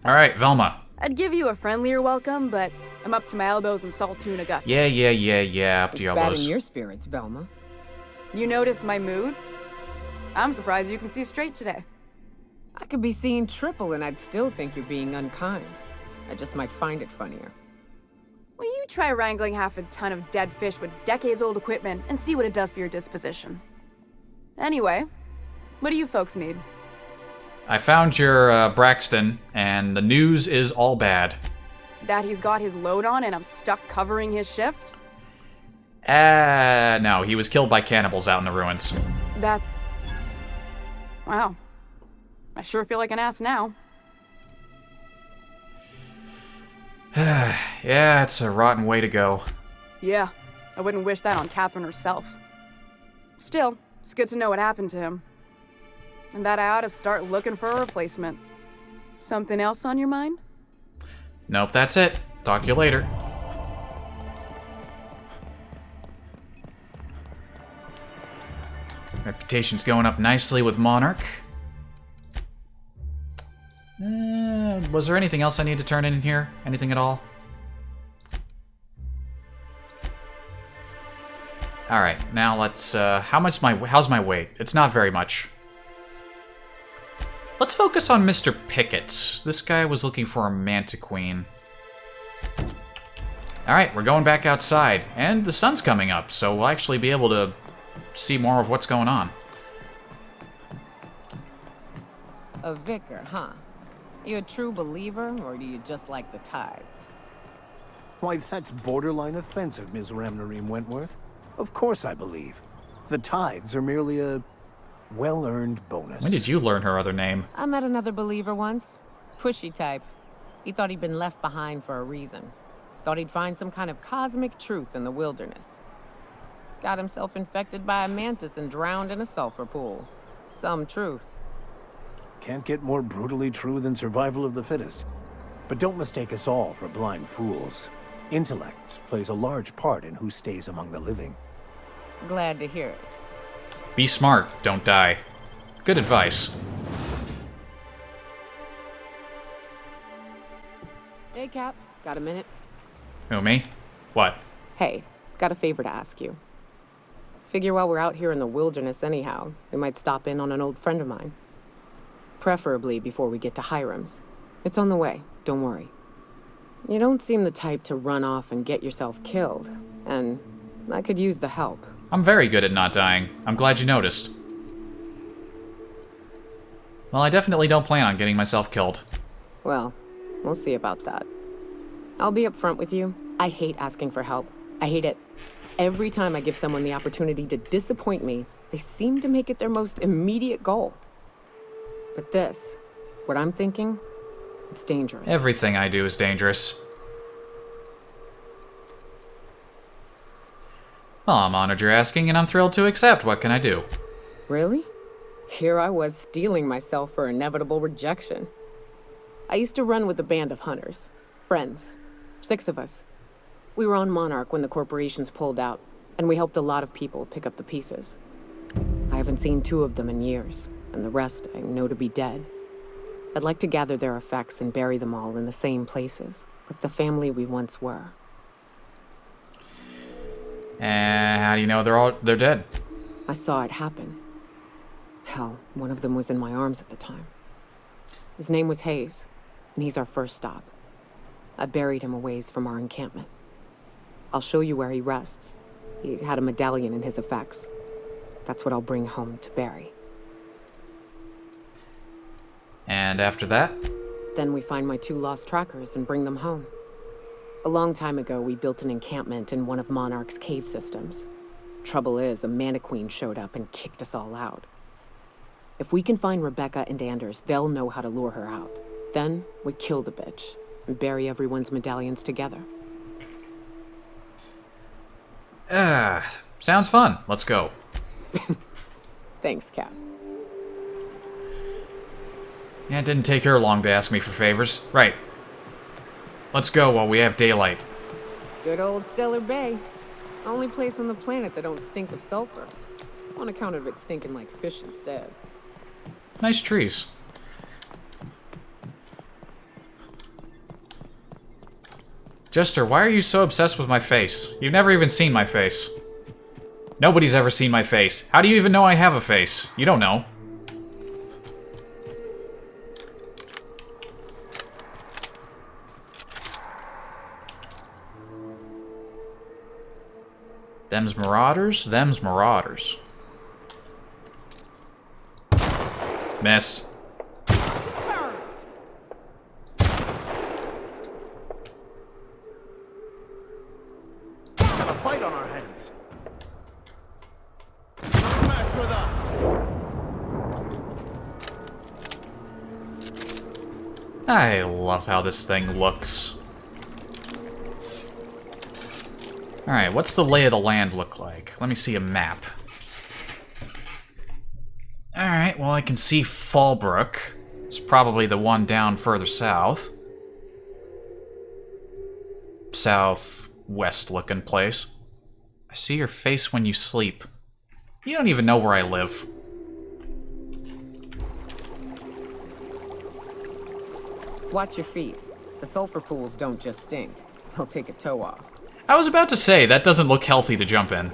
Alright, Velma. I'd give you a friendlier welcome, but I'm up to my elbows in salt tuna guts. Yeah, up to your What's bad elbows. in your spirits, Velma? You notice my mood? I'm surprised you can see straight today. I could be seeing triple and I'd still think you're being unkind. I just might find it funnier. Will you try wrangling half a ton of dead fish with decades-old equipment and see what it does for your disposition? Anyway, what do you folks need? I found your Braxton, and the news is all bad. That he's got his load on and I'm stuck covering his shift? No, he was killed by cannibals out in the ruins. That's... Wow. I sure feel like an ass now. Yeah, it's a rotten way to go. Yeah, I wouldn't wish that on Catherine herself. Still, it's good to know what happened to him. And that I ought to start looking for a replacement. Something else on your mind? Nope, that's it. Talk to you later. Reputation's going up nicely with Monarch. Was there anything else I need to turn in here? Anything at all? Alright, now let's, how's my weight? It's not very much. Let's focus on Mr. Pickett. This guy was looking for a Mantiqueen. Alright, we're going back outside. And the sun's coming up, so we'll actually be able to see more of what's going on. A vicar, huh? You a true believer, or do you just like the tithes? Why, that's borderline offensive, Ms. Ramnarine Wentworth. Of course I believe. The tithes are merely a well-earned bonus. When did you learn her other name? I met another believer once. Pushy type. He thought he'd been left behind for a reason. Thought he'd find some kind of cosmic truth in the wilderness. Got himself infected by a mantis and drowned in a sulfur pool. Some truth. Can't get more brutally true than survival of the fittest. But don't mistake us all for blind fools. Intellect plays a large part in who stays among the living. Glad to hear it. Be smart, don't die. Good advice. Hey, Cap. Got a minute? Who, me? What? Hey, got a favor to ask you. Figure while we're out here in the wilderness anyhow, we might stop in on an old friend of mine. Preferably before we get to Hiram's. It's on the way, don't worry. You don't seem the type to run off and get yourself killed, and I could use the help. I'm very good at not dying. I'm glad you noticed. Well, I definitely don't plan on getting myself killed. Well, we'll see about that. I'll be upfront with you. I hate asking for help. I hate it. Every time I give someone the opportunity to disappoint me, they seem to make it their most immediate goal. But this, what I'm thinking, It's dangerous. Everything I do is dangerous. Well, I'm honored you're asking, and I'm thrilled to accept. What can I do? Really? Here I was steeling myself for inevitable rejection. I used to run with a band of hunters. Friends. 6 of us. We were on Monarch when the corporations pulled out, and we helped a lot of people pick up the pieces. I haven't seen 2 of them in years, and the rest I know to be dead. I'd like to gather their effects and bury them all in the same places, like the family we once were. And how do you know they're dead? I saw it happen. Hell, one of them was in my arms at the time. His name was Hayes, and he's our first stop. I buried him a ways from our encampment. I'll show you where he rests. He had a medallion in his effects. That's what I'll bring home to Barry. And after that? Then we find my 2 lost trackers and bring them home. A long time ago, we built an encampment in one of Monarch's cave systems. Trouble is, a Mantiqueen showed up and kicked us all out. If we can find Rebecca and Anders, they'll know how to lure her out. Then, we kill the bitch and bury everyone's medallions together. Sounds fun. Let's go. Thanks, Cap. Yeah, it didn't take her long to ask me for favors. Right. Let's go while we have daylight. Good old Stellar Bay. Only place on the planet that don't stink of sulfur. On account of it stinking like fish instead. Nice trees. Jester, why are you so obsessed with my face? You've never even seen my face. Nobody's ever seen my face. How do you even know I have a face? You don't know. Them's marauders, them's marauders. Missed. A fight on our hands. Don't mess with us. I love how this thing looks. Alright, what's the lay of the land look like? Let me see a map. Alright, well I can see Fallbrook. It's probably the one down further south. Southwest looking place. I see your face when you sleep. You don't even know where I live. Watch your feet. The sulfur pools don't just stink. They'll take a toe off. I was about to say, that doesn't look healthy to jump in.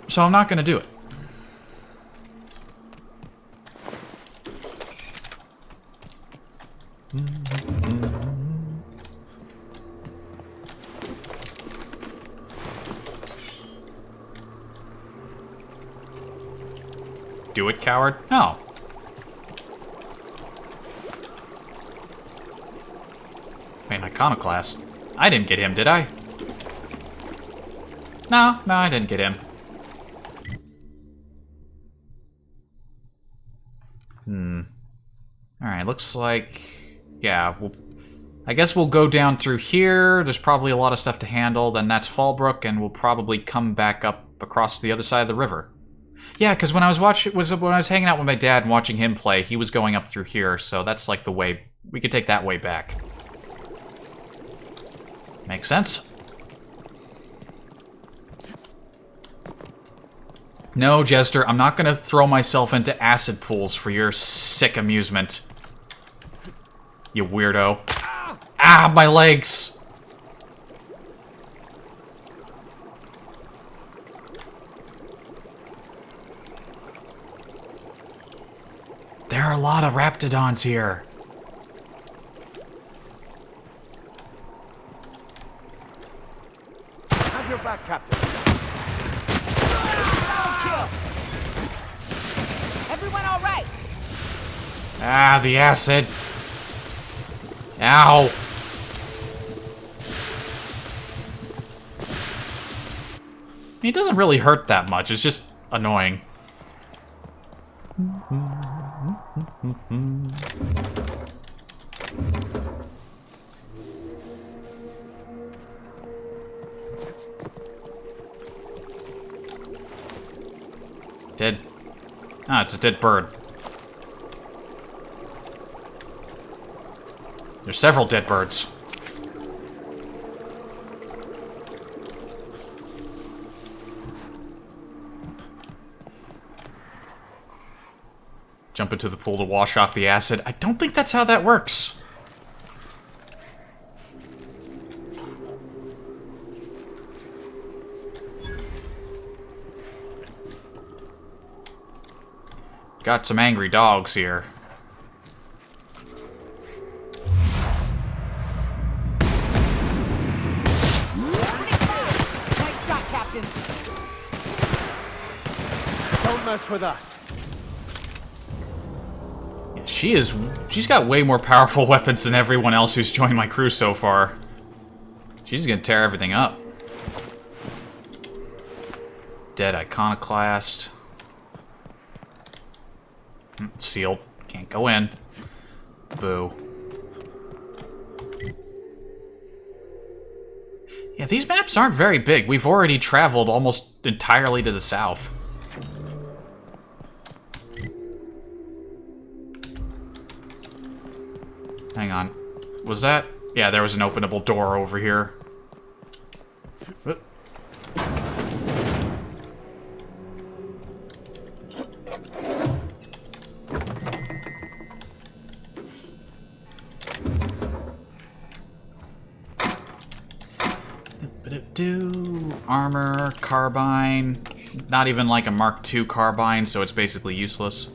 So I'm not gonna do it. Do it, coward? No. Man, iconoclast. I didn't get him, did I? No, I didn't get him. Alright, looks like... Yeah, I guess we'll go down through here. There's probably a lot of stuff to handle. Then that's Fallbrook, and we'll probably come back up across the other side of the river. Yeah, because when I was hanging out with my dad and watching him play, he was going up through here, so that's like the way... We could take that way back. Makes sense? No, Jester, I'm not gonna throw myself into acid pools for your sick amusement. You weirdo. Ah, my legs! There are a lot of raptidons here. Have your back, Captain. Everyone all right? Ah, the acid. Ow. It doesn't really hurt that much, it's just annoying. Ah, it's a dead bird. There's several dead birds. Jump into the pool to wash off the acid. I don't think that's how that works. Got some angry dogs here. Nice shot, Captain. Don't mess with us. Yeah, she's got way more powerful weapons than everyone else who's joined my crew so far. She's gonna tear everything up. Dead iconoclast. Sealed. Can't go in. Boo. Yeah, these maps aren't very big. We've already traveled almost entirely to the south. Hang on. Was that? Yeah, there was an openable door over here. Armor, carbine. Not even like a Mark II carbine, so it's basically useless.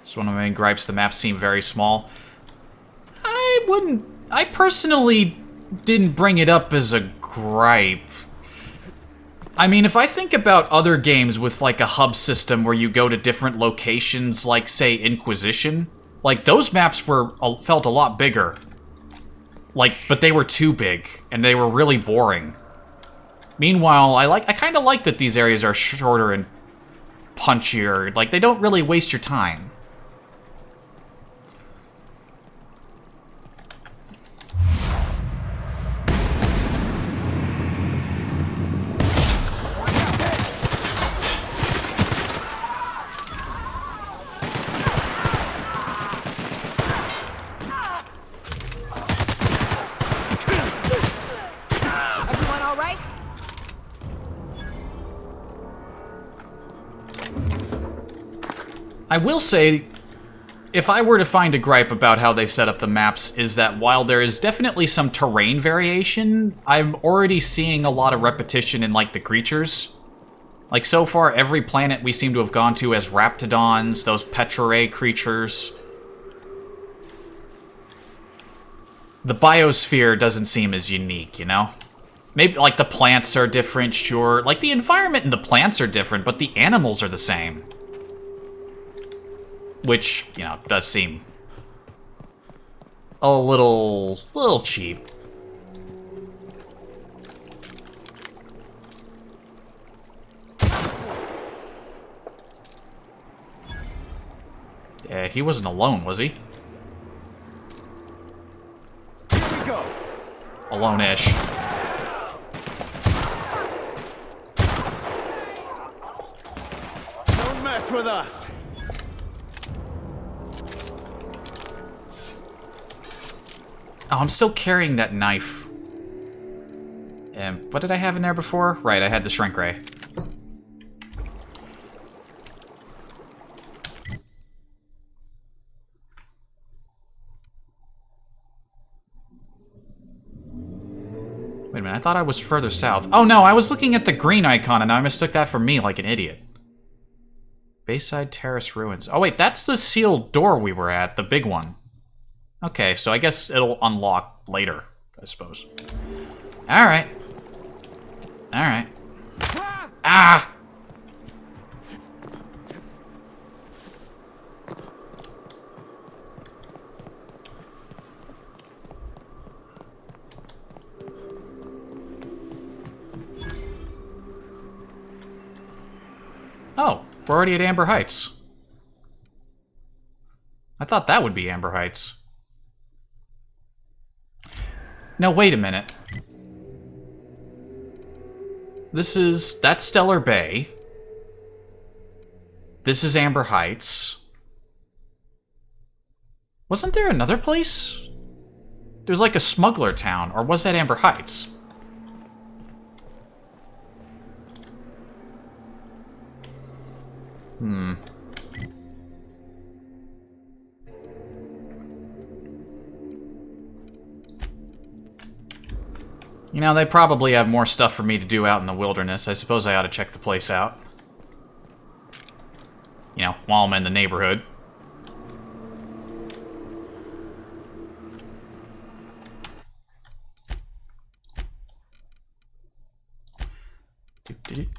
It's one of my main gripes. The maps seem very small. I personally didn't bring it up as a gripe. I mean, if I think about other games with like a hub system where you go to different locations, like say Inquisition, like those maps felt a lot bigger. Like, but they were too big, and they were really boring. Meanwhile, I kind of like that these areas are shorter and punchier. Like, they don't really waste your time. I will say, if I were to find a gripe about how they set up the maps, is that while there is definitely some terrain variation, I'm already seeing a lot of repetition in, like, the creatures. Like, so far, every planet we seem to have gone to has raptidons, those petrare creatures. The biosphere doesn't seem as unique, you know? Maybe, like, the plants are different, sure. Like, the environment and the plants are different, but the animals are the same. Which, you know, does seem a little cheap. Yeah, he wasn't alone, was he? Here we go. Alone-ish. Don't mess with us. Oh, I'm still carrying that knife. And what did I have in there before? Right, I had the shrink ray. Wait a minute, I thought I was further south. Oh no, I was looking at the green icon and I mistook that for me like an idiot. Bayside Terrace Ruins. Oh wait, that's the sealed door we were at, the big one. Okay, so I guess it'll unlock later, I suppose. Alright. Alright. Ah! Oh, we're already at Amber Heights. I thought that would be Amber Heights. No, wait a minute. That's Stellar Bay. This is Amber Heights. Wasn't there another place? There's like a smuggler town, or was that Amber Heights? You know, they probably have more stuff for me to do out in the wilderness. I suppose I ought to check the place out. You know, while I'm in the neighborhood.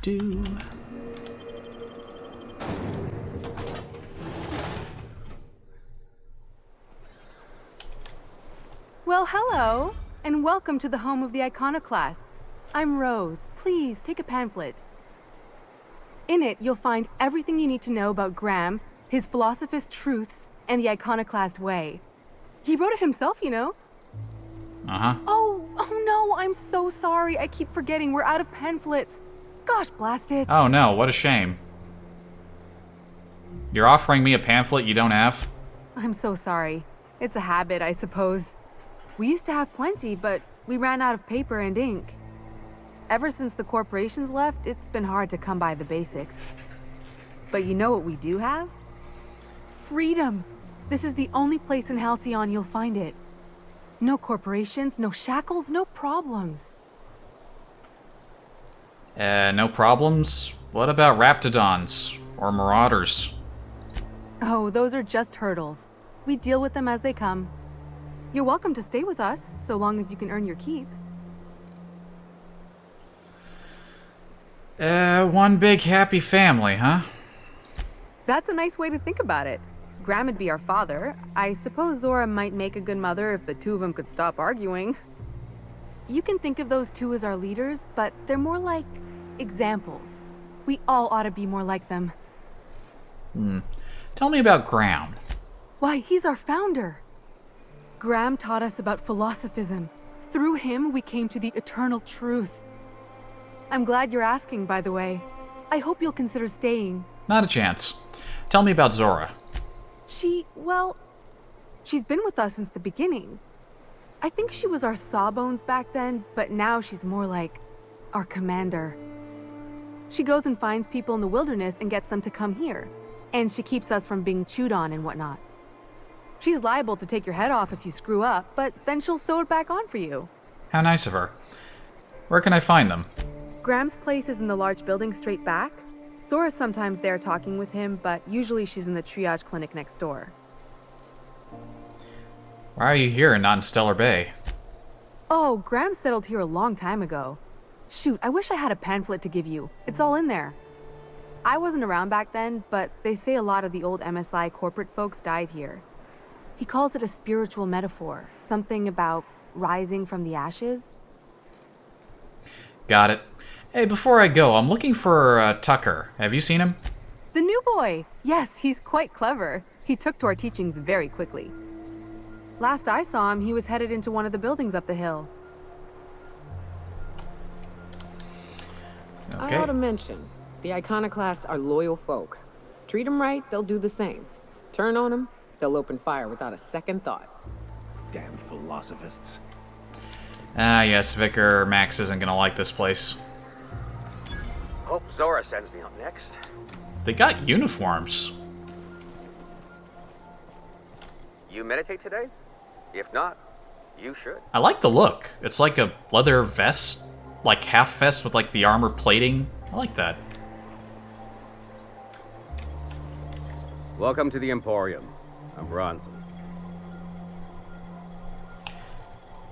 Do. Well, hello, and welcome to the home of the iconoclasts. I'm Rose. Please, take a pamphlet. In it, you'll find everything you need to know about Graham, his philosophist truths, and the iconoclast way. He wrote it himself, you know. Uh-huh. Oh no, I'm so sorry. I keep forgetting we're out of pamphlets. Gosh, blast it. Oh no, what a shame. You're offering me a pamphlet you don't have? I'm so sorry. It's a habit, I suppose. We used to have plenty, but we ran out of paper and ink. Ever since the corporations left, it's been hard to come by the basics. But you know what we do have? Freedom! This is the only place in Halcyon you'll find it. No corporations, no shackles, no problems. No problems? What about Raptidons? Or Marauders? Oh, those are just hurdles. We deal with them as they come. You're welcome to stay with us, so long as you can earn your keep. One big happy family, huh? That's a nice way to think about it. Graham would be our father. I suppose Zora might make a good mother if the two of them could stop arguing. You can think of those two as our leaders, but they're more like examples. We all ought to be more like them. Tell me about Graham. Why, he's our founder. Graham taught us about philosophism. Through him, we came to the eternal truth. I'm glad you're asking, by the way. I hope you'll consider staying. Not a chance. Tell me about Zora. She's been with us since the beginning. I think she was our sawbones back then, but now she's more like our commander. She goes and finds people in the wilderness and gets them to come here. And she keeps us from being chewed on and whatnot. She's liable to take your head off if you screw up, but then she'll sew it back on for you. How nice of her. Where can I find them? Graham's place is in the large building straight back. Zora's sometimes there talking with him, but usually she's in the triage clinic next door. Why are you here and not in Stellar Bay? Oh, Graham settled here a long time ago. Shoot, I wish I had a pamphlet to give you. It's all in there. I wasn't around back then, but they say a lot of the old MSI corporate folks died here. He calls it a spiritual metaphor, something about rising from the ashes. Got it. Hey, before I go, I'm looking for Tucker. Have you seen him? The new boy! Yes, he's quite clever. He took to our teachings very quickly. Last I saw him, he was headed into one of the buildings up the hill. I ought to mention, the iconoclasts are loyal folk. Treat them right, they'll do the same. Turn on them, they'll open fire without a second thought. Damn philosophists. Ah, yes, Vicar Max isn't gonna like this place. Hope Zora sends me up next. They got uniforms. You meditate today? If not, you should. I like the look. It's like a leather vest, like half vest with like the armor plating. I like that. Welcome to the Emporium. I'm Bronson.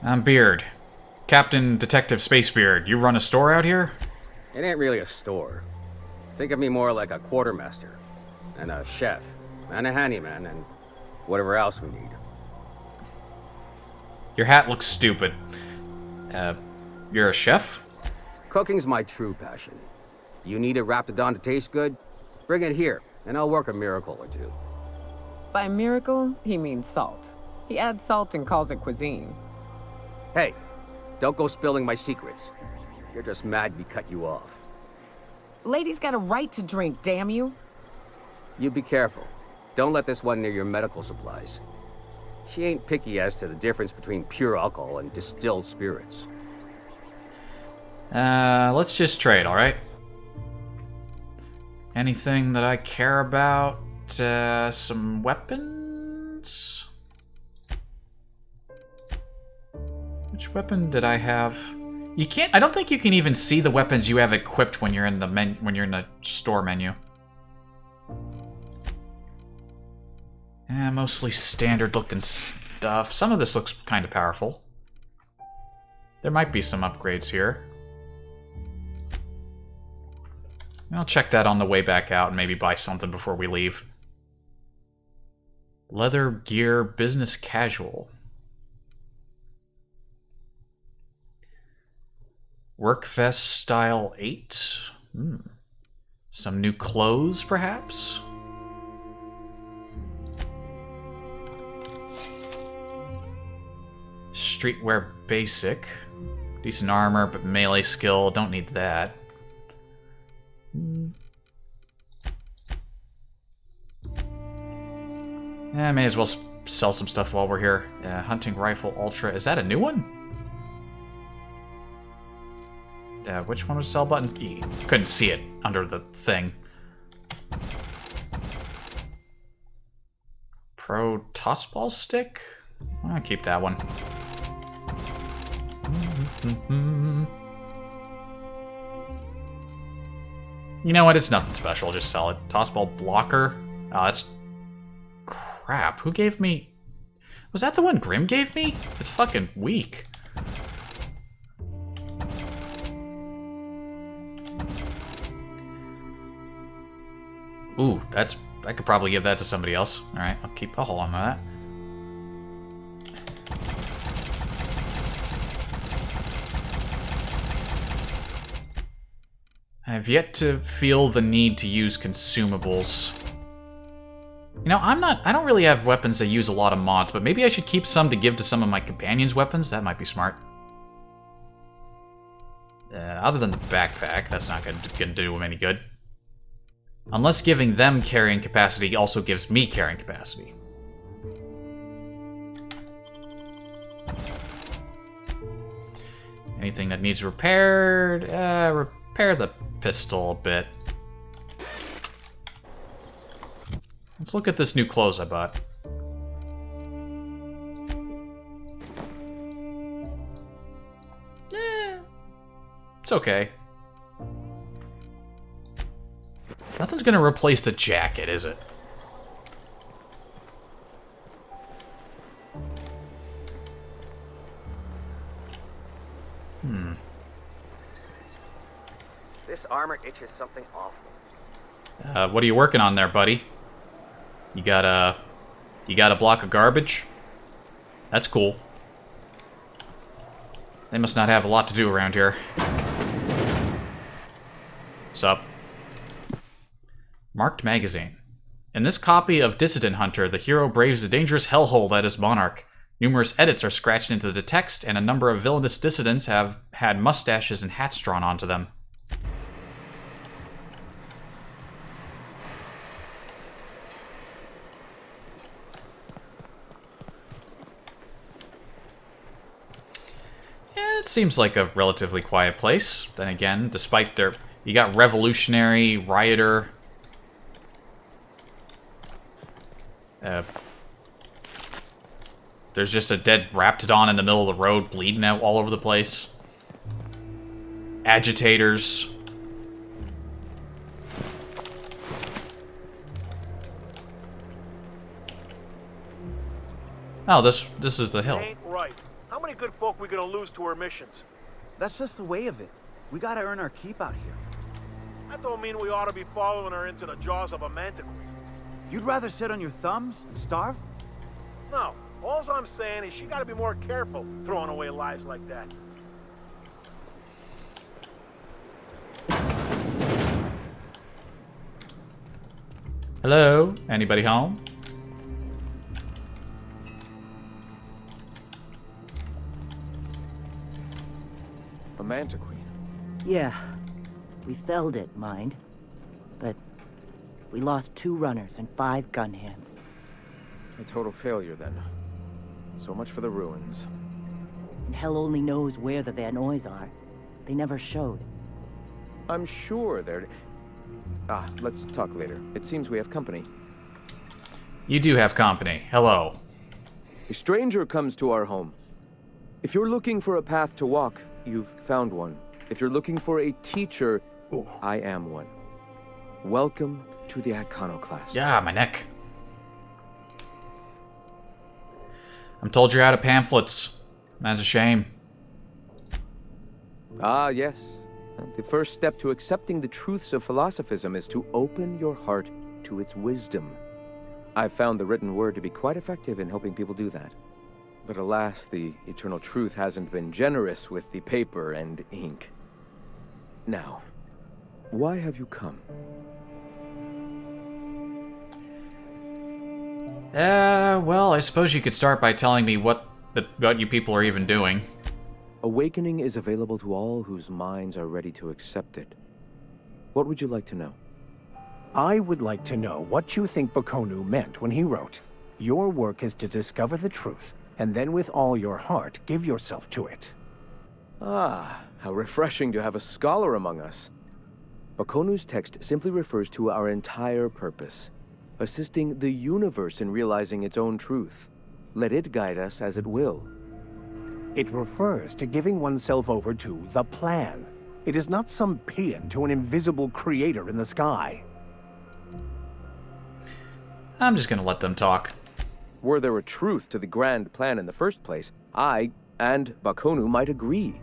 I'm Beard. Captain Detective Spacebeard. You run a store out here? It ain't really a store. Think of me more like a quartermaster, and a chef, and a handyman, and whatever else we need. Your hat looks stupid. You're a chef? Cooking's my true passion. You need a Raptidon to taste good? Bring it here, and I'll work a miracle or two. By miracle, he means salt. He adds salt and calls it cuisine. Hey, don't go spilling my secrets. You're just mad we cut you off. Lady's got a right to drink, damn you. You be careful. Don't let this one near your medical supplies. She ain't picky as to the difference between pure alcohol and distilled spirits. Let's just trade, alright? Anything that I care about? Some weapons? Which weapon did I have? You can't. I don't think you can even see the weapons you have equipped when you're in the store menu. Mostly standard looking stuff. Some of this looks kind of powerful. There might be some upgrades here. I'll check that on the way back out and maybe buy something before we leave. Leather gear, business casual. Work vest style 8. Some new clothes, perhaps? Streetwear basic. Decent armor, but melee skill. Don't need that. May as well sell some stuff while we're here. Hunting rifle ultra. Is that a new one? Which one was sell button? You couldn't see it under the thing. Pro tossball stick? I'll keep that one. You know what? It's nothing special. I'll just sell it. Tossball blocker. Oh, that's crap. Who gave me? Was that the one Grim gave me? It's fucking weak. Ooh, that's. I could probably give that to somebody else. All right, I'll hold on to that. I have yet to feel the need to use consumables. You know, I don't really have weapons that use a lot of mods, but maybe I should keep some to give to some of my companions' weapons. That might be smart. Other than the backpack, that's not gonna do them any good. Unless giving them carrying capacity also gives me carrying capacity. Anything that needs repaired? Repair the pistol a bit. Let's look at this new clothes I bought. It's okay. Nothing's gonna replace the jacket, is it? This armor itches something awful. What are you working on there, buddy? You got a block of garbage? That's cool. They must not have a lot to do around here. Sup? Marked magazine. In this copy of Dissident Hunter, the hero braves the dangerous hellhole that is Monarch. Numerous edits are scratched into the text, and a number of villainous dissidents have had mustaches and hats drawn onto them. It seems like a relatively quiet place. Then again, despite their... You got revolutionary, rioter... there's just a dead raptidon in the middle of the road bleeding out all over the place. Agitators. Oh, this is the hill. Ain't right. How many good folk we gonna lose to our missions? That's just the way of it. We gotta earn our keep out here. That don't mean we ought to be following her into the jaws of a manticore. You'd rather sit on your thumbs and starve? No. All I'm saying is she gotta be more careful throwing away lives like that. Hello? Anybody home? A Mantiqueen. Yeah, we felled it, mind. But we lost 2 runners and 5 gun hands. A total failure, then. So much for the ruins. And hell only knows where the Van Oys are. They never showed. I'm sure they're... let's talk later. It seems we have company. You do have company. Hello. A stranger comes to our home. If you're looking for a path to walk, you've found one. If you're looking for a teacher, I am one. Welcome to the Iconoclast. Yeah, my neck. I'm told you're out of pamphlets. That's a shame. Ah, yes. The first step to accepting the truths of philosophism is to open your heart to its wisdom. I've found the written word to be quite effective in helping people do that. But alas, the eternal truth hasn't been generous with the paper and ink. Now, why have you come? Well, I suppose you could start by telling me what you people are even doing. Awakening is available to all whose minds are ready to accept it. What would you like to know? I would like to know what you think Bakonu meant when he wrote, "Your work is to discover the truth, and then with all your heart give yourself to it." Ah, how refreshing to have a scholar among us. Bakonu's text simply refers to our entire purpose, assisting the universe in realizing its own truth. Let it guide us as it will. It refers to giving oneself over to the plan. It is not some paean to an invisible creator in the sky. I'm just gonna let them talk. Were there a truth to the grand plan in the first place, I and Bakonu might agree.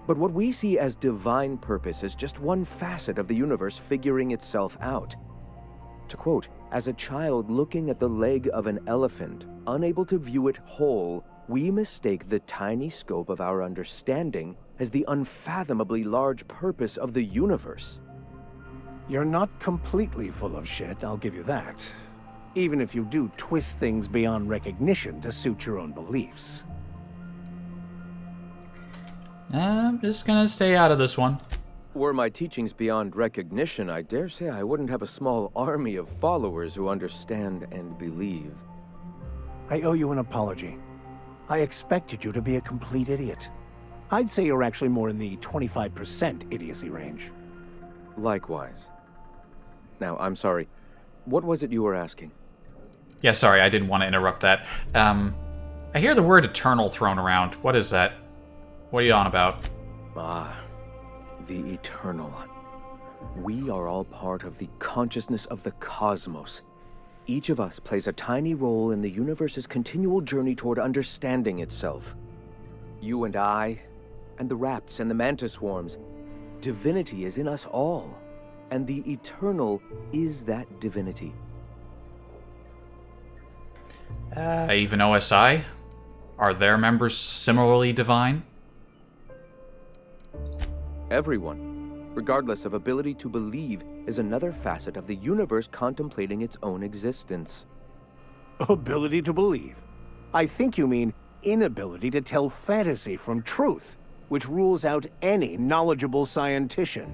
But what we see as divine purpose is just one facet of the universe figuring itself out. To quote, "As a child looking at the leg of an elephant, unable to view it whole, we mistake the tiny scope of our understanding as the unfathomably large purpose of the universe." You're not completely full of shit, I'll give you that. Even if you do twist things beyond recognition to suit your own beliefs. I'm just gonna stay out of this one. Were my teachings beyond recognition, I dare say I wouldn't have a small army of followers who understand and believe. I owe you an apology. I expected you to be a complete idiot. I'd say you're actually more in the 25% idiocy range. Likewise. Now, I'm sorry. What was it you were asking? Yeah, sorry, I didn't want to interrupt that. I hear the word eternal thrown around. What is that? What are you on about? Ah, the eternal. We are all part of the consciousness of the cosmos. Each of us plays a tiny role in the universe's continual journey toward understanding itself. You and I, and the rats and the mantis swarms. Divinity is in us all, and the eternal is that divinity. Even OSI? Are their members similarly divine? Everyone, regardless of ability to believe, is another facet of the universe contemplating its own existence. Ability to believe? I think you mean inability to tell fantasy from truth, which rules out any knowledgeable scientician.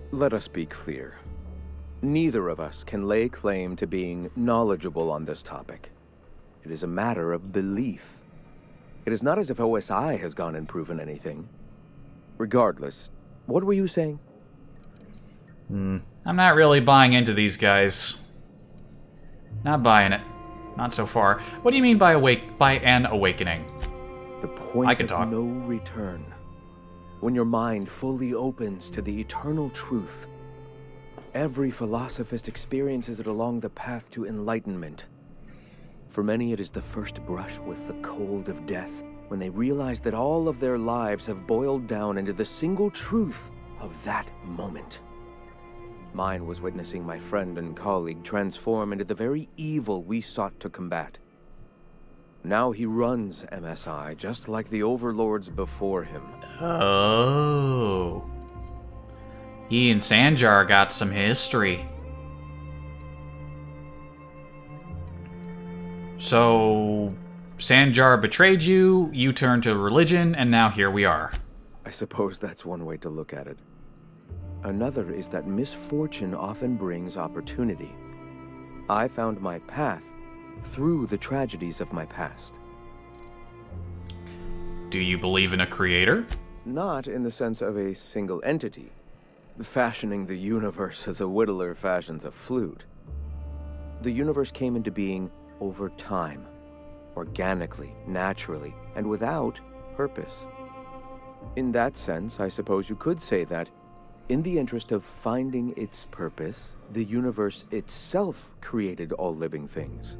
Let us be clear. Neither of us can lay claim to being knowledgeable on this topic. It is a matter of belief. It is not as if OSI has gone and proven anything. Regardless, what were you saying? I'm not really buying into these guys. Not buying it. Not so far. What do you mean by an awakening? The point I can talk. of no return. When your mind fully opens to the eternal truth. Every philosophist experiences it along the path to enlightenment. For many, it is the first brush with the cold of death, when they realize that all of their lives have boiled down into the single truth of that moment. Mine was witnessing my friend and colleague transform into the very evil we sought to combat. Now he runs MSI just like the overlords before him. Oh. He and Sanjar got some history. So, Sanjar betrayed you, you turned to religion, and now here we are. I suppose that's one way to look at it. Another is that misfortune often brings opportunity. I found my path through the tragedies of my past. Do you believe in a creator? Not in the sense of a single entity, fashioning the universe as a whittler fashions a flute. The universe came into being over time, organically, naturally, and without purpose. In that sense, I suppose you could say that, in the interest of finding its purpose, the universe itself created all living things.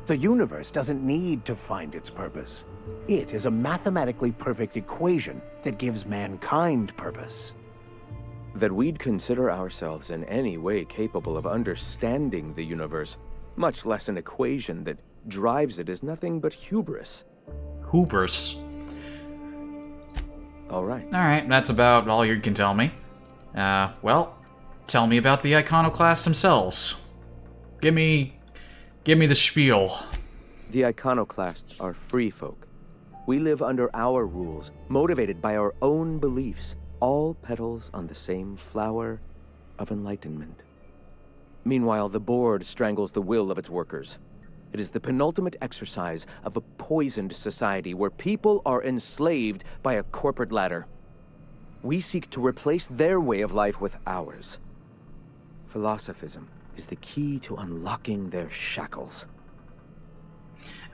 The universe doesn't need to find its purpose. It is a mathematically perfect equation that gives mankind purpose. That we'd consider ourselves in any way capable of understanding the universe, much less an equation that drives it, is nothing but hubris. Hubris? All right. Alright, that's about all you can tell me. Well, tell me about the iconoclasts themselves. Give me the spiel. The iconoclasts are free folk. We live under our rules, motivated by our own beliefs, all petals on the same flower of enlightenment. Meanwhile, the board strangles the will of its workers. It is the penultimate exercise of a poisoned society where people are enslaved by a corporate ladder. We seek to replace their way of life with ours. Philosophism is the key to unlocking their shackles.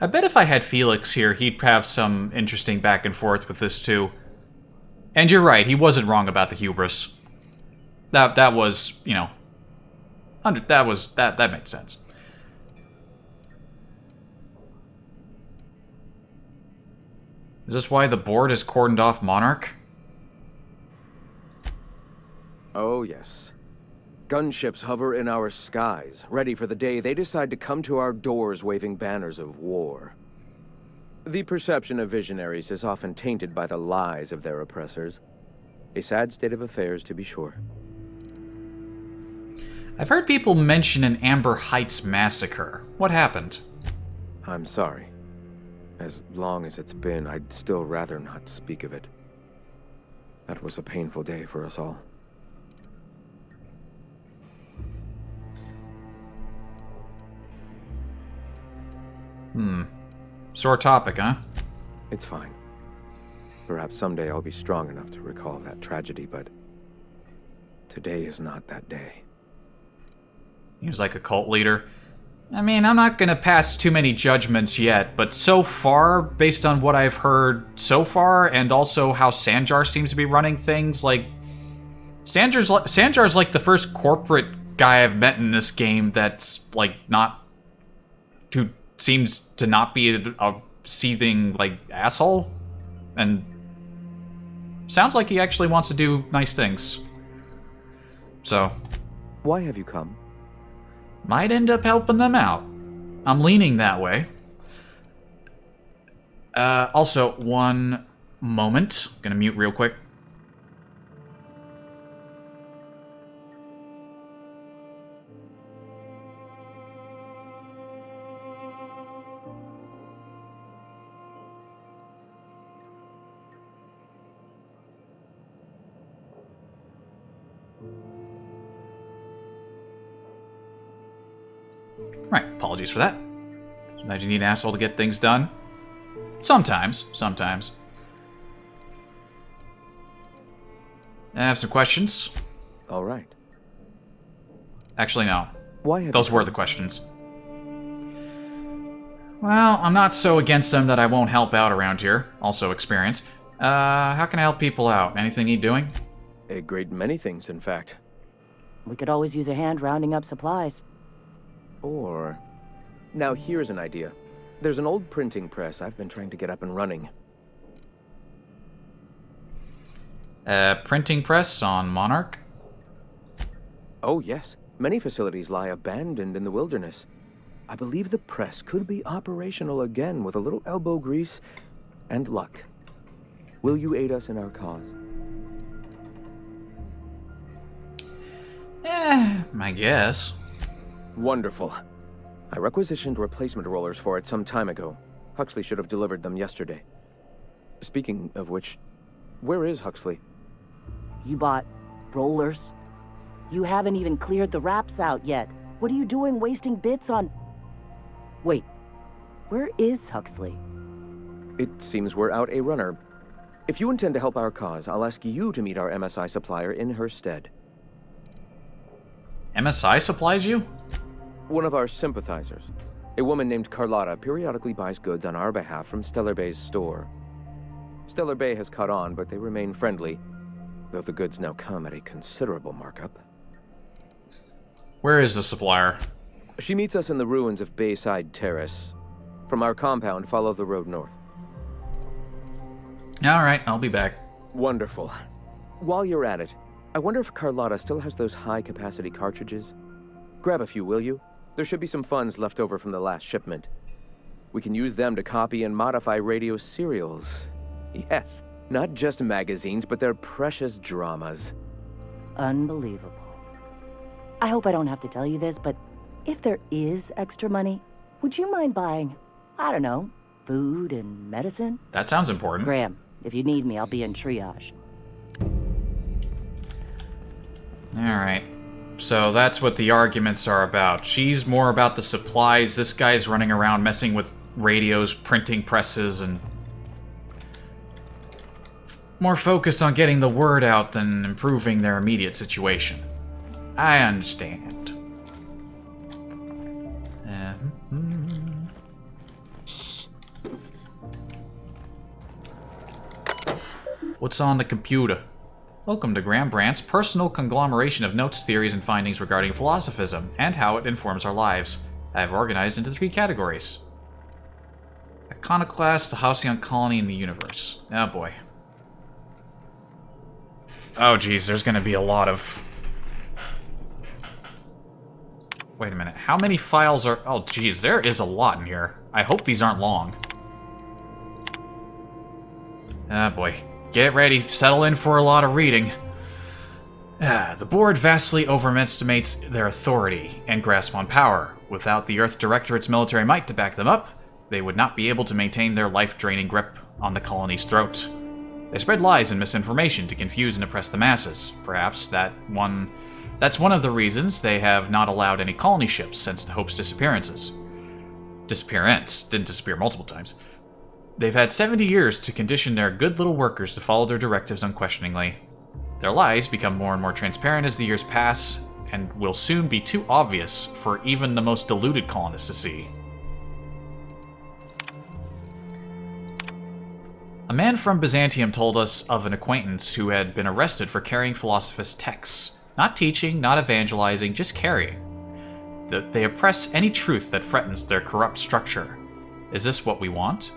I bet if I had Felix here, he'd have some interesting back and forth with this too. And you're right, he wasn't wrong about the hubris. That was, you know, that made sense. Is this why the board has cordoned off Monarch? Oh, yes. Gunships hover in our skies, ready for the day they decide to come to our doors waving banners of war. The perception of visionaries is often tainted by the lies of their oppressors. A sad state of affairs, to be sure. I've heard people mention an Amber Heights massacre. What happened? I'm sorry. As long as it's been, I'd still rather not speak of it. That was a painful day for us all. Sore topic, huh? It's fine. Perhaps someday I'll be strong enough to recall that tragedy, but today is not that day. He was like a cult leader. I mean, I'm not gonna pass too many judgments yet, but so far, based on what I've heard so far, and also how Sanjar seems to be running things, like... Sanjar's like the first corporate guy I've met in this game that's, like, not... who seems to not be a seething, like, asshole. And sounds like he actually wants to do nice things. So... Why have you come? Might end up helping them out. I'm leaning that way. Also, one moment. Gonna mute real quick. Right, apologies for that. Sometimes you need an asshole to get things done. Sometimes. I have some questions. All right. Actually, no. Why have Those were the questions. Well, I'm not so against them that I won't help out around here. Also experience. How can I help people out? Anything need doing? A great many things, in fact. We could always use a hand rounding up supplies. Or... Now here's an idea. There's an old printing press I've been trying to get up and running. Printing press on Monarch? Oh, yes. Many facilities lie abandoned in the wilderness. I believe the press could be operational again with a little elbow grease and luck. Will you aid us in our cause? I guess. Wonderful. I requisitioned replacement rollers for it some time ago. Huxley should have delivered them yesterday. Speaking of which, Where is Huxley? You bought rollers? You haven't even cleared the wraps out yet. What are you doing wasting bits on... Wait, where is Huxley? It seems we're out a runner. If you intend to help our cause, I'll ask you to meet our MSI supplier in her stead. MSI supplies you? One of our sympathizers. A woman named Carlotta periodically buys goods on our behalf from Stellar Bay's store. Stellar Bay has caught on, but they remain friendly, though the goods now come at a considerable markup. Where is the supplier? She meets us in the ruins of Bayside Terrace. From our compound, follow the road north. Alright, I'll be back. Wonderful. While you're at it, I wonder if Carlotta still has those high-capacity cartridges? Grab a few, will you? There should be some funds left over from the last shipment. We can use them to copy and modify radio serials. Yes, not just magazines, but their precious dramas. Unbelievable. I hope I don't have to tell you this, but if there is extra money, would you mind buying, I don't know, food and medicine? That sounds important. Graham, if you need me, I'll be in triage. Alright. So that's what the arguments are about. She's more about the supplies. This guy's running around messing with radios, printing presses, and more focused on getting the word out than improving their immediate situation. I understand. What's on the computer? Welcome to Graham Brandt's personal conglomeration of notes, theories, and findings regarding philosophism and how it informs our lives. I have organized into 3 categories. Iconoclast, the Halcyon Colony, and the Universe. Oh boy. Oh geez, there's gonna be a lot of... Wait a minute, how many files are... Oh geez, there is a lot in here. I hope these aren't long. Ah boy. Get ready, settle in for a lot of reading. The board vastly overestimates their authority and grasp on power. Without the Earth Directorate's military might to back them up, they would not be able to maintain their life-draining grip on the colony's throat. They spread lies and misinformation to confuse and oppress the masses. Perhaps that's one of the reasons they have not allowed any colony ships since the Hope's disappearance. Didn't disappear multiple times. They've had 70 years to condition their good little workers to follow their directives unquestioningly. Their lies become more and more transparent as the years pass, and will soon be too obvious for even the most deluded colonists to see. A man from Byzantium told us of an acquaintance who had been arrested for carrying philosophist texts. Not teaching, not evangelizing, just carrying. They oppress any truth that threatens their corrupt structure. Is this what we want?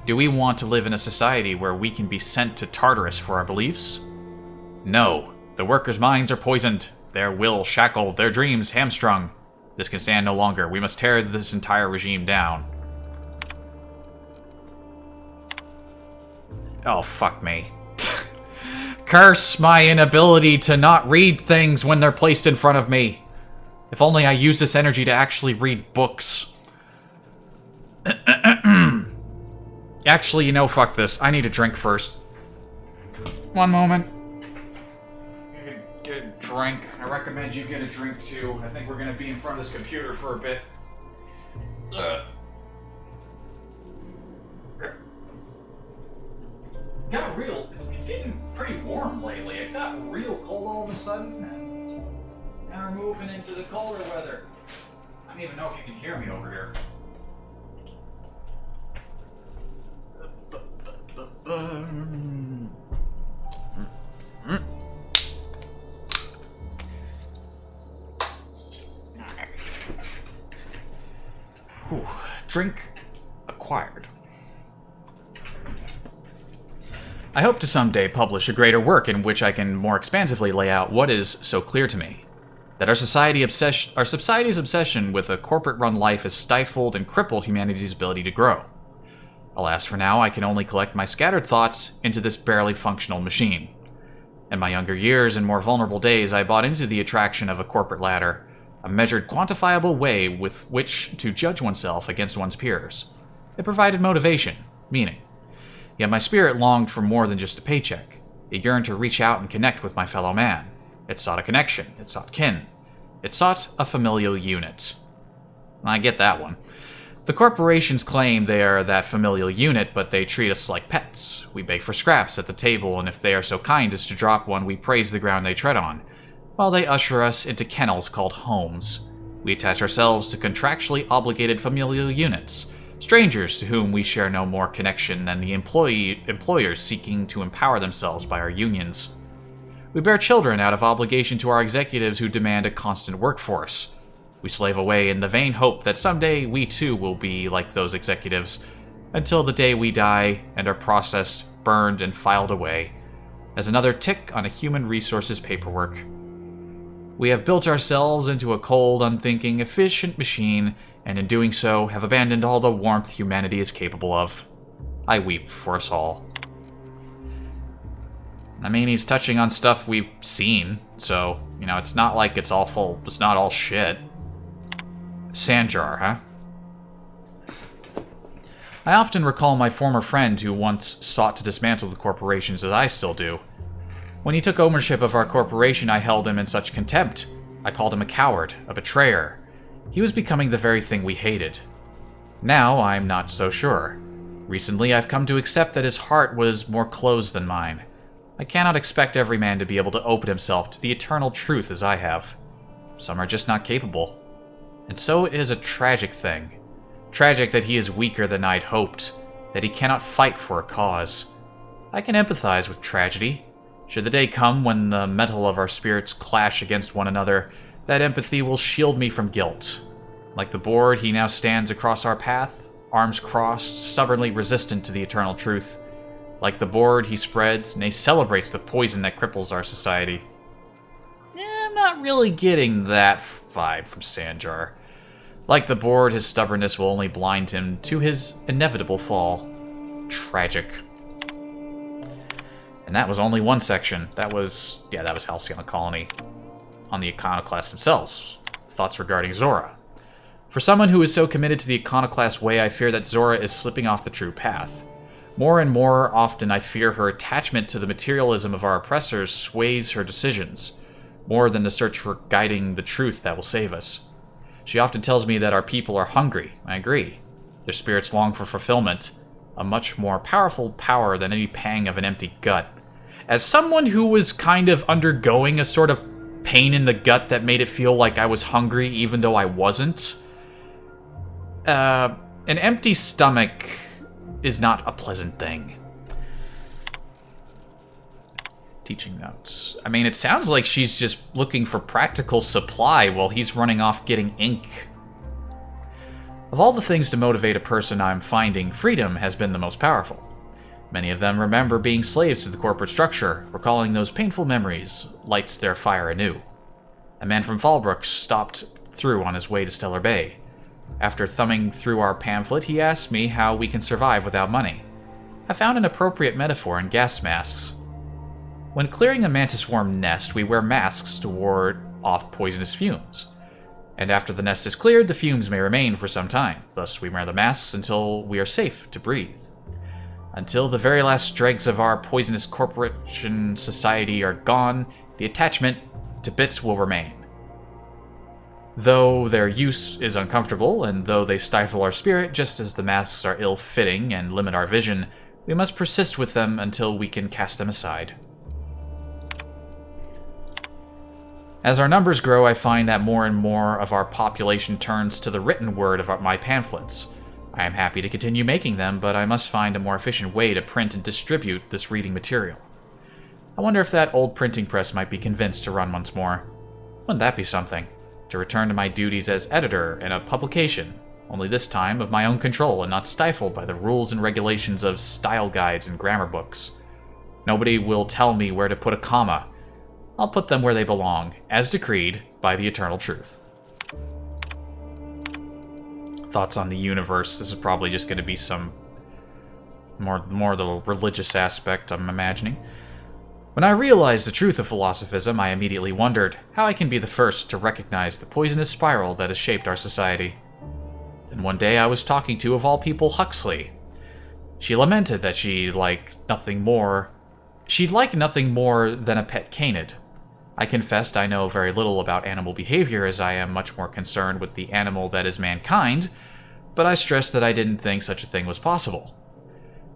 Do we want to live in a society where we can be sent to Tartarus for our beliefs? No. The workers' minds are poisoned, their will shackled, their dreams hamstrung. This can stand no longer. We must tear this entire regime down. Oh, fuck me. Curse my inability to not read things when they're placed in front of me. If only I use this energy to actually read books. Actually, you know, fuck this. I need a drink first. One moment. Get a drink. I recommend you get a drink too. I think we're gonna be in front of this computer for a bit. Got real. It's getting pretty warm lately. It got real cold all of a sudden, and now we're moving into the colder weather. I don't even know if you can hear me over here. Whew. Drink acquired. I hope to someday publish a greater work in which I can more expansively lay out what is so clear to me. That our society's obsession with a corporate-run life has stifled and crippled humanity's ability to grow. Alas, for now, I can only collect my scattered thoughts into this barely functional machine. In my younger years and more vulnerable days, I bought into the attraction of a corporate ladder, a measured, quantifiable way with which to judge oneself against one's peers. It provided motivation, meaning. Yet my spirit longed for more than just a paycheck. It yearned to reach out and connect with my fellow man. It sought a connection. It sought kin. It sought a familial unit. I get that one. The corporations claim they are that familial unit, but they treat us like pets. We beg for scraps at the table, and if they are so kind as to drop one, we praise the ground they tread on, while they usher us into kennels called homes. We attach ourselves to contractually obligated familial units, strangers to whom we share no more connection than the employers seeking to empower themselves by our unions. We bear children out of obligation to our executives who demand a constant workforce. We slave away in the vain hope that someday we too will be like those executives, until the day we die and are processed, burned, and filed away, as another tick on a human resources paperwork. We have built ourselves into a cold, unthinking, efficient machine, and in doing so have abandoned all the warmth humanity is capable of. I weep for us all. I mean, he's touching on stuff we've seen, so, it's not like it's not all shit. Sanjar, huh? I often recall my former friend who once sought to dismantle the corporations as I still do. When he took ownership of our corporation, I held him in such contempt. I called him a coward, a betrayer. He was becoming the very thing we hated. Now, I'm not so sure. Recently, I've come to accept that his heart was more closed than mine. I cannot expect every man to be able to open himself to the eternal truth as I have. Some are just not capable. And so it is a tragic thing. Tragic that he is weaker than I'd hoped, that he cannot fight for a cause. I can empathize with tragedy. Should the day come when the metal of our spirits clash against one another, that empathy will shield me from guilt. Like the board, he now stands across our path, arms crossed, stubbornly resistant to the eternal truth. Like the board, he spreads, nay, celebrates the poison that cripples our society. I'm not really getting that vibe from Sanjar. Like the board, his stubbornness will only blind him to his inevitable fall. Tragic. And that was only one section. That was Halcyon Colony. On the Iconoclasts themselves. Thoughts regarding Zora. For someone who is so committed to the Iconoclast way, I fear that Zora is slipping off the true path. More and more often, I fear her attachment to the materialism of our oppressors sways her decisions, more than the search for guiding the truth that will save us. She often tells me that our people are hungry. I agree. Their spirits long for fulfillment, a much more powerful power than any pang of an empty gut. As someone who was kind of undergoing a sort of pain in the gut that made it feel like I was hungry even though I wasn't, an empty stomach is not a pleasant thing. Teaching notes. I mean, it sounds like she's just looking for practical supply while he's running off getting ink. Of all the things to motivate a person, I'm finding freedom has been the most powerful. Many of them remember being slaves to the corporate structure. Recalling those painful memories lights their fire anew. A man from Fallbrook stopped through on his way to Stellar Bay. After thumbing through our pamphlet, he asked me how we can survive without money. I found an appropriate metaphor in gas masks. When clearing a mantis worm nest, we wear masks to ward off poisonous fumes. And after the nest is cleared, the fumes may remain for some time. Thus, we wear the masks until we are safe to breathe. Until the very last dregs of our poisonous corporation society are gone, the attachment to bits will remain. Though their use is uncomfortable, and though they stifle our spirit just as the masks are ill-fitting and limit our vision, we must persist with them until we can cast them aside. As our numbers grow, I find that more and more of our population turns to the written word of my pamphlets. I am happy to continue making them, but I must find a more efficient way to print and distribute this reading material. I wonder if that old printing press might be convinced to run once more. Wouldn't that be something? To return to my duties as editor in a publication, only this time of my own control and not stifled by the rules and regulations of style guides and grammar books. Nobody will tell me where to put a comma. I'll put them where they belong, as decreed by the eternal truth. Thoughts on the universe. This is probably just going to be some more the religious aspect, I'm imagining. When I realized the truth of philosophism, I immediately wondered how I can be the first to recognize the poisonous spiral that has shaped our society. Then one day I was talking to, of all people, Huxley. She lamented that she liked nothing more she'd like nothing more than a pet canid. I confessed I know very little about animal behavior, as I am much more concerned with the animal that is mankind, but I stressed that I didn't think such a thing was possible.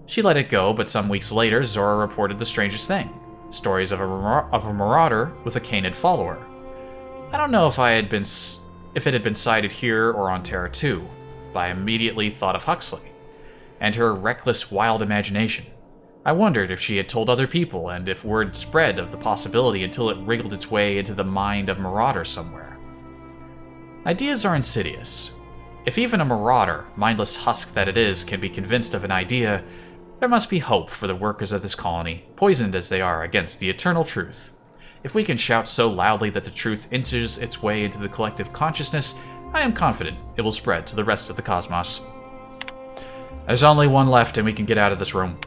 She let it go, but some weeks later, Zora reported the strangest thing. Stories of a marauder with a canid follower. I don't know if it had been sighted here or on Terra 2, but I immediately thought of Huxley, and her reckless, wild imagination. I wondered if she had told other people, and if word spread of the possibility until it wriggled its way into the mind of marauders somewhere. Ideas are insidious. If even a marauder, mindless husk that it is, can be convinced of an idea, there must be hope for the workers of this colony, poisoned as they are against the eternal truth. If we can shout so loudly that the truth inches its way into the collective consciousness, I am confident it will spread to the rest of the cosmos. There's only one left and we can get out of this room.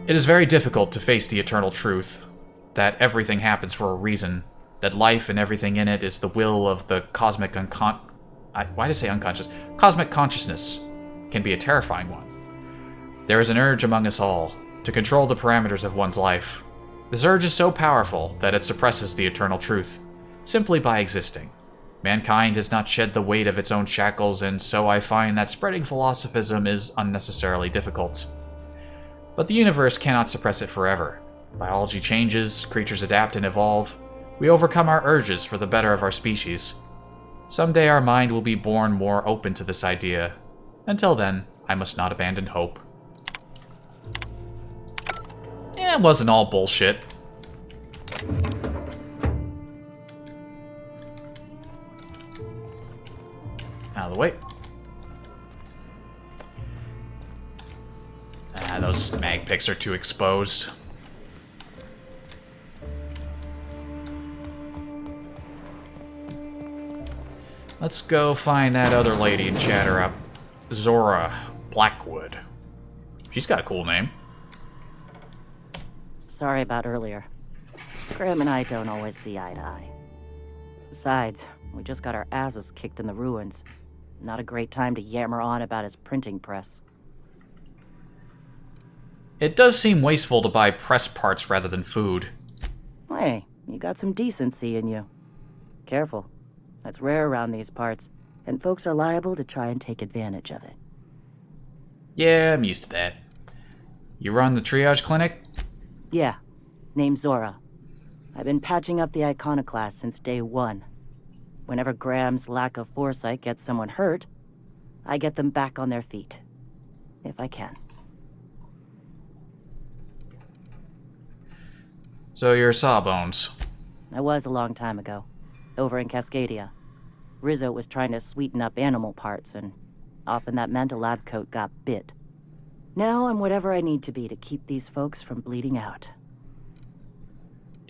It is very difficult to face the eternal truth, that everything happens for a reason, that life and everything in it is the will of the cosmic why did I say unconscious? Cosmic consciousness can be a terrifying one. There is an urge among us all to control the parameters of one's life. This urge is so powerful that it suppresses the eternal truth, simply by existing. Mankind has not shed the weight of its own shackles, and so I find that spreading philosophism is unnecessarily difficult. But the universe cannot suppress it forever. Biology changes, creatures adapt and evolve. We overcome our urges for the better of our species. Someday our mind will be born more open to this idea. Until then, I must not abandon hope. It wasn't all bullshit. Out of the way. Those mag picks are too exposed. Let's go find that other lady and chat her up. Zora Blackwood. She's got a cool name. Sorry about earlier. Graham and I don't always see eye to eye. Besides, we just got our asses kicked in the ruins. Not a great time to yammer on about his printing press. It does seem wasteful to buy press parts rather than food. Hey, you got some decency in you. Careful. That's rare around these parts, and folks are liable to try and take advantage of it. Yeah, I'm used to that. You run the triage clinic? Yeah. Name's Zora. I've been patching up the iconoclast since day one. Whenever Graham's lack of foresight gets someone hurt, I get them back on their feet. If I can. So you're Sawbones. I was a long time ago, over in Cascadia. Rizzo was trying to sweeten up animal parts, and often that meant a lab coat got bit. Now I'm whatever I need to be to keep these folks from bleeding out.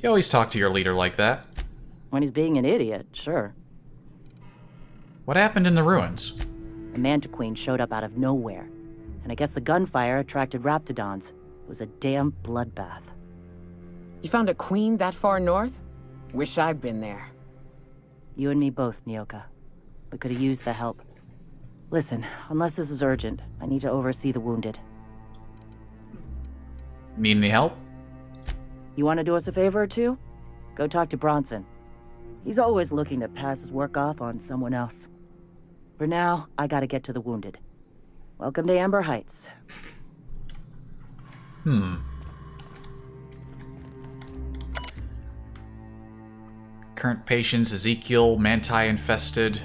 You always talk to your leader like that. When he's being an idiot, sure. What happened in the ruins? A mantiqueen showed up out of nowhere, and I guess the gunfire attracted raptidons. It was a damn bloodbath. You found a queen that far north? Wish I'd been there. You and me both, Nyoka. We could have used the help. Listen, unless this is urgent, I need to oversee the wounded. Need any help? You want to do us a favor or two? Go talk to Bronson. He's always looking to pass his work off on someone else. For now, I gotta get to the wounded. Welcome to Amber Heights. Current patients, Ezekiel, manti-infested.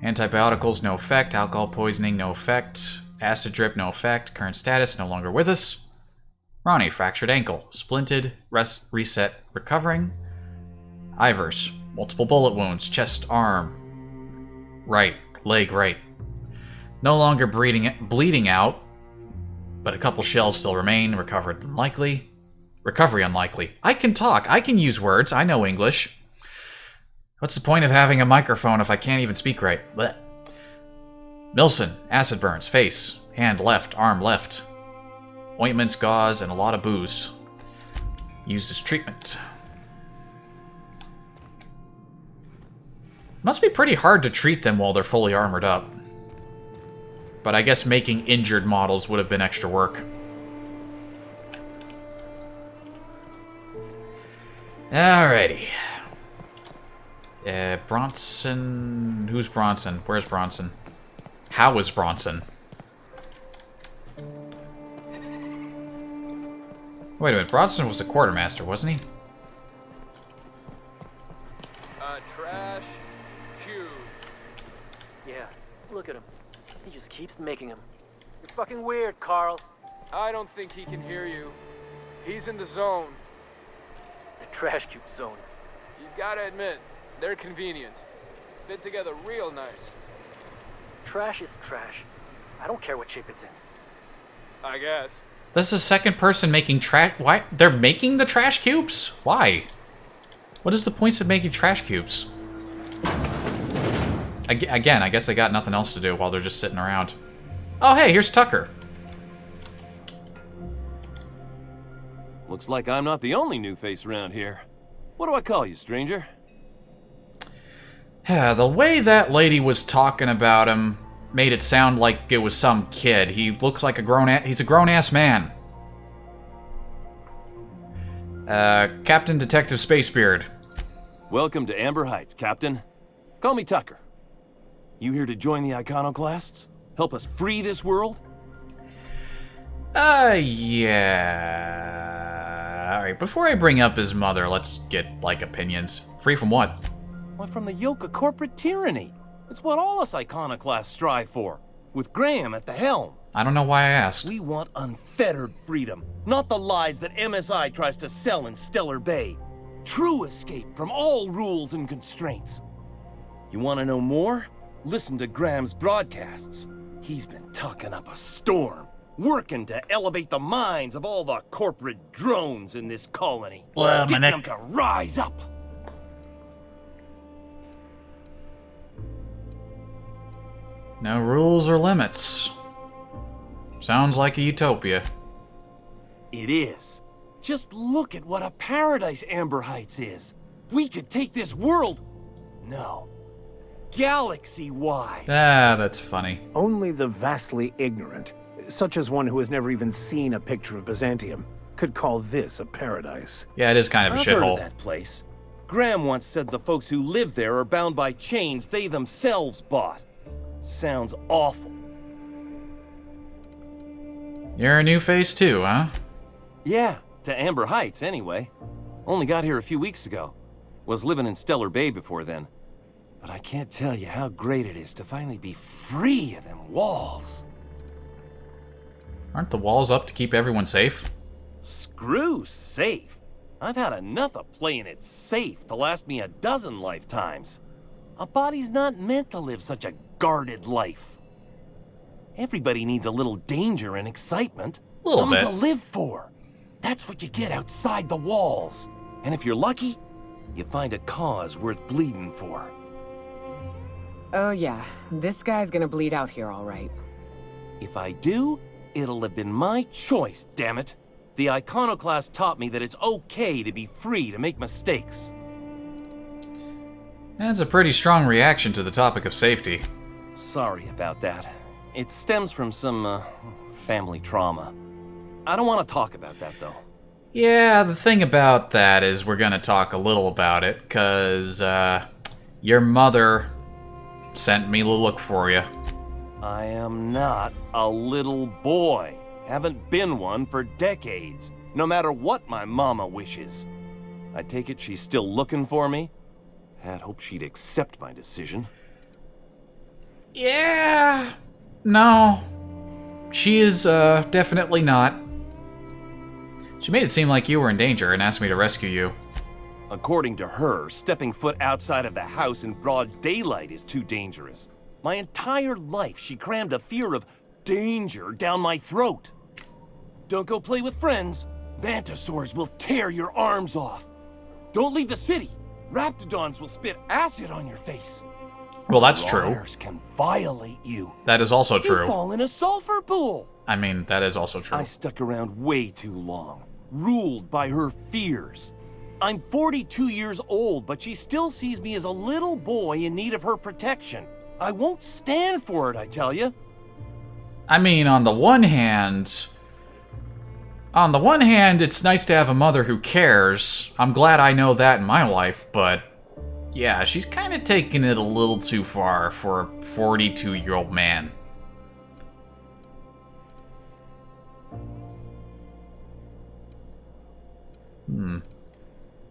Antibioticals, no effect. Alcohol poisoning, no effect. Acid drip, no effect. Current status, no longer with us. Ronnie, fractured ankle. Splinted, reset, recovering. Ivers, multiple bullet wounds. Chest, arm. Right, leg, right. No longer bleeding out, but a couple shells still remain. Recovery unlikely. I can talk. I can use words. I know English. What's the point of having a microphone if I can't even speak right? Blech. Milson, acid burns, face, hand left, arm left. Ointments, gauze, and a lot of booze. Used as treatment. Must be pretty hard to treat them while they're fully armored up. But I guess making injured models would have been extra work. Alrighty. Bronson... Who's Bronson? Where's Bronson? How is Bronson? Wait a minute, Bronson was the quartermaster, wasn't he? Trash cube. Yeah, look at him. He just keeps making them. You're fucking weird, Carl. I don't think he can hear you. He's in the zone. The trash cube zone. You gotta admit, they're convenient. Fit together real nice. Trash is trash. I don't care what shape it's in. I guess. This is the second person making trash... Why? They're making the trash cubes? Why? What is the point of making trash cubes? Again, I guess they got nothing else to do while they're just sitting around. Oh, hey, here's Tucker. Looks like I'm not the only new face around here. What do I call you, stranger? Yeah, the way that lady was talking about him made it sound like it was some kid. He looks like he's a grown-ass man. Captain Detective Spacebeard. Welcome to Amber Heights, Captain. Call me Tucker. You here to join the Iconoclasts? Help us free this world? Yeah. Alright, before I bring up his mother, let's get, like, opinions. Free from what? Why, from the yoke of corporate tyranny. It's what all us Iconoclasts strive for, with Graham at the helm. I don't know why I asked. We want unfettered freedom, not the lies that MSI tries to sell in Stellar Bay. True escape from all rules and constraints. You want to know more? Listen to Graham's broadcasts. He's been talking up a storm, working to elevate the minds of all the corporate drones in this colony. Getting them to rise up. No rules or limits. Sounds like a utopia. It is. Just look at what a paradise Amber Heights is. We could take this world... No. Galaxy-wide. Ah, that's funny. Only the vastly ignorant, such as one who has never even seen a picture of Byzantium, could call this a paradise. Yeah, it is kind of a I've heard shithole. of that place. Graham once said the folks who live there are bound by chains they themselves bought. Sounds awful. You're a new face too, huh? Yeah, to Amber Heights anyway. Only got here a few weeks ago. Was living in Stellar Bay before then. But I can't tell you how great it is to finally be free of them walls. Aren't the walls up to keep everyone safe? Screw safe. I've had enough of playing it safe to last me a dozen lifetimes. A body's not meant to live such a guarded life. Everybody needs a little danger and excitement. Something to live for. That's what you get outside the walls. And if you're lucky, you find a cause worth bleeding for. Oh yeah, this guy's gonna bleed out here all right. If I do, it'll have been my choice, damn it. The Iconoclast taught me that it's okay to be free to make mistakes. That's a pretty strong reaction to the topic of safety. Sorry about that. It stems from some, family trauma. I don't want to talk about that, though. Yeah, the thing about that is we're gonna talk a little about it, cause, your mother sent me to look for you. I am not a little boy. Haven't been one for decades, no matter what my mama wishes. I take it she's still looking for me? Had hoped she'd accept my decision. Yeah. No. She is, definitely not. She made it seem like you were in danger and asked me to rescue you. According to her, stepping foot outside of the house in broad daylight is too dangerous. My entire life, she crammed a fear of danger down my throat. Don't go play with friends. Mantisaurs will tear your arms off. Don't leave the city. Raptidons will spit acid on your face. Well, that's true. Marauders can violate you. That is also You true. fall in a sulfur pool. I mean, that is also true. I stuck around way too long, ruled by her fears. I'm 42 years old, but she still sees me as a little boy in need of her protection. I won't stand for it, I tell you. I mean, on the one hand, On the one hand, it's nice to have a mother who cares. I'm glad I know that in my life, but yeah, she's kind of taking it a little too far for a 42-year-old man.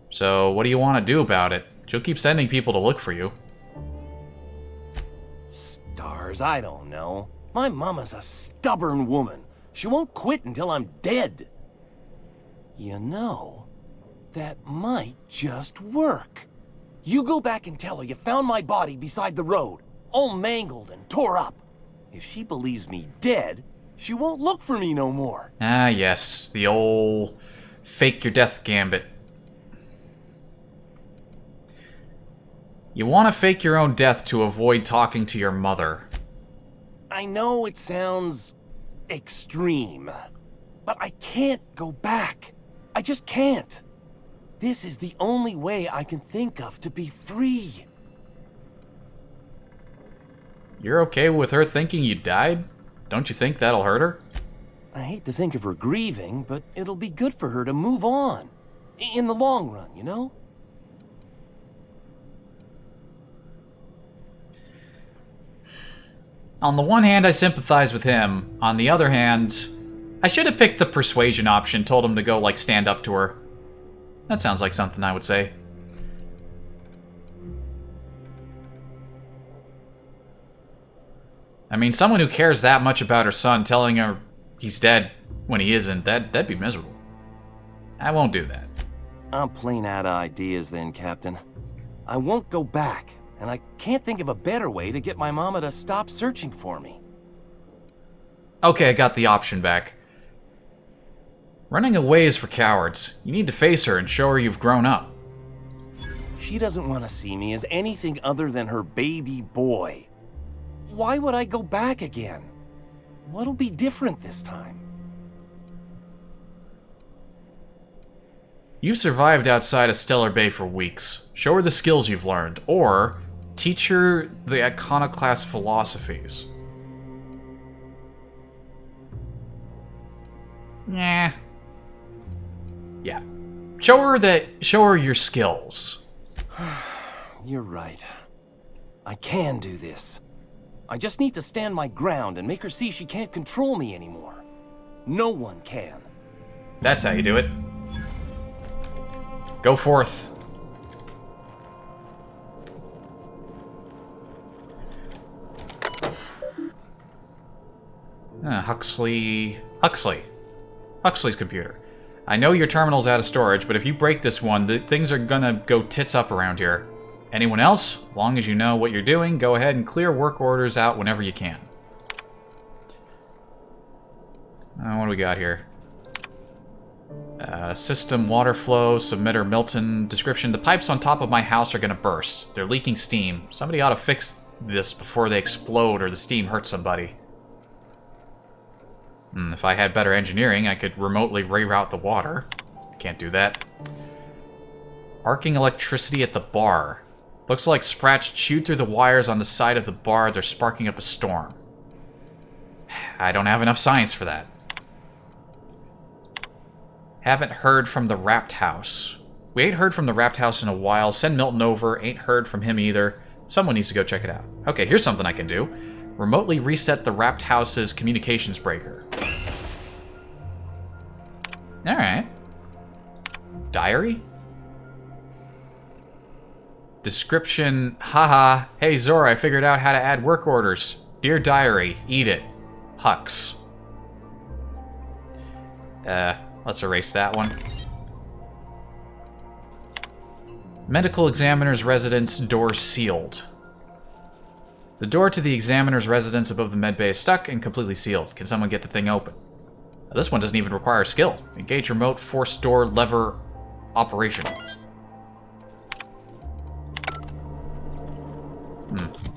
So, what do you want to do about it? She'll keep sending people to look for you. Stars, I don't know. My mama's a stubborn woman. She won't quit until I'm dead. You know, that might just work. You go back and tell her you found my body beside the road, all mangled and tore up. If she believes me dead, she won't look for me no more. Ah, yes, the old fake your death gambit. You want to fake your own death to avoid talking to your mother. I know it sounds extreme, but I can't go back. I just can't. This is the only way I can think of to be free. You're okay with her thinking you died? Don't you think that'll hurt her? I hate to think of her grieving, but it'll be good for her to move on. In the long run, you know? On the one hand, I sympathize with him. On the other hand, I should have picked the persuasion option, told him to go, like, stand up to her. That sounds like something I would say. I mean, someone who cares that much about her son telling her he's dead when he isn't, that'd be miserable. I won't do that. I'm plain out of ideas then, Captain. I won't go back, and I can't think of a better way to get my mama to stop searching for me. Okay, I got the option back. Running away is for cowards. You need to face her and show her you've grown up. She doesn't want to see me as anything other than her baby boy. Why would I go back again? What'll be different this time? You've survived outside of Stellar Bay for weeks. Show her the skills you've learned, or teach her the iconoclast philosophies. Nah. Yeah. Show her your skills. You're right. I can do this. I just need to stand my ground and make her see she can't control me anymore. No one can. That's how you do it. Go forth. Huxley's computer. I know your terminal's out of storage, but if you break this one, things are gonna go tits up around here. Anyone else? As long as you know what you're doing, go ahead and clear work orders out whenever you can. What do we got here? System water flow, submitter Milton. Description: the pipes on top of my house are gonna burst. They're leaking steam. Somebody ought to fix this before they explode or the steam hurts somebody. If I had better engineering, I could remotely reroute the water. Can't do that. Arcing electricity at the bar. Looks like Sprats chewed through the wires on the side of the bar. They're sparking up a storm. I don't have enough science for that. Haven't heard from the Wrapped House. We ain't heard from the Wrapped House in a while. Send Milton over. Ain't heard from him either. Someone needs to go check it out. Okay, here's something I can do. Remotely reset the Wrapped House's communications breaker. Alright. Diary? Description: haha. Hey Zora, I figured out how to add work orders. Dear Diary, eat it. Hux. Let's erase that one. Medical examiner's residence, door sealed. The door to the examiner's residence above the medbay is stuck and completely sealed. Can someone get the thing open? Now, this one doesn't even require skill. Engage remote force door lever operation.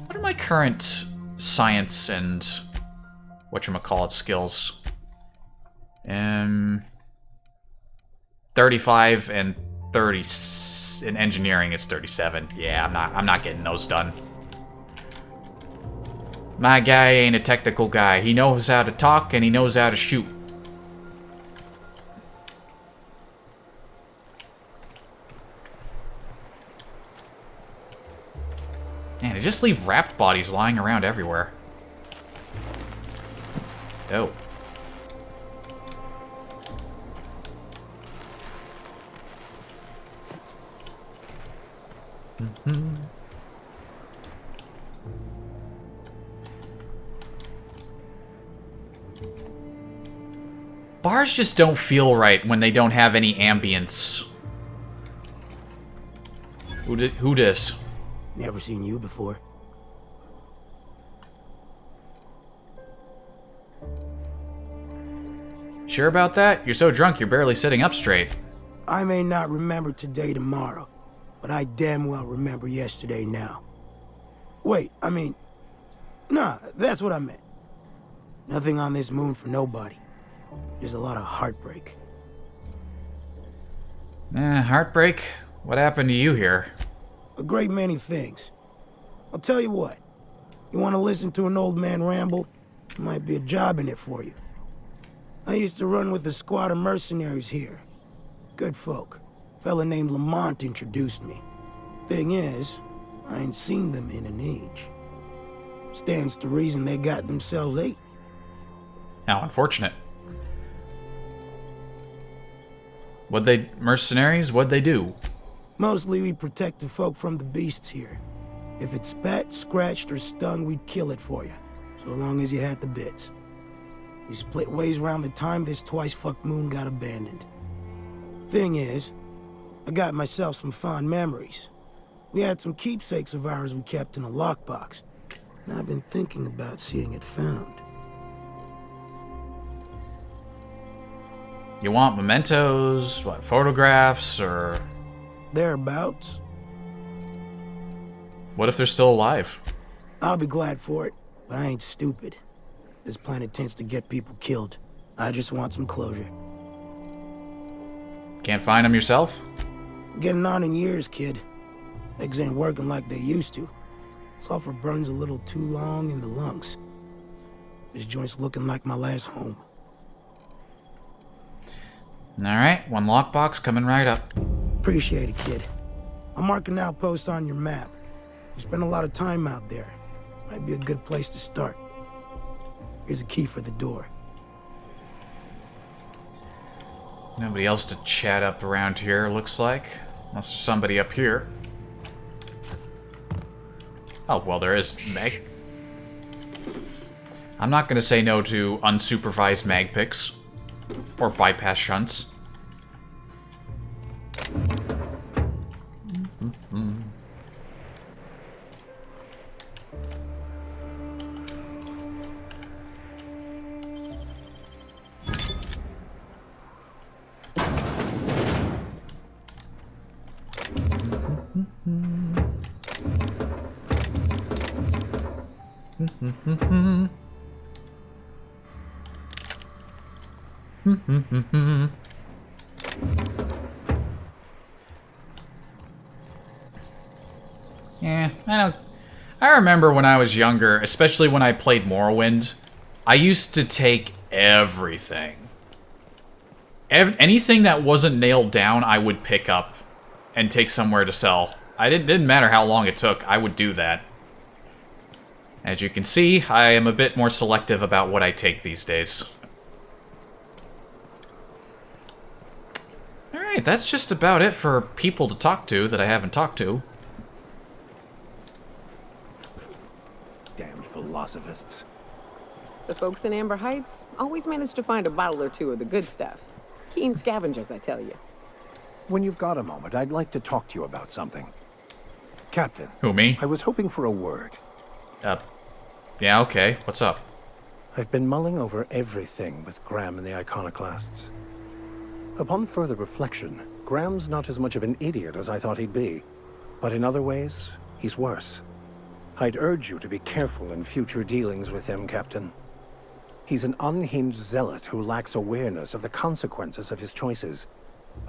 What are my current science and whatchamacallit skills? 35 and 30 in engineering is 37. Yeah, I'm not getting those done. My guy ain't a technical guy. He knows how to talk and he knows how to shoot. just leave wrapped bodies lying around everywhere. Oh. Bars just don't feel right when they don't have any ambience. Who dis? Never seen you before. Sure about that? You're so drunk you're barely sitting up straight. I may not remember today tomorrow, but I damn well remember yesterday now. Wait, I mean... Nah, that's what I meant. Nothing on this moon for nobody. Just a lot of heartbreak. Heartbreak? What happened to you here? A great many things. I'll tell you what. You want to listen to an old man ramble? There might be a job in it for you. I used to run with a squad of mercenaries here. Good folk. Fella named Lamont introduced me. Thing is, I ain't seen them in an age. Stands to reason they got themselves ate. How unfortunate. Mercenaries, what'd they do? Mostly we protect the folk from the beasts here. If it spat, scratched, or stung, we'd kill it for you. So long as you had the bits. We split ways around the time this twice-fucked moon got abandoned. Thing is, I got myself some fond memories. We had some keepsakes of ours we kept in a lockbox, and I've been thinking about seeing it found. You want mementos, what, photographs, or... Thereabouts. What if they're still alive? I'll be glad for it, but I ain't stupid. This planet tends to get people killed. I just want some closure. Can't find them yourself? Getting on in years, kid. Legs ain't working like they used to. Sulfur burns a little too long in the lungs. This joint's looking like my last home. Alright, one lockbox coming right up. Appreciate it, kid. I'll mark an outpost on your map. You spend a lot of time out there. Might be a good place to start. Here's a key for the door. Nobody else to chat up around here, looks like. Unless there's somebody up here. Oh, well, there is Meg. I'm not going to say no to unsupervised mag picks. Or bypass shunts. Yeah, I remember when I was younger, especially when I played Morrowind, I used to take everything. Anything that wasn't nailed down, I would pick up and take somewhere to sell. Didn't matter how long it took, I would do that. As you can see, I am a bit more selective about what I take these days. Alright, that's just about it for people to talk to that I haven't talked to. Damned philosophists. The folks in Amber Heights always manage to find a bottle or two of the good stuff. Keen scavengers, I tell you. When you've got a moment, I'd like to talk to you about something. Captain. Who, me? I was hoping for a word. Yeah, okay. What's up? I've been mulling over everything with Graham and the Iconoclasts. Upon further reflection, Graham's not as much of an idiot as I thought he'd be. But in other ways, he's worse. I'd urge you to be careful in future dealings with him, Captain. He's an unhinged zealot who lacks awareness of the consequences of his choices.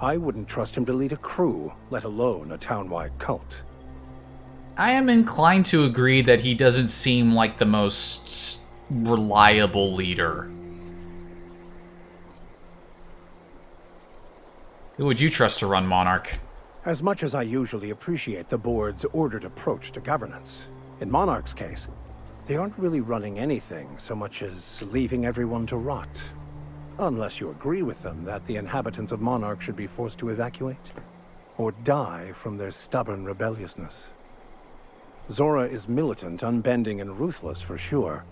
I wouldn't trust him to lead a crew, let alone a town-wide cult. I am inclined to agree that he doesn't seem like the most reliable leader. Who would you trust to run Monarch? As much as I usually appreciate the board's ordered approach to governance, In Monarch's case, they aren't really running anything so much as leaving everyone to rot. Unless you agree with them that the inhabitants of Monarch should be forced to evacuate, or die from their stubborn rebelliousness. Zora is militant, unbending, and ruthless for sure.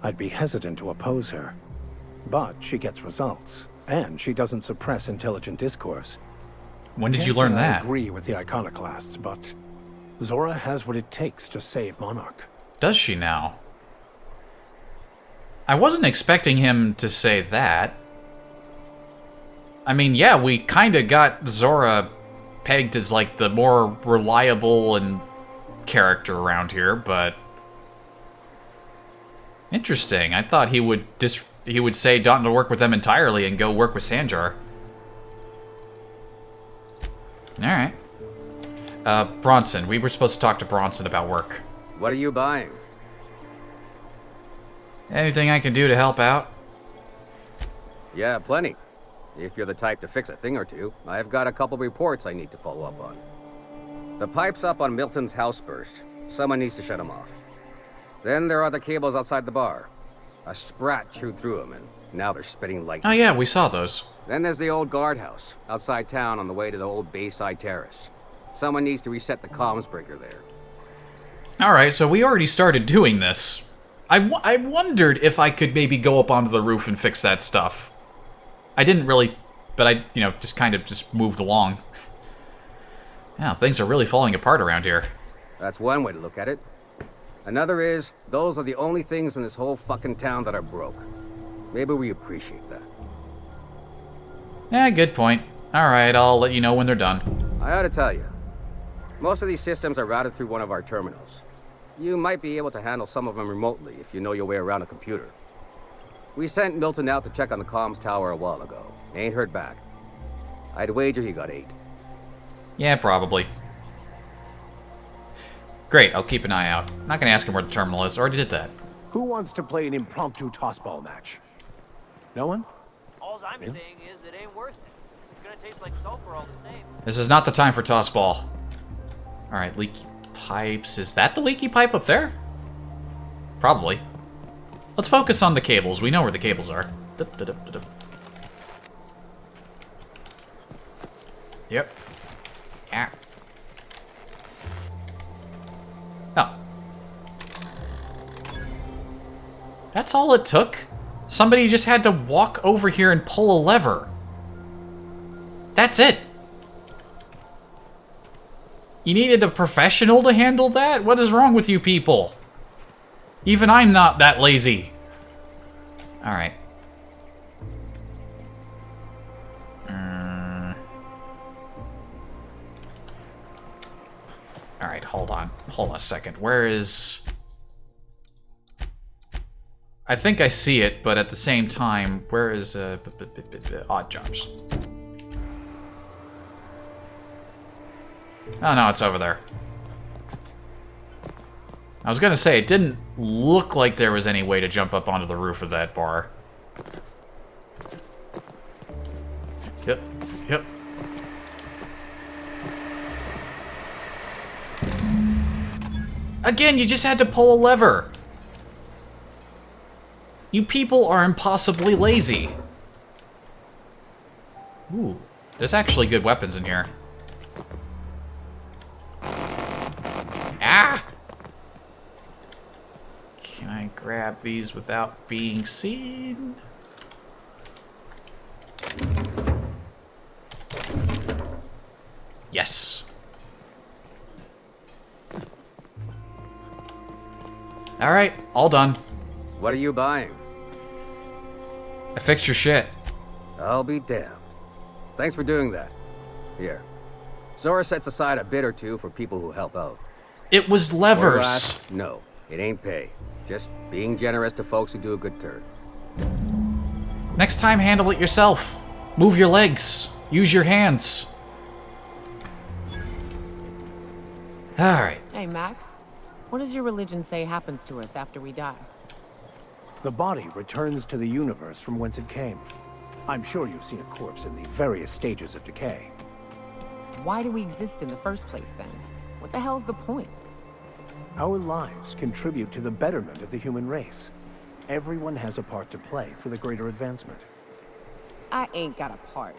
I'd be hesitant to oppose her. But she gets results, and she doesn't suppress intelligent discourse. When did you learn that? I agree with the iconoclasts, but Zora has what it takes to save Monarch. Does she now? I wasn't expecting him to say that. I mean, yeah, we kind of got Zora pegged as like the more reliable and character around here, but interesting. I thought he would say not to work with them entirely and go work with Sanjar. All right. Bronson. We were supposed to talk to Bronson about work. What are you buying? Anything I can do to help out? Yeah, plenty. If you're the type to fix a thing or two, I've got a couple reports I need to follow up on. The pipes up on Milton's house burst. Someone needs to shut them off. Then there are the cables outside the bar. A sprat chewed through them, and now they're spitting lightning. Oh yeah, we saw those. Then there's the old guardhouse, outside town on the way to the old Bayside Terrace. Someone needs to reset the comms breaker there. Alright, so we already started doing this. I wondered if I could maybe go up onto the roof and fix that stuff. I didn't really, but I, just kind of just moved along. Now, things are really falling apart around here. That's one way to look at it. Another is, those are the only things in this whole fucking town that are broke. Maybe we appreciate that. Yeah, good point. Alright, I'll let you know when they're done. I ought to tell you. Most of these systems are routed through one of our terminals. You might be able to handle some of them remotely if you know your way around a computer. We sent Milton out to check on the comms tower a while ago. Ain't heard back. I'd wager he got 8. Yeah, probably. Great, I'll keep an eye out. I'm not gonna ask him where the terminal is. Already did that. Who wants to play an impromptu tossball match? No one? All I'm saying is it ain't worth it. It's gonna taste like sulfur all the same. This is not the time for tossball. Alright, leaky pipes. Is that the leaky pipe up there? Probably. Let's focus on the cables. We know where the cables are. Yep. Yeah. Oh. That's all it took? Somebody just had to walk over here and pull a lever. That's it. You needed a professional to handle that? What is wrong with you people? Even I'm not that lazy. Alright. Alright, hold on. Hold on a second. Where is... I think I see it, but at the same time, where is... Odd Jobs? Oh no, it's over there. I was gonna say, it didn't look like there was any way to jump up onto the roof of that bar. Yep, yep. Again, you just had to pull a lever. You people are impossibly lazy. Ooh, there's actually good weapons in here. Ah! Can I grab these without being seen? Yes. All right, all done. What are you buying? I fixed your shit. I'll be damned. Thanks for doing that. Here. Zora sets aside a bit or two for people who help out. It was levers. No, it ain't pay. Just being generous to folks who do a good turn. Next time, handle it yourself. Move your legs. Use your hands. All right. Hey, Max. What does your religion say happens to us after we die? The body returns to the universe from whence it came. I'm sure you've seen a corpse in the various stages of decay. Why do we exist in the first place, then? What the hell's the point? Our lives contribute to the betterment of the human race. Everyone has a part to play for the greater advancement. I ain't got a part.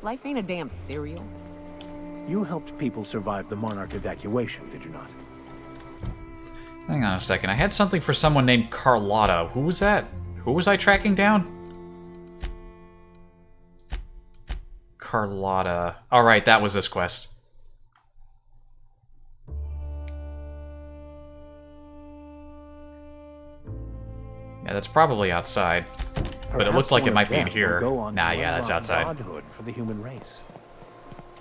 Life ain't a damn cereal. You helped people survive the Monarch evacuation, did you not? Hang on a second. I had something for someone named Carlotta. Who was that? Who was I tracking down? Carlotta. Alright, that was this quest. Yeah, that's probably outside. But it looked like it might be in here. Nah, yeah, that's outside. Godhood for the human race.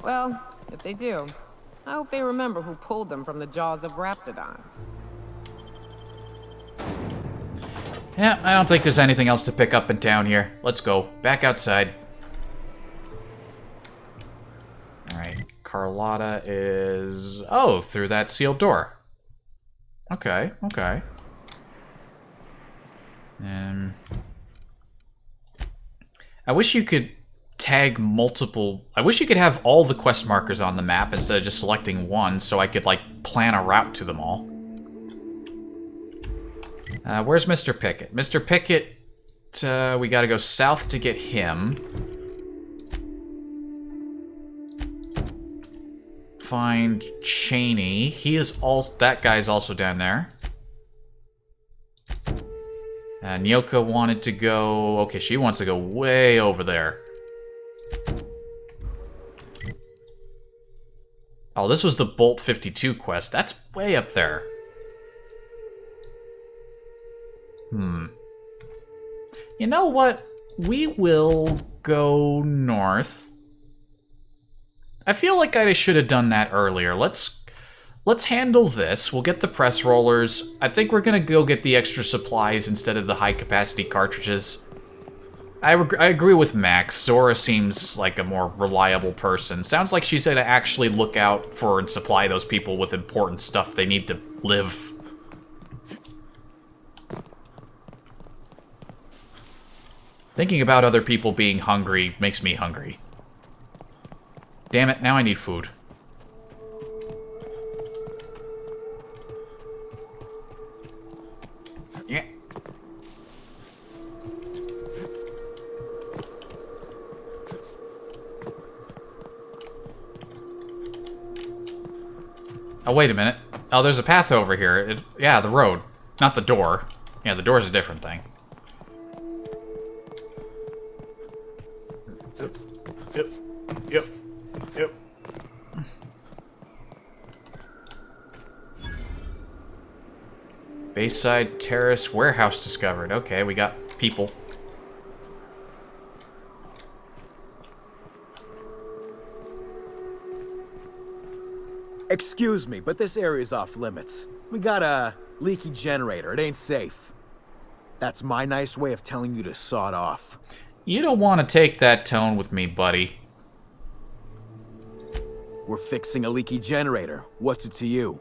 Well, if they do, I hope they remember who pulled them from the jaws of raptidons. Yeah, I don't think there's anything else to pick up in town here. Let's go. Back outside. Alright, Carlotta is... Oh, through that sealed door. Okay, okay. I wish you could tag multiple... I wish you could have all the quest markers on the map instead of just selecting one so I could, like, plan a route to them all. Where's Mr. Pickett? Mr. Pickett, we gotta go south to get him. Find Cheney. He is all... That guy's also down there. Nyoka wanted to go... Okay, she wants to go way over there. Oh, this was the Bolt 52 quest. That's way up there. You know what? We will go north. I feel like I should have done that earlier. Let's handle this. We'll get the press rollers. I think we're gonna go get the extra supplies instead of the high-capacity cartridges. I agree with Max. Zora seems like a more reliable person. Sounds like she's gonna actually look out for and supply those people with important stuff they need to live. Thinking about other people being hungry makes me hungry. Damn it, now I need food. Yeah. Oh, wait a minute. Oh, there's a path over here. Yeah, the road. Not the door. Yeah, the door's a different thing. Yep. Bayside Terrace warehouse discovered. Okay, we got people. Excuse me, but this area's off limits. We got a leaky generator. It ain't safe. That's my nice way of telling you to sod off. You don't want to take that tone with me, buddy. We're fixing a leaky generator. What's it to you?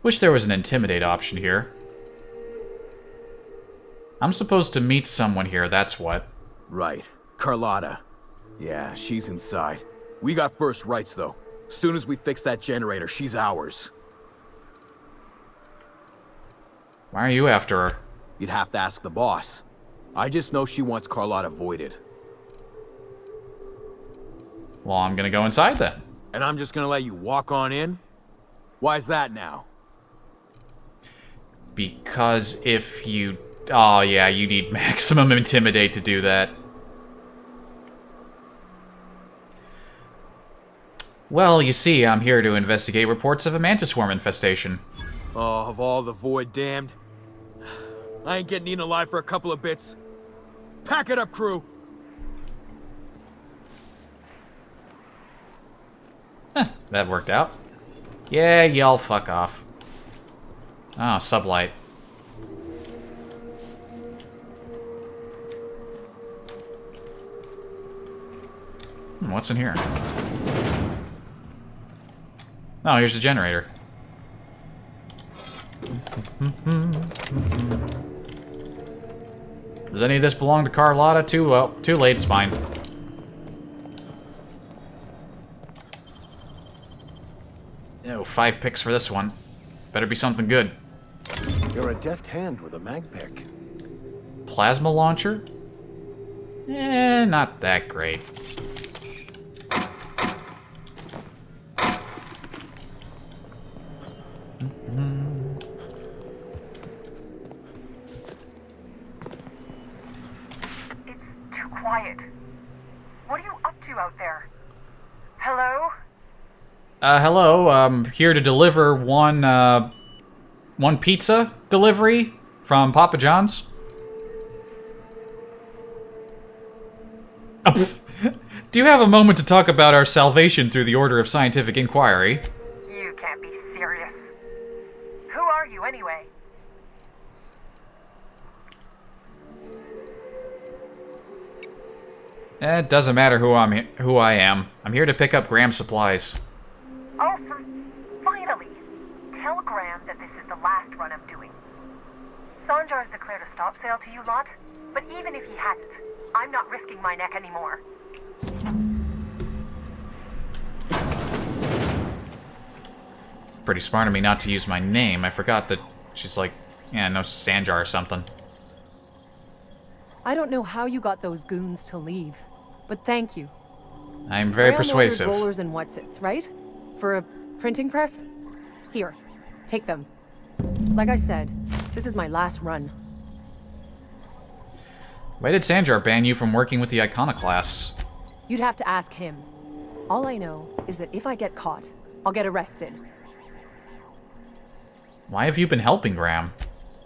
Wish there was an intimidate option here. I'm supposed to meet someone here, that's what. Right. Carlotta. Yeah, she's inside. We got first rights, though. Soon as we fix that generator, she's ours. Why are you after her? You'd have to ask the boss. I just know she wants Carlotta voided. Well, I'm gonna go inside then. And I'm just gonna let you walk on in? Why's that now? Because if you... Oh, yeah, you need maximum intimidate to do that. Well, you see, I'm here to investigate reports of a mantis swarm infestation. Oh, of all the void damned. I ain't getting eaten alive for a couple of bits. Pack it up, crew! That worked out. Yeah, y'all fuck off. Oh, sublight. What's in here? Oh, here's the generator. Does any of this belong to Carlotta? Too late, it's mine. Oh, 5 picks for this one. Better be something good. You're a deft hand with a mag pick. Plasma launcher? Not that great. Too quiet. What are you up to out there? Hello? Hello. Here to deliver one pizza delivery from Papa John's. Do you have a moment to talk about our salvation through the Order of Scientific Inquiry? You can't be serious. Who are you anyway? It doesn't matter who I am. I'm here to pick up Graham's supplies. Oh, finally! Tell Graham that this is the last run I'm doing. Sanjar's declared a stop sale to you lot, but even if he hadn't, I'm not risking my neck anymore. Pretty smart of me not to use my name. I forgot that she's like, yeah, no Sanjar or something. I don't know how you got those goons to leave, but thank you. I'm very Graham persuasive. ordered rollers and whatsits, right? For a printing press? Here, take them. Like I said, this is my last run. Why did Sanjar ban you from working with the Iconoclasts? You'd have to ask him. All I know is that if I get caught, I'll get arrested. Why have you been helping Graham?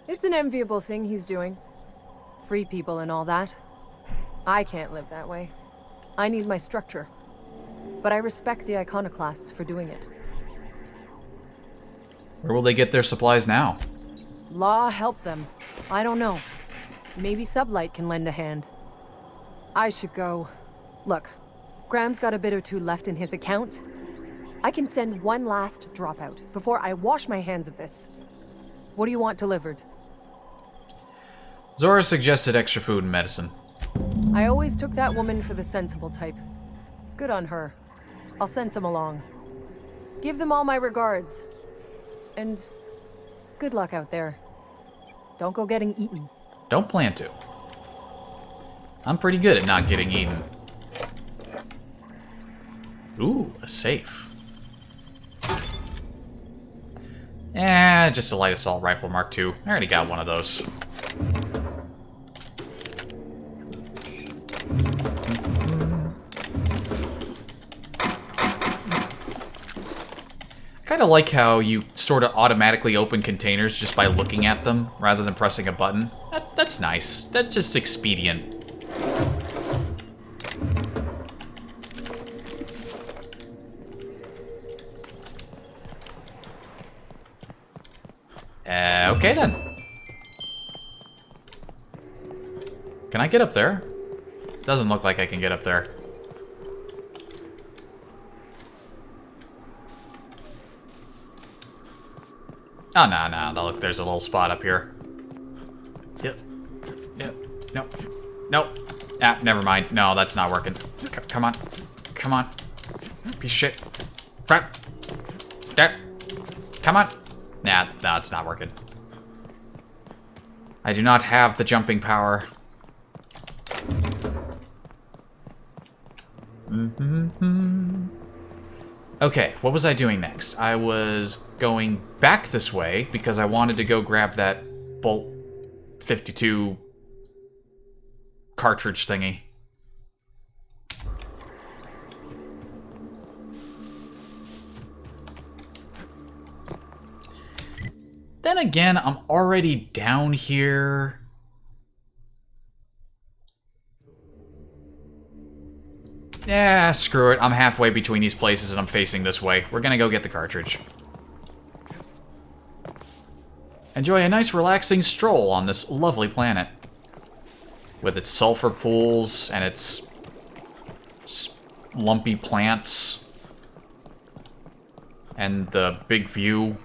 It's an enviable thing he's doing. Free people and all that. I can't live that way. I need my structure. But I respect the Iconoclasts for doing it. Where will they get their supplies now? Law help them. I don't know. Maybe Sublight can lend a hand. I should go. Look, Graham's got a bit or two left in his account. I can send one last dropout before I wash my hands of this. What do you want delivered? Zora suggested extra food and medicine. I always took that woman for the sensible type. Good on her. I'll send some along. Give them all my regards. And good luck out there. Don't go getting eaten. Don't plan to. I'm pretty good at not getting eaten. Ooh, a safe. Just a light assault rifle Mark II. I already got one of those. Kind of like how you sort of automatically open containers just by looking at them rather than pressing a button. That's nice. That's just expedient. Okay then. Can I get up there? Doesn't look like I can get up there. Oh, no. Look, there's a little spot up here. Yep. Nope. Ah, never mind. No, that's not working. Come on. Piece of shit. Crap. There. Come on. Nah, no, it's not working. I do not have the jumping power. Okay, what was I doing next? I was going back this way because I wanted to go grab that Bolt 52 cartridge thingy. Then again, I'm already down here. Yeah, screw it. I'm halfway between these places and I'm facing this way. We're gonna go get the cartridge. Enjoy a nice relaxing stroll on this lovely planet. With its sulfur pools and its lumpy plants. And the big view.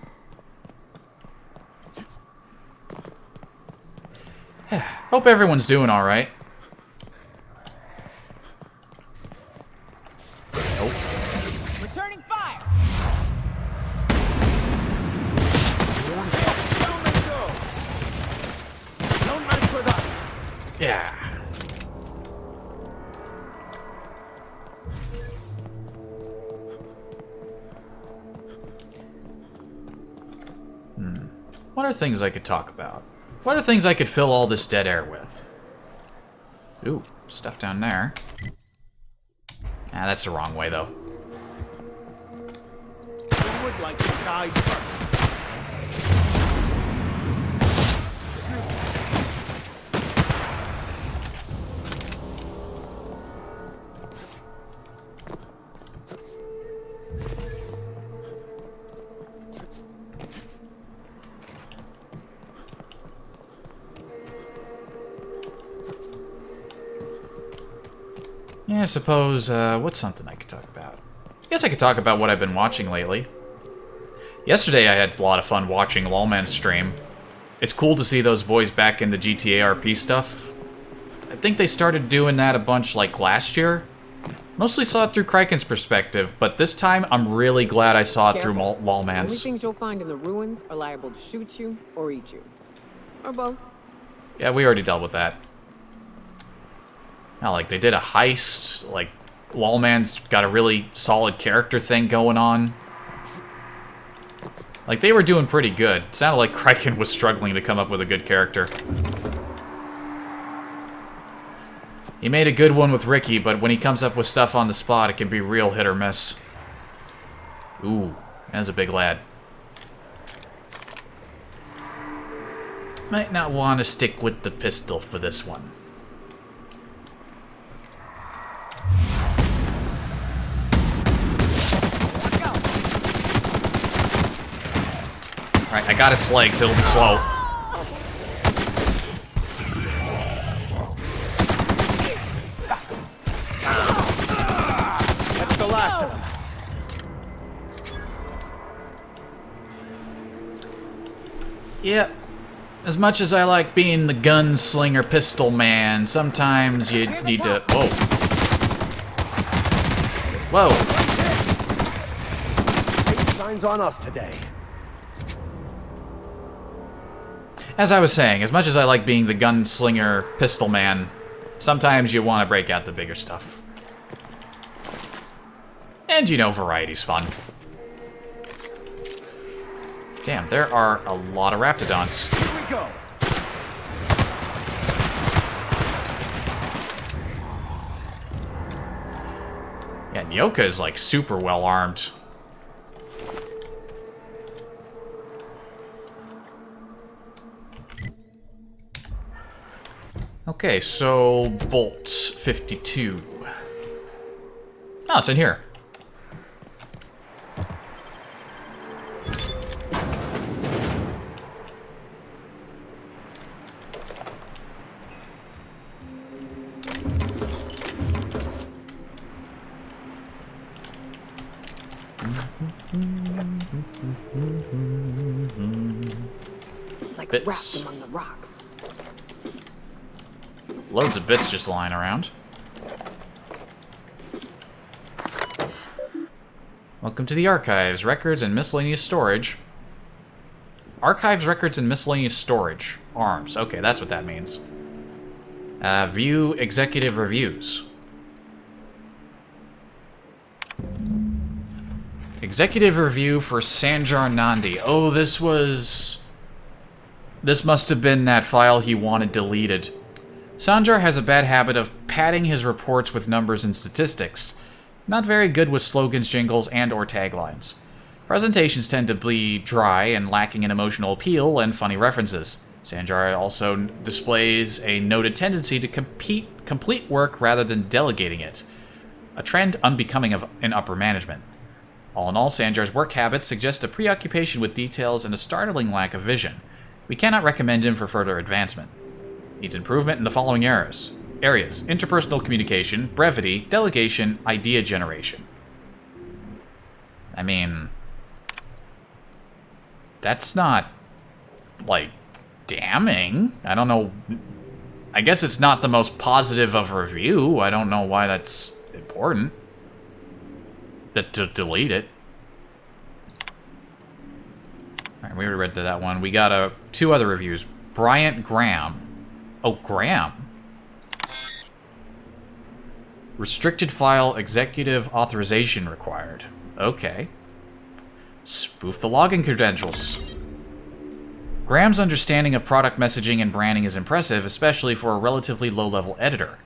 Hope everyone's doing alright. Returning fire. Yeah. What are things I could talk about? What are things I could fill all this dead air with? Ooh, stuff down there. Ah, that's the wrong way, though. Who would like to die first? Yeah, I suppose, what's something I could talk about? I guess I could talk about what I've been watching lately. Yesterday I had a lot of fun watching Lawman's stream. It's cool to see those boys back into GTA RP stuff. I think they started doing that a bunch like last year. Mostly saw it through Kraken's perspective, but this time I'm really glad I saw it through Careful. The only Lawman's. things you'll find in the ruins are liable to shoot you or eat you. Or both. Yeah, we already dealt with that. Now, like, they did a heist, like, Lawman's got a really solid character thing going on. Like, they were doing pretty good. It sounded like Kraken was struggling to come up with a good character. He made a good one with Ricky, but when he comes up with stuff on the spot, it can be real hit or miss. Ooh, that's a big lad. Might not want to stick with the pistol for this one. Alright, I got its legs, it'll be slow. That's the last of them. Yep. As much as I like being the gunslinger pistol man, sometimes you need to... Whoa. Whoa. Shine's on us today. As I was saying, as much as I like being the gunslinger pistol man, sometimes you want to break out the bigger stuff. And you know, variety's fun. Damn, there are a lot of Raptidons. Here we go. Yeah, Nyoka is like super well armed. Okay, so Bolt 52. Oh, it's in here. Like Bits. wrapped among the rocks. Loads of bits just lying around. Welcome to the archives, records, and miscellaneous storage. Archives, records, and miscellaneous storage. ARMS. Okay, that's what that means. View executive reviews. Executive review for Sanjar Nandi. Oh, this must have been that file he wanted deleted. Sanjar has a bad habit of padding his reports with numbers and statistics. Not very good with slogans, jingles, and or taglines. Presentations tend to be dry and lacking in emotional appeal and funny references. Sanjar also displays a noted tendency to complete work rather than delegating it, a trend unbecoming of an upper management. All in all, Sanjar's work habits suggest a preoccupation with details and a startling lack of vision. We cannot recommend him for further advancement. Needs improvement in the following areas. Interpersonal communication, brevity, delegation, idea generation. I mean, that's not, like, damning. I don't know. I guess it's not the most positive of review. I don't know why that's important. To delete it. Alright, we already read that one. We got two other reviews. Bryant Graham. Oh, Graham. Restricted file executive authorization required. Okay. Spoof the login credentials. Graham's understanding of product messaging and branding is impressive, especially for a relatively low-level editor.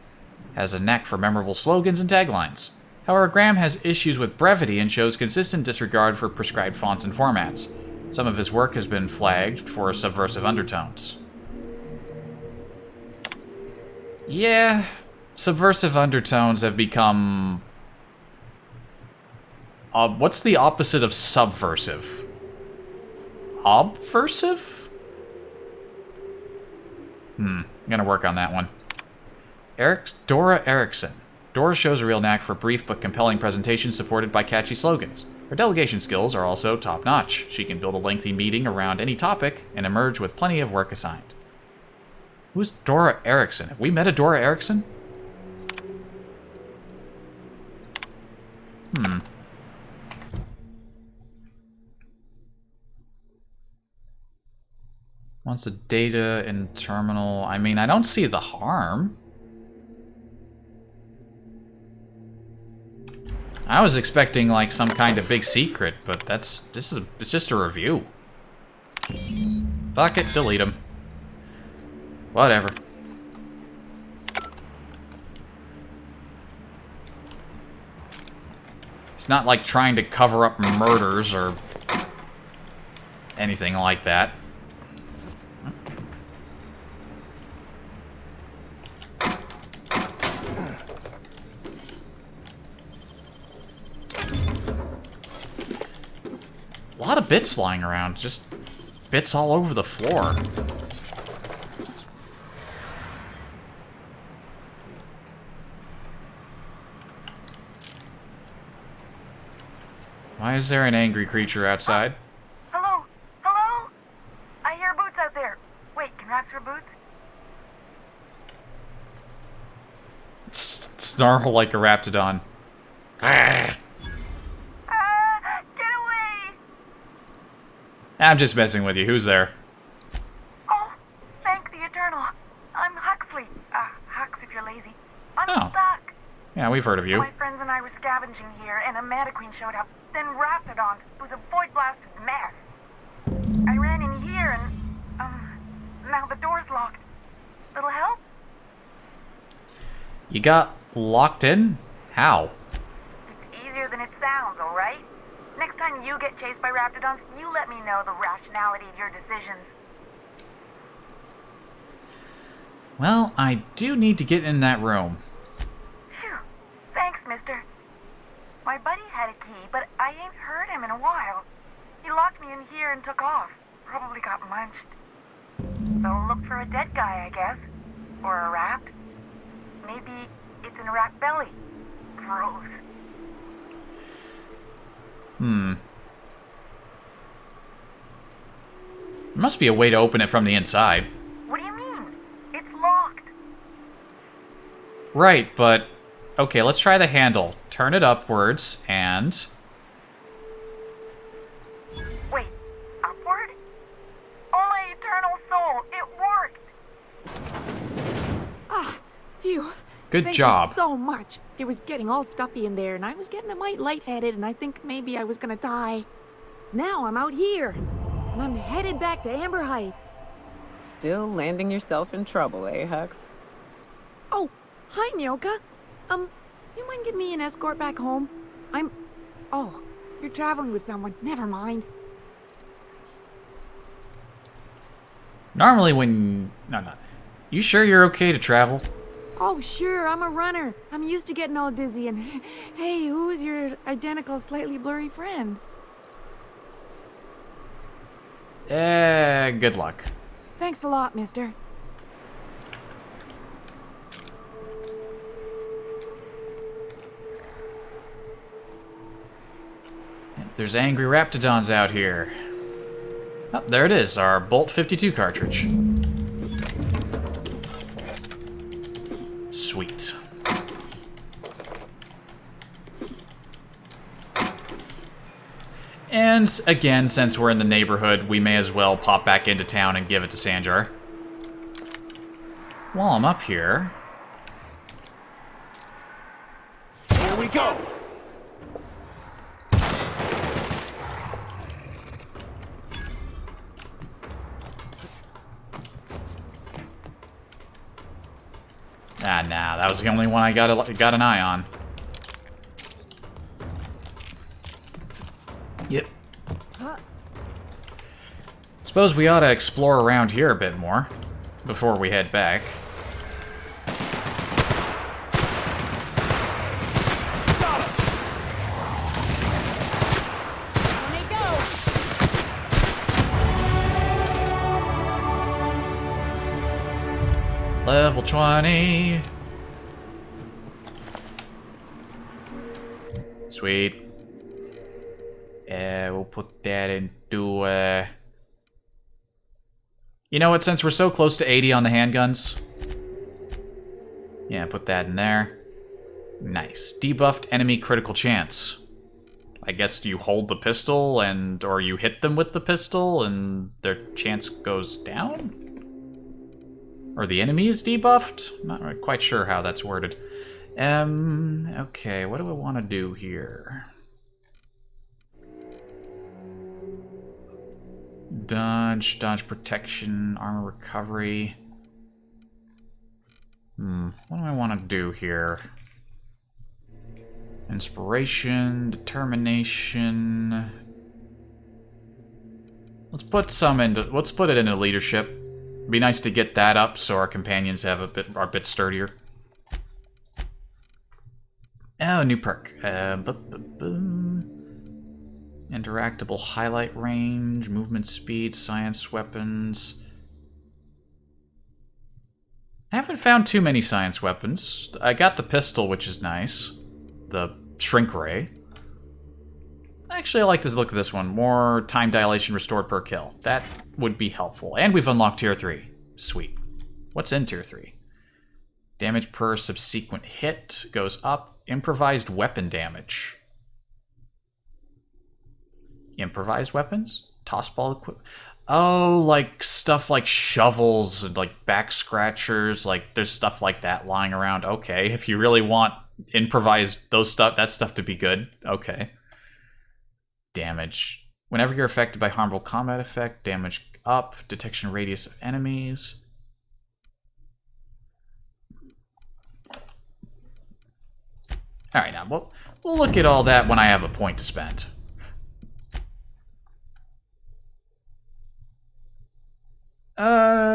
Has a knack for memorable slogans and taglines. However, Graham has issues with brevity and shows consistent disregard for prescribed fonts and formats. Some of his work has been flagged for subversive undertones. Yeah, subversive undertones have become... what's the opposite of subversive? Obversive? I'm gonna work on that one. Dora Erickson. Dora shows a real knack for brief but compelling presentations supported by catchy slogans. Her delegation skills are also top-notch. She can build a lengthy meeting around any topic and emerge with plenty of work assigned. Who's Dora Erickson? Have we met a Dora Erickson? Wants the data in terminal. I mean, I don't see the harm. I was expecting like some kind of big secret, but it's just a review. Fuck it, delete them. Whatever. It's not like trying to cover up murders or anything like that. A lot of bits lying around, just bits all over the floor. Why is there an angry creature outside? Hello? Hello? I hear boots out there. Wait, can rats hear boots? Snarl like a raptidon. I'm just messing with you. Who's there? Oh, thank the Eternal. I'm Huxley. Hux if you're lazy. I'm Oh. stuck. Yeah, we've heard of you. My friends and I were scavenging here, and a Meta Queen showed up. Then Raptidons. It was a void-blasted mess. I ran in here, and, now the door's locked. Little help? You got locked in? How? It's easier than it sounds, alright? Next time you get chased by Raptidons, you let me know the rationality of your decisions. Well, I do need to get in that room. Phew. Thanks, mister. My buddy had a key, but I ain't heard him in a while. He locked me in here and took off. Probably got munched. So look for a dead guy, I guess. Or a rat. Maybe it's in a rat belly. Gross. There must be a way to open it from the inside. What do you mean? It's locked. Right, but... Okay, let's try the handle. Turn it upwards, and... Wait, upward? Oh my eternal soul, it worked! Phew. Good Thank job. you so much. It was getting all stuffy in there, and I was getting a mite lightheaded, and I think maybe I was gonna die. Now I'm out here, and I'm headed back to Amber Heights. Still landing yourself in trouble, eh, Hux? Oh, hi, Nyoka. You mind giving me an escort back home? Oh, you're traveling with someone. Never mind. Normally when... No. You sure you're okay to travel? Oh, sure, I'm a runner. I'm used to getting all dizzy, and hey, who's your identical, slightly blurry friend? Good luck. Thanks a lot, mister. There's angry raptidons out here. Oh, there it is, our Bolt 52 cartridge. Sweet. And again, since we're in the neighborhood, we may as well pop back into town and give it to Sanjar. While I'm up here... go! Nah, that was the only one I got an eye on. Yep. Suppose we ought to explore around here a bit more before we head back. Level 20. Sweet. We'll put that into, You know what, since we're so close to 80 on the handguns... Yeah, put that in there. Nice. Debuffed enemy critical chance. I guess you hold the pistol and... or you hit them with the pistol and their chance goes down? Or the enemy is debuffed? Not quite sure how that's worded. Okay, what do I want to do here? Dodge protection, armor recovery. What do I want to do here? Inspiration, determination. Let's put it into leadership. It'd be nice to get that up so our companions are a bit sturdier. Oh, new perk. Interactable highlight range, movement speed, science weapons. I haven't found too many science weapons. I got the pistol, which is nice. The shrink ray. Actually, I like the look of this one. More time dilation restored per kill. That would be helpful. And we've unlocked tier 3. Sweet. What's in tier 3? Damage per subsequent hit goes up. Improvised weapon damage. Improvised weapons? Tossball equipment? Oh, like stuff like shovels and like back scratchers. Like there's stuff like that lying around. Okay, if you really want improvised that stuff to be good. Okay. Damage. Whenever you're affected by harmful combat effect, damage up. Detection radius of enemies. Alright, now we'll look at all that when I have a point to spend.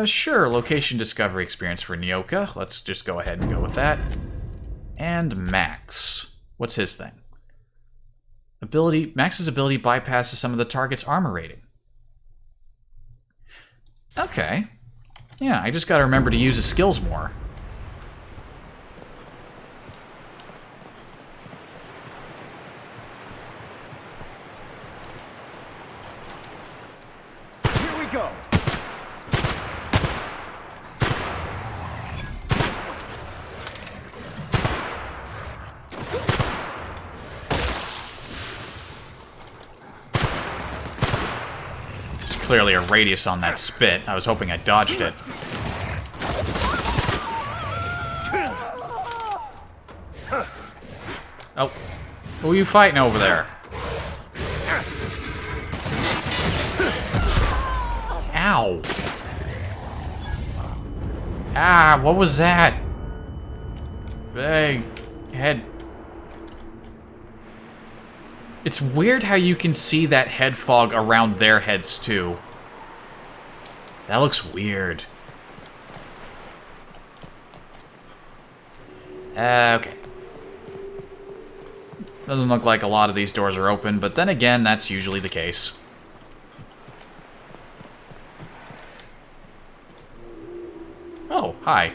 Sure, location discovery experience for Nyoka. Let's just go ahead and go with that. And Max. What's his thing? Max's ability bypasses some of the target's armor rating. Okay. Yeah, I just gotta remember to use his skills more. Here we go. Clearly a radius on that spit. I was hoping I dodged it. Oh. Who are you fighting over there? Ow. Ah, what was that? Hey, head. It's weird how you can see that head fog around their heads, too. That looks weird. Okay. Doesn't look like a lot of these doors are open, but then again, that's usually the case. Oh, hi.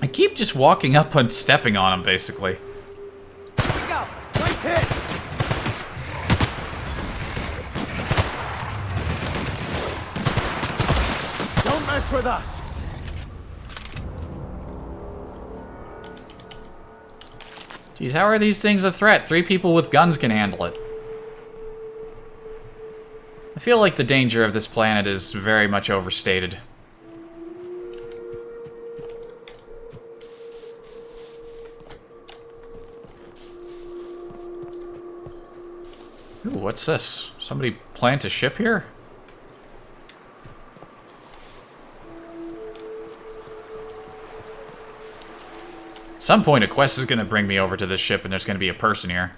I keep just walking up and stepping on them, basically. Nice hit! Don't mess with us! Geez, how are these things a threat? 3 people with guns can handle it. I feel like the danger of this planet is very much overstated. Ooh, what's this? Somebody plant a ship here? Some point a quest is gonna bring me over to this ship and there's gonna be a person here.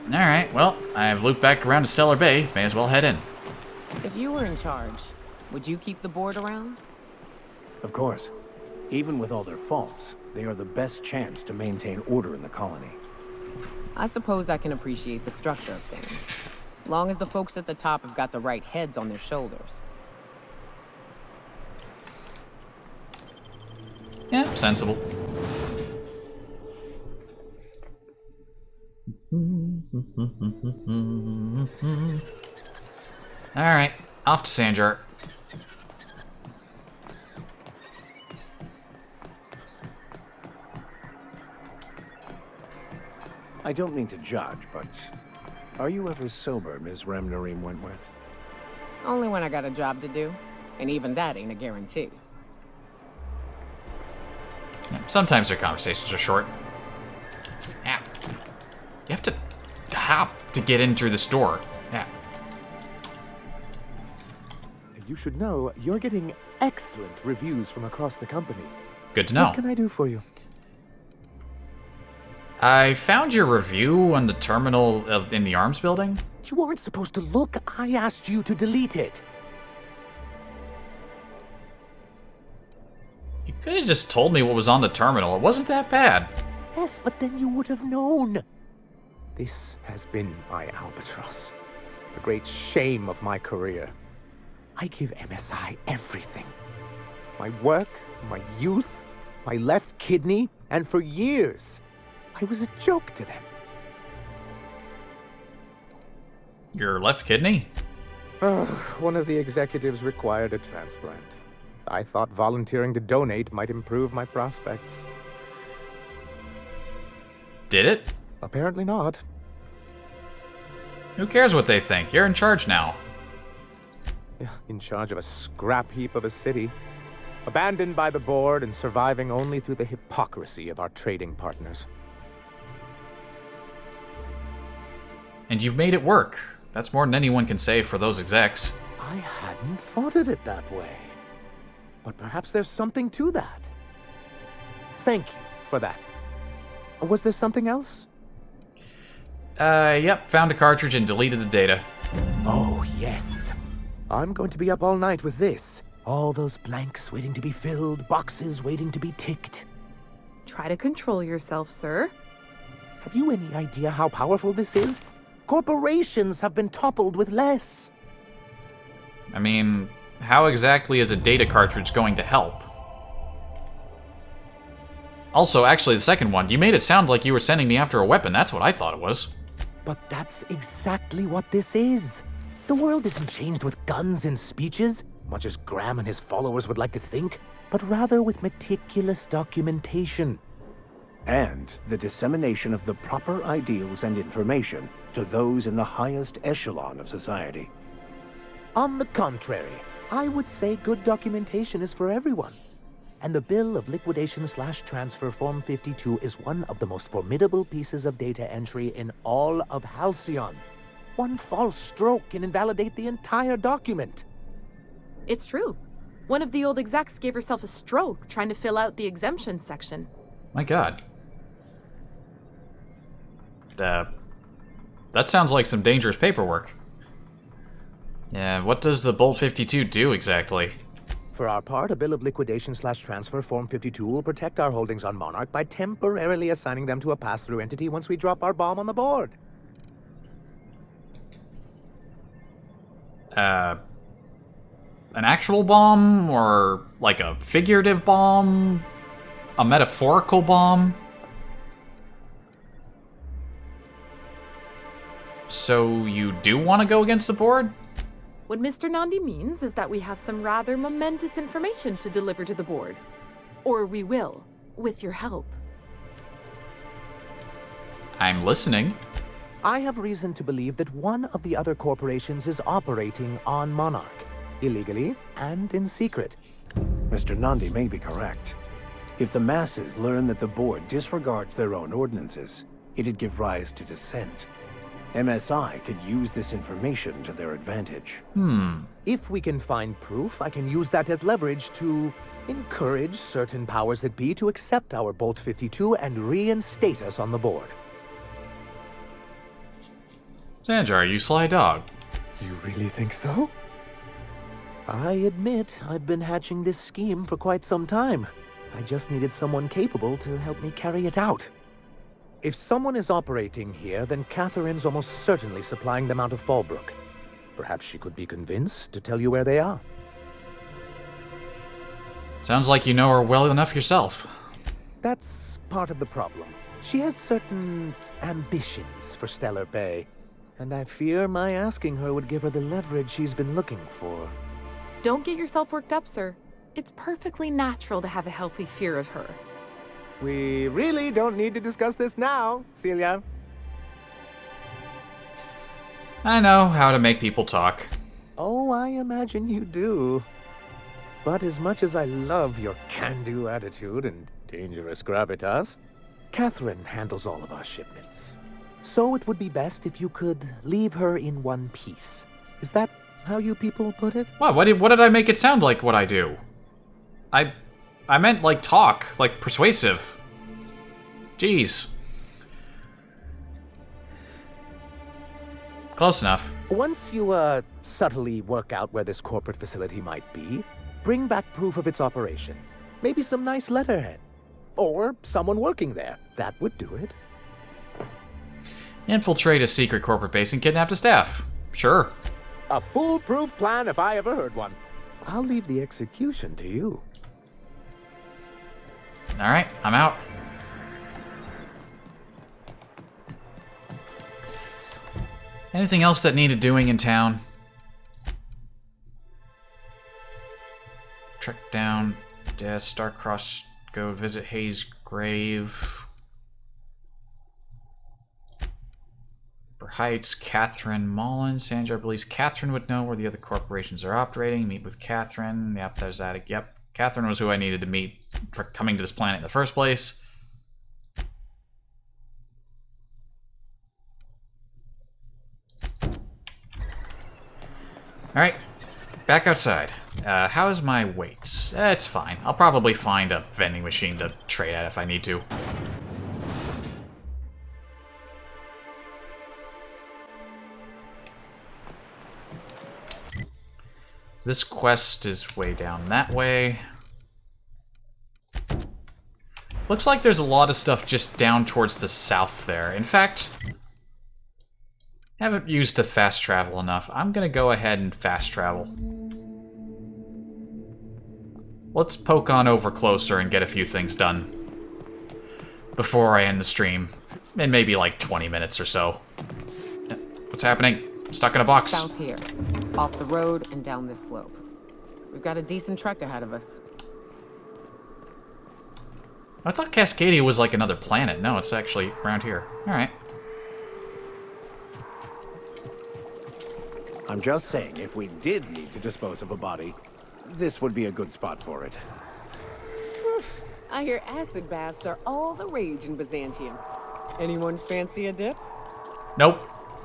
Alright, well, I've looped back around to Stellar Bay. May as well head in. If you were in charge, would you keep the board around? Of course. Even with all their faults, they are the best chance to maintain order in the colony. I suppose I can appreciate the structure of things, long as the folks at the top have got the right heads on their shoulders. Yeah, sensible. Alright, off to Sanjar. I don't mean to judge, but are you ever sober, Ms. Remnareem Wentworth? Only when I got a job to do, and even that ain't a guarantee. Sometimes their conversations are short. Yeah. You have to hop to get in through this door. Yeah. You should know you're getting excellent reviews from across the company. Good to know. What can I do for you? I found your review on the terminal in the arms building. You weren't supposed to look. I asked you to delete it. You could have just told me what was on the terminal. It wasn't that bad. Yes, but then you would have known. This has been my albatross. The great shame of my career. I give MSI everything. My work, my youth, my left kidney, and for years, I was a joke to them. Your left kidney? One of the executives required a transplant. I thought volunteering to donate might improve my prospects. Did it? Apparently not. Who cares what they think? You're in charge now. In charge of a scrap heap of a city. Abandoned by the board and surviving only through the hypocrisy of our trading partners. And you've made it work. That's more than anyone can say for those execs. I hadn't thought of it that way. But perhaps there's something to that. Thank you for that. Was there something else? Yep. Found a cartridge and deleted the data. Oh, yes. I'm going to be up all night with this. All those blanks waiting to be filled, boxes waiting to be ticked. Try to control yourself, sir. Have you any idea how powerful this is? Corporations have been toppled with less. I mean, how exactly is a data cartridge going to help? Also, actually, the second one, you made it sound like you were sending me after a weapon. That's what I thought it was. But that's exactly what this is. The world isn't changed with guns and speeches, much as Graham and his followers would like to think, but rather with meticulous documentation. And the dissemination of the proper ideals and information to those in the highest echelon of society. On the contrary, I would say good documentation is for everyone. And the Bill of Liquidation/Transfer Form 52 is one of the most formidable pieces of data entry in all of Halcyon. One false stroke can invalidate the entire document. It's true. One of the old execs gave herself a stroke trying to fill out the exemption section. My god. That sounds like some dangerous paperwork. Yeah, what does the Bolt 52 do exactly? For our part, a Bill of Liquidation/Transfer Form 52 will protect our holdings on Monarch by temporarily assigning them to a pass-through entity once we drop our bomb on the board. An actual bomb? Or like a figurative bomb? A metaphorical bomb? So you do want to go against the board? What Mr. Nandi means is that we have some rather momentous information to deliver to the board. Or we will, with your help. I'm listening. I have reason to believe that one of the other corporations is operating on Monarch, illegally and in secret. Mr. Nandi may be correct. If the masses learn that the board disregards their own ordinances, it'd give rise to dissent. MSI could use this information to their advantage. If we can find proof, I can use that as leverage to encourage certain powers that be to accept our Bolt 52 and reinstate us on the board. Sanjar, you sly dog. You really think so? I admit I've been hatching this scheme for quite some time. I just needed someone capable to help me carry it out. If someone is operating here, then Catherine's almost certainly supplying them out of Fallbrook. Perhaps she could be convinced to tell you where they are. Sounds like you know her well enough yourself. That's part of the problem. She has certain ambitions for Stellar Bay, and I fear my asking her would give her the leverage she's been looking for. Don't get yourself worked up, sir. It's perfectly natural to have a healthy fear of her. We really don't need to discuss this now, Celia. I know how to make people talk. Oh, I imagine you do. But as much as I love your can-do attitude and dangerous gravitas, Catherine handles all of our shipments. So it would be best if you could leave her in one piece. Is that how you people put it? What did I make it sound like what I do? I meant like talk, like persuasive. Jeez. Close enough. Once you, subtly work out where this corporate facility might be, bring back proof of its operation. Maybe some nice letterhead. Or someone working there. That would do it. Infiltrate a secret corporate base and kidnap the staff. Sure. A foolproof plan if I ever heard one. I'll leave the execution to you. Alright, I'm out. Anything else that needed doing in town? Trek down, Starcross, go visit Hayes' grave. Upper Heights, Catherine Mullen. Sanjar believes Catherine would know where the other corporations are operating. Meet with Catherine. Yep, there's that. Yep. Catherine was who I needed to meet for coming to this planet in the first place. Alright, back outside. How's my weights? It's fine. I'll probably find a vending machine to trade at if I need to. This quest is way down that way. Looks like there's a lot of stuff just down towards the south there. In fact, I haven't used the fast travel enough. I'm gonna go ahead and fast travel. Let's poke on over closer and get a few things done before I end the stream. In maybe like 20 minutes or so. What's happening? Stuck in a box. South here. Off the road and down this slope. We've got a decent trek ahead of us. I thought Cascadia was like another planet. No, it's actually around here. Alright. I'm just saying, if we did need to dispose of a body, this would be a good spot for it. I hear acid baths are all the rage in Byzantium. Anyone fancy a dip? Nope.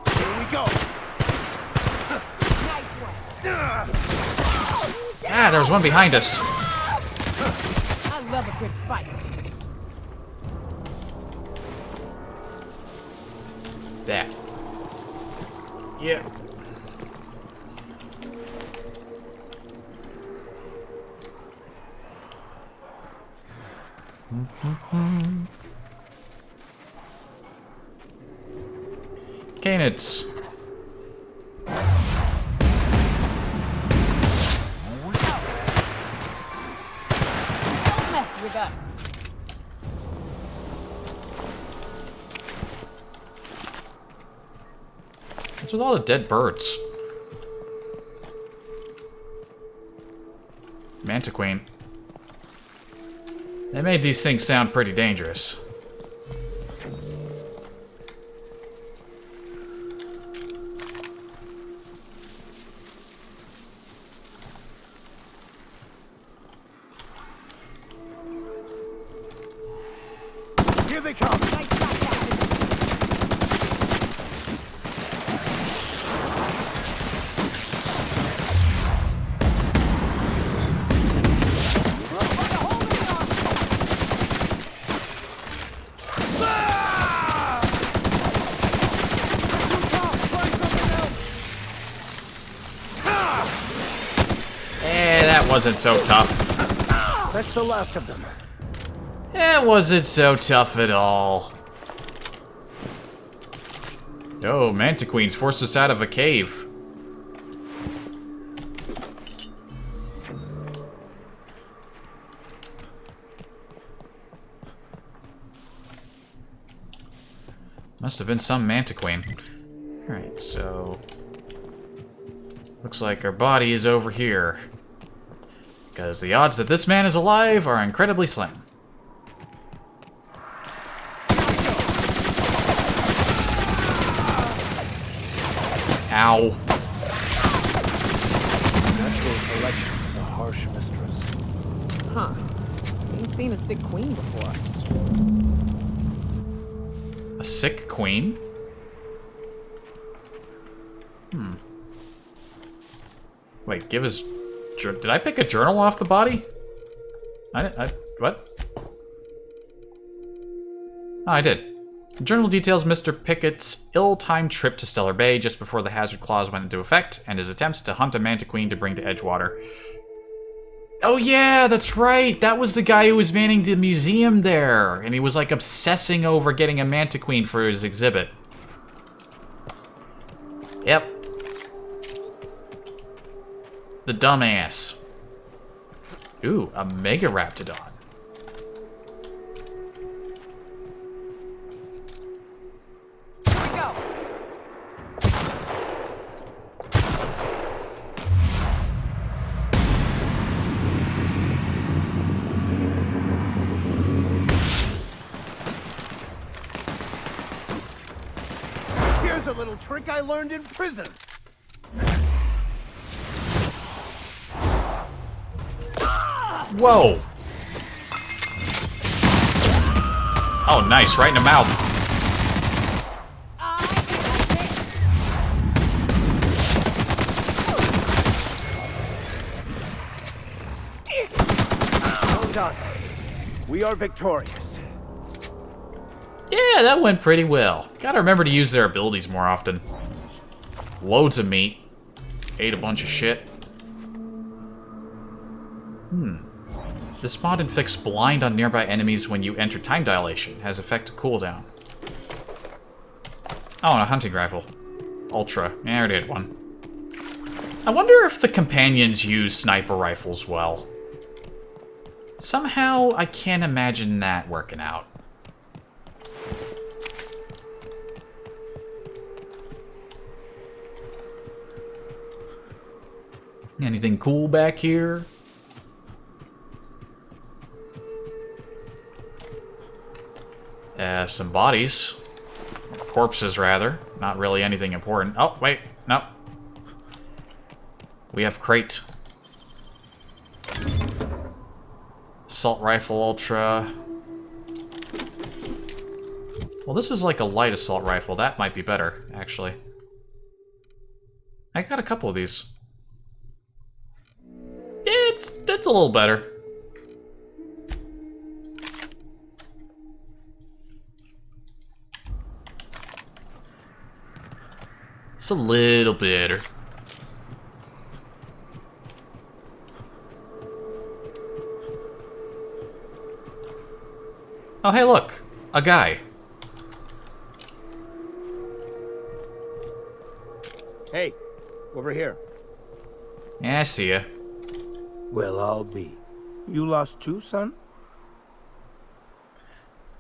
Here we go. Ah, there's one behind us. I love a good fight. That. Yeah. Canids. Mess with us. What's with all the dead birds? Manta Queen. They made these things sound pretty dangerous. they come! That wasn't so tough. That's the last of them. It wasn't so tough at all. Oh, Mantiqueens forced us out of a cave. Must have been some Mantiqueen. Alright, so... looks like our body is over here. Because the odds that this man is alive are incredibly slim. Ow. Natural selection is a harsh mistress. Huh. Ain't seen a sick queen before. A sick queen? Wait, give us... Did I pick a journal off the body? What? Oh, I did. The journal details Mr. Pickett's ill-timed trip to Stellar Bay just before the hazard clause went into effect, and his attempts to hunt a Mantiqueen to bring to Edgewater. Oh yeah, that's right! That was the guy who was manning the museum there, and he was like obsessing over getting a Mantiqueen for his exhibit. Yep. The dumbass. Ooh, a Mega Raptidon. Here's a little trick I learned in prison. Whoa! Oh, nice, right in the mouth. Well done. We are victorious. Yeah, that went pretty well. Gotta remember to use their abilities more often. Loads of meat. Ate a bunch of shit. This mod inflicts blind on nearby enemies when you enter time dilation. Has effect cooldown. Oh, and a hunting rifle. Ultra. Yeah, I already had one. I wonder if the companions use sniper rifles well. Somehow, I can't imagine that working out. Anything cool back here? Some bodies. Corpses, rather. Not really anything important. Oh, wait. No. We have crate. Assault rifle ultra. Well, this is like a light assault rifle. That might be better, actually. I got a couple of these. It's a little better. It's a little better. Oh, hey, look. A guy. Hey, over here. Yeah, I see ya. Well, I'll be. You lost too, son?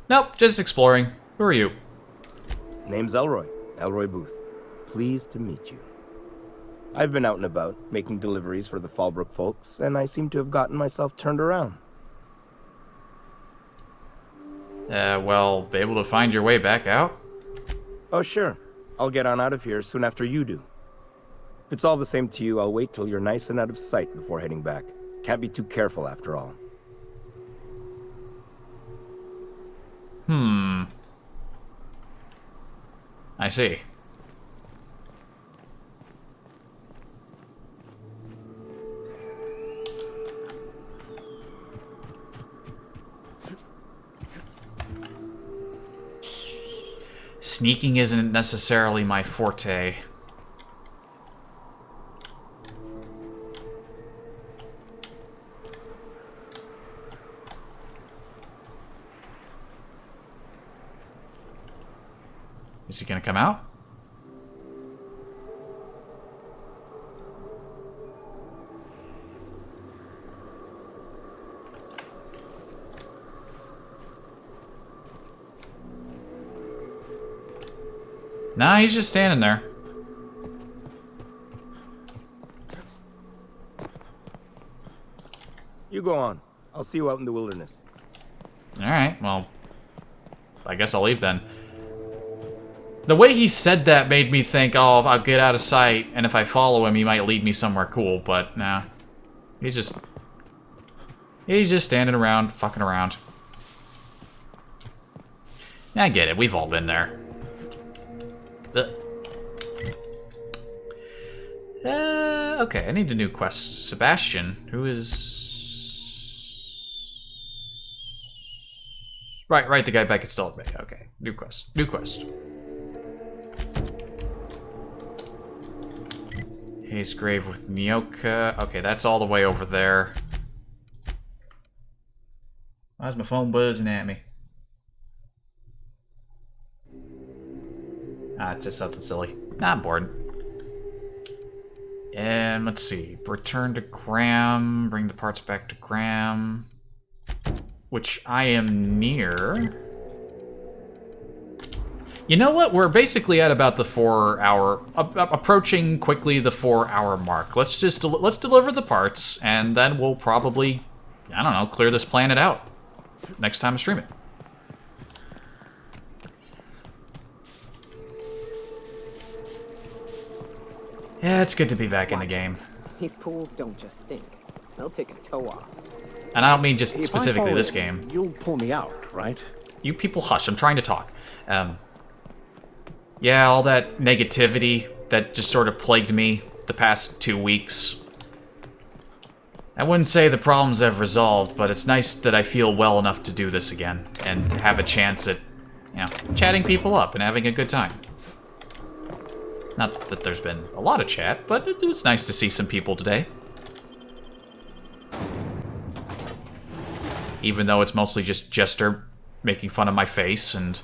Nope, just exploring. Who are you? Name's Elroy. Elroy Booth. Pleased to meet you. I've been out and about, making deliveries for the Fallbrook folks, and I seem to have gotten myself turned around. Well, be able to find your way back out? Oh, sure. I'll get on out of here soon after you do. If it's all the same to you, I'll wait till you're nice and out of sight before heading back. Can't be too careful after all. I see. Sneaking isn't necessarily my forte. Is he gonna come out? Nah, he's just standing there. You go on. I'll see you out in the wilderness. Alright, well, I guess I'll leave then. The way he said that made me think, oh, I'll get out of sight, and if I follow him, he might lead me somewhere cool, but nah. He's just standing around, fucking around. I get it, we've all been there. Okay, I need a new quest. Sebastian, who is... Right, the guy back at Stella Bay. Okay, new quest. Hayes Grave with Nyoka. Okay, that's all the way over there. Why's my phone buzzing at me? Ah, it's just something silly. Nah, I'm bored. And let's see. Return to Graham. Bring the parts back to Graham. Which I am near. You know what? We're basically at about the 4-hour, approaching quickly the 4-hour mark. Let's deliver the parts, and then we'll probably, I don't know, clear this planet out next time I stream it. Yeah, it's good to be back in the game. These pools don't just stink. They'll take a toe off. And I don't mean just If I specifically fall this in, game. You'll pull me out, right? You people hush, I'm trying to talk. Yeah, all that negativity that just sort of plagued me the past 2 weeks. I wouldn't say the problems have resolved, but it's nice that I feel well enough to do this again and have a chance at, you know, chatting people up and having a good time. Not that there's been a lot of chat, but it was nice to see some people today. Even though it's mostly just Jester making fun of my face, and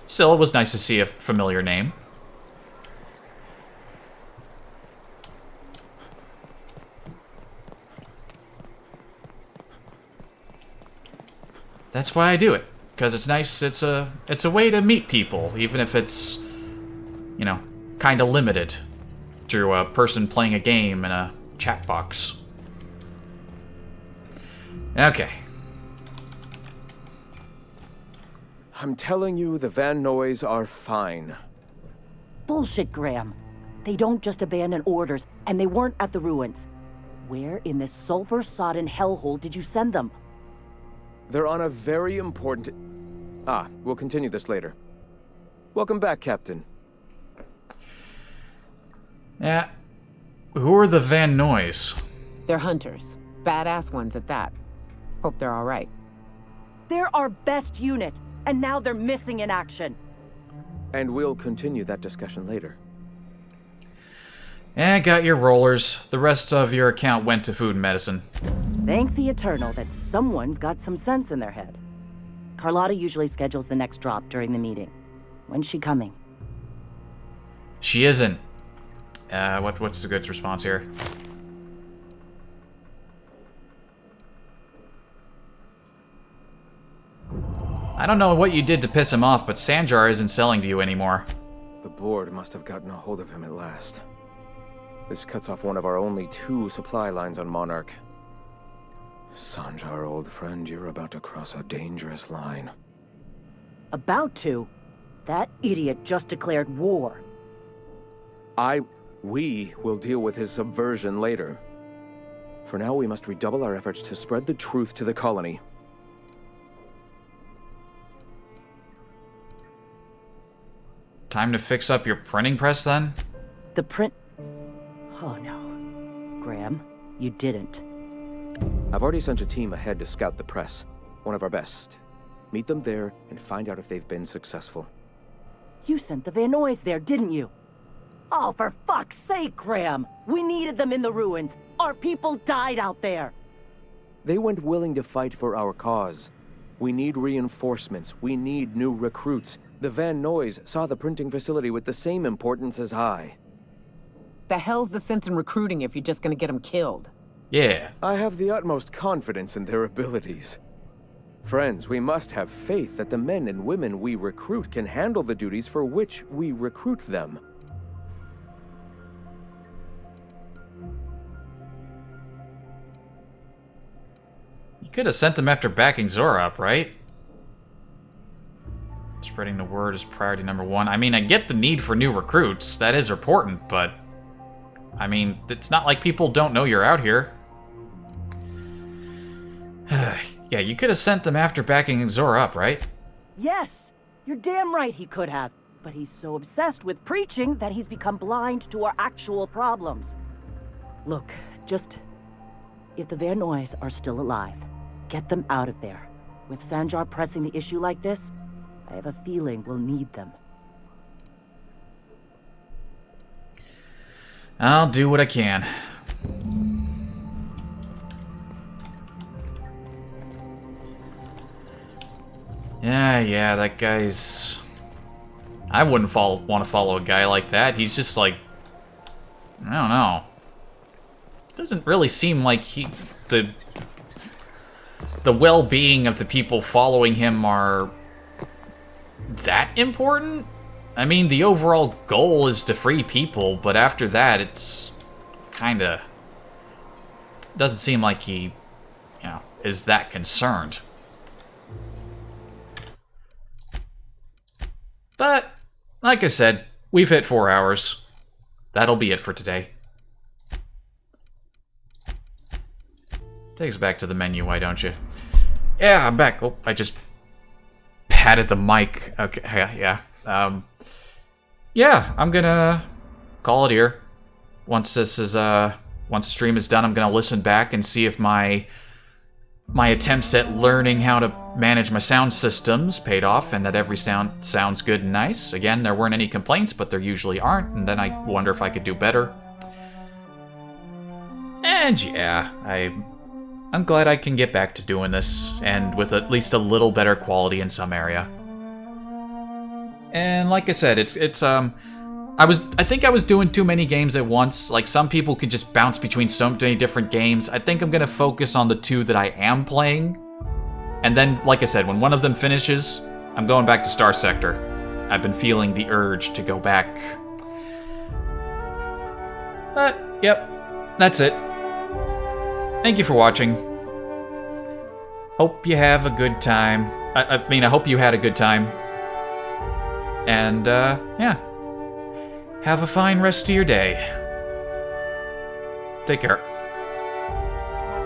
still, it was nice to see a familiar name. That's why I do it, because it's nice. It's a way to meet people, even if it's, you know, kind of limited through a person playing a game in a chat box. Okay. I'm telling you, the Van Noys are fine. Bullshit, Graham. They don't just abandon orders, and they weren't at the ruins. Where in this sulfur-sodden hellhole did you send them? They're on a very important... we'll continue this later. Welcome back, Captain. Yeah. Who are the Van Noys? They're hunters. Badass ones at that. Hope they're all right. They're our best unit, and now they're missing in action. And we'll continue that discussion later. Got your rollers. The rest of your account went to food and medicine. Thank the Eternal that someone's got some sense in their head. Carlotta usually schedules the next drop during the meeting. When's she coming? She isn't. What's the good response here? I don't know what you did to piss him off, but Sanjar isn't selling to you anymore. The board must have gotten a hold of him at last. This cuts off one of our only 2 supply lines on Monarch. Sanjar, old friend, you're about to cross a dangerous line. About to? That idiot just declared war. We will deal with his subversion later. For now, we must redouble our efforts to spread the truth to the colony. Time to fix up your printing press then? The print... Oh no. Graham, you didn't. I've already sent a team ahead to scout the press. One of our best. Meet them there and find out if they've been successful. You sent the Van Noys there, didn't you? Oh, for fuck's sake, Graham! We needed them in the ruins. Our people died out there. They went willing to fight for our cause. We need reinforcements. We need new recruits. The Van Noys saw the printing facility with the same importance as I. The hell's the sense in recruiting if you're just gonna get them killed? Yeah. I have the utmost confidence in their abilities. Friends, we must have faith that the men and women we recruit can handle the duties for which we recruit them. You could have sent them after backing Zora up, right? Spreading the word is priority number 1. I mean, I get the need for new recruits. That is important, but... I mean, it's not like people don't know you're out here. Yeah, you could have sent them after backing Zora up, right? Yes! You're damn right he could have. But he's so obsessed with preaching that he's become blind to our actual problems. Look, just... If the Van Noys are still alive, get them out of there. With Sanjar pressing the issue like this, I have a feeling we'll need them. I'll do what I can. Yeah, that guy's... I wouldn't want to follow a guy like that. He's just like... I don't know. Doesn't really seem like the well-being of the people following him are that important. I mean, the overall goal is to free people, but after that, it's kind of doesn't seem like he, is that concerned. But like I said, we've hit 4 hours. That'll be it for today. Take us back to the menu, why don't you? Yeah, I'm back. Oh, I just patted the mic. Okay, yeah. Yeah, I'm gonna call it here. Once the stream is done, I'm gonna listen back and see if my attempts at learning how to manage my sound systems paid off and that every sound sounds good and nice. Again, there weren't any complaints, but there usually aren't, and then I wonder if I could do better. And yeah, I'm glad I can get back to doing this, and with at least a little better quality in some area. And like I said, I think I was doing too many games at once. Like, some people could just bounce between so many different games. I think I'm gonna focus on the 2 that I am playing. And then, like I said, when one of them finishes, I'm going back to Star Sector. I've been feeling the urge to go back. But, yep, that's it. Thank you for watching. Hope you have a good time. I hope you had a good time. And, yeah. Have a fine rest of your day. Take care.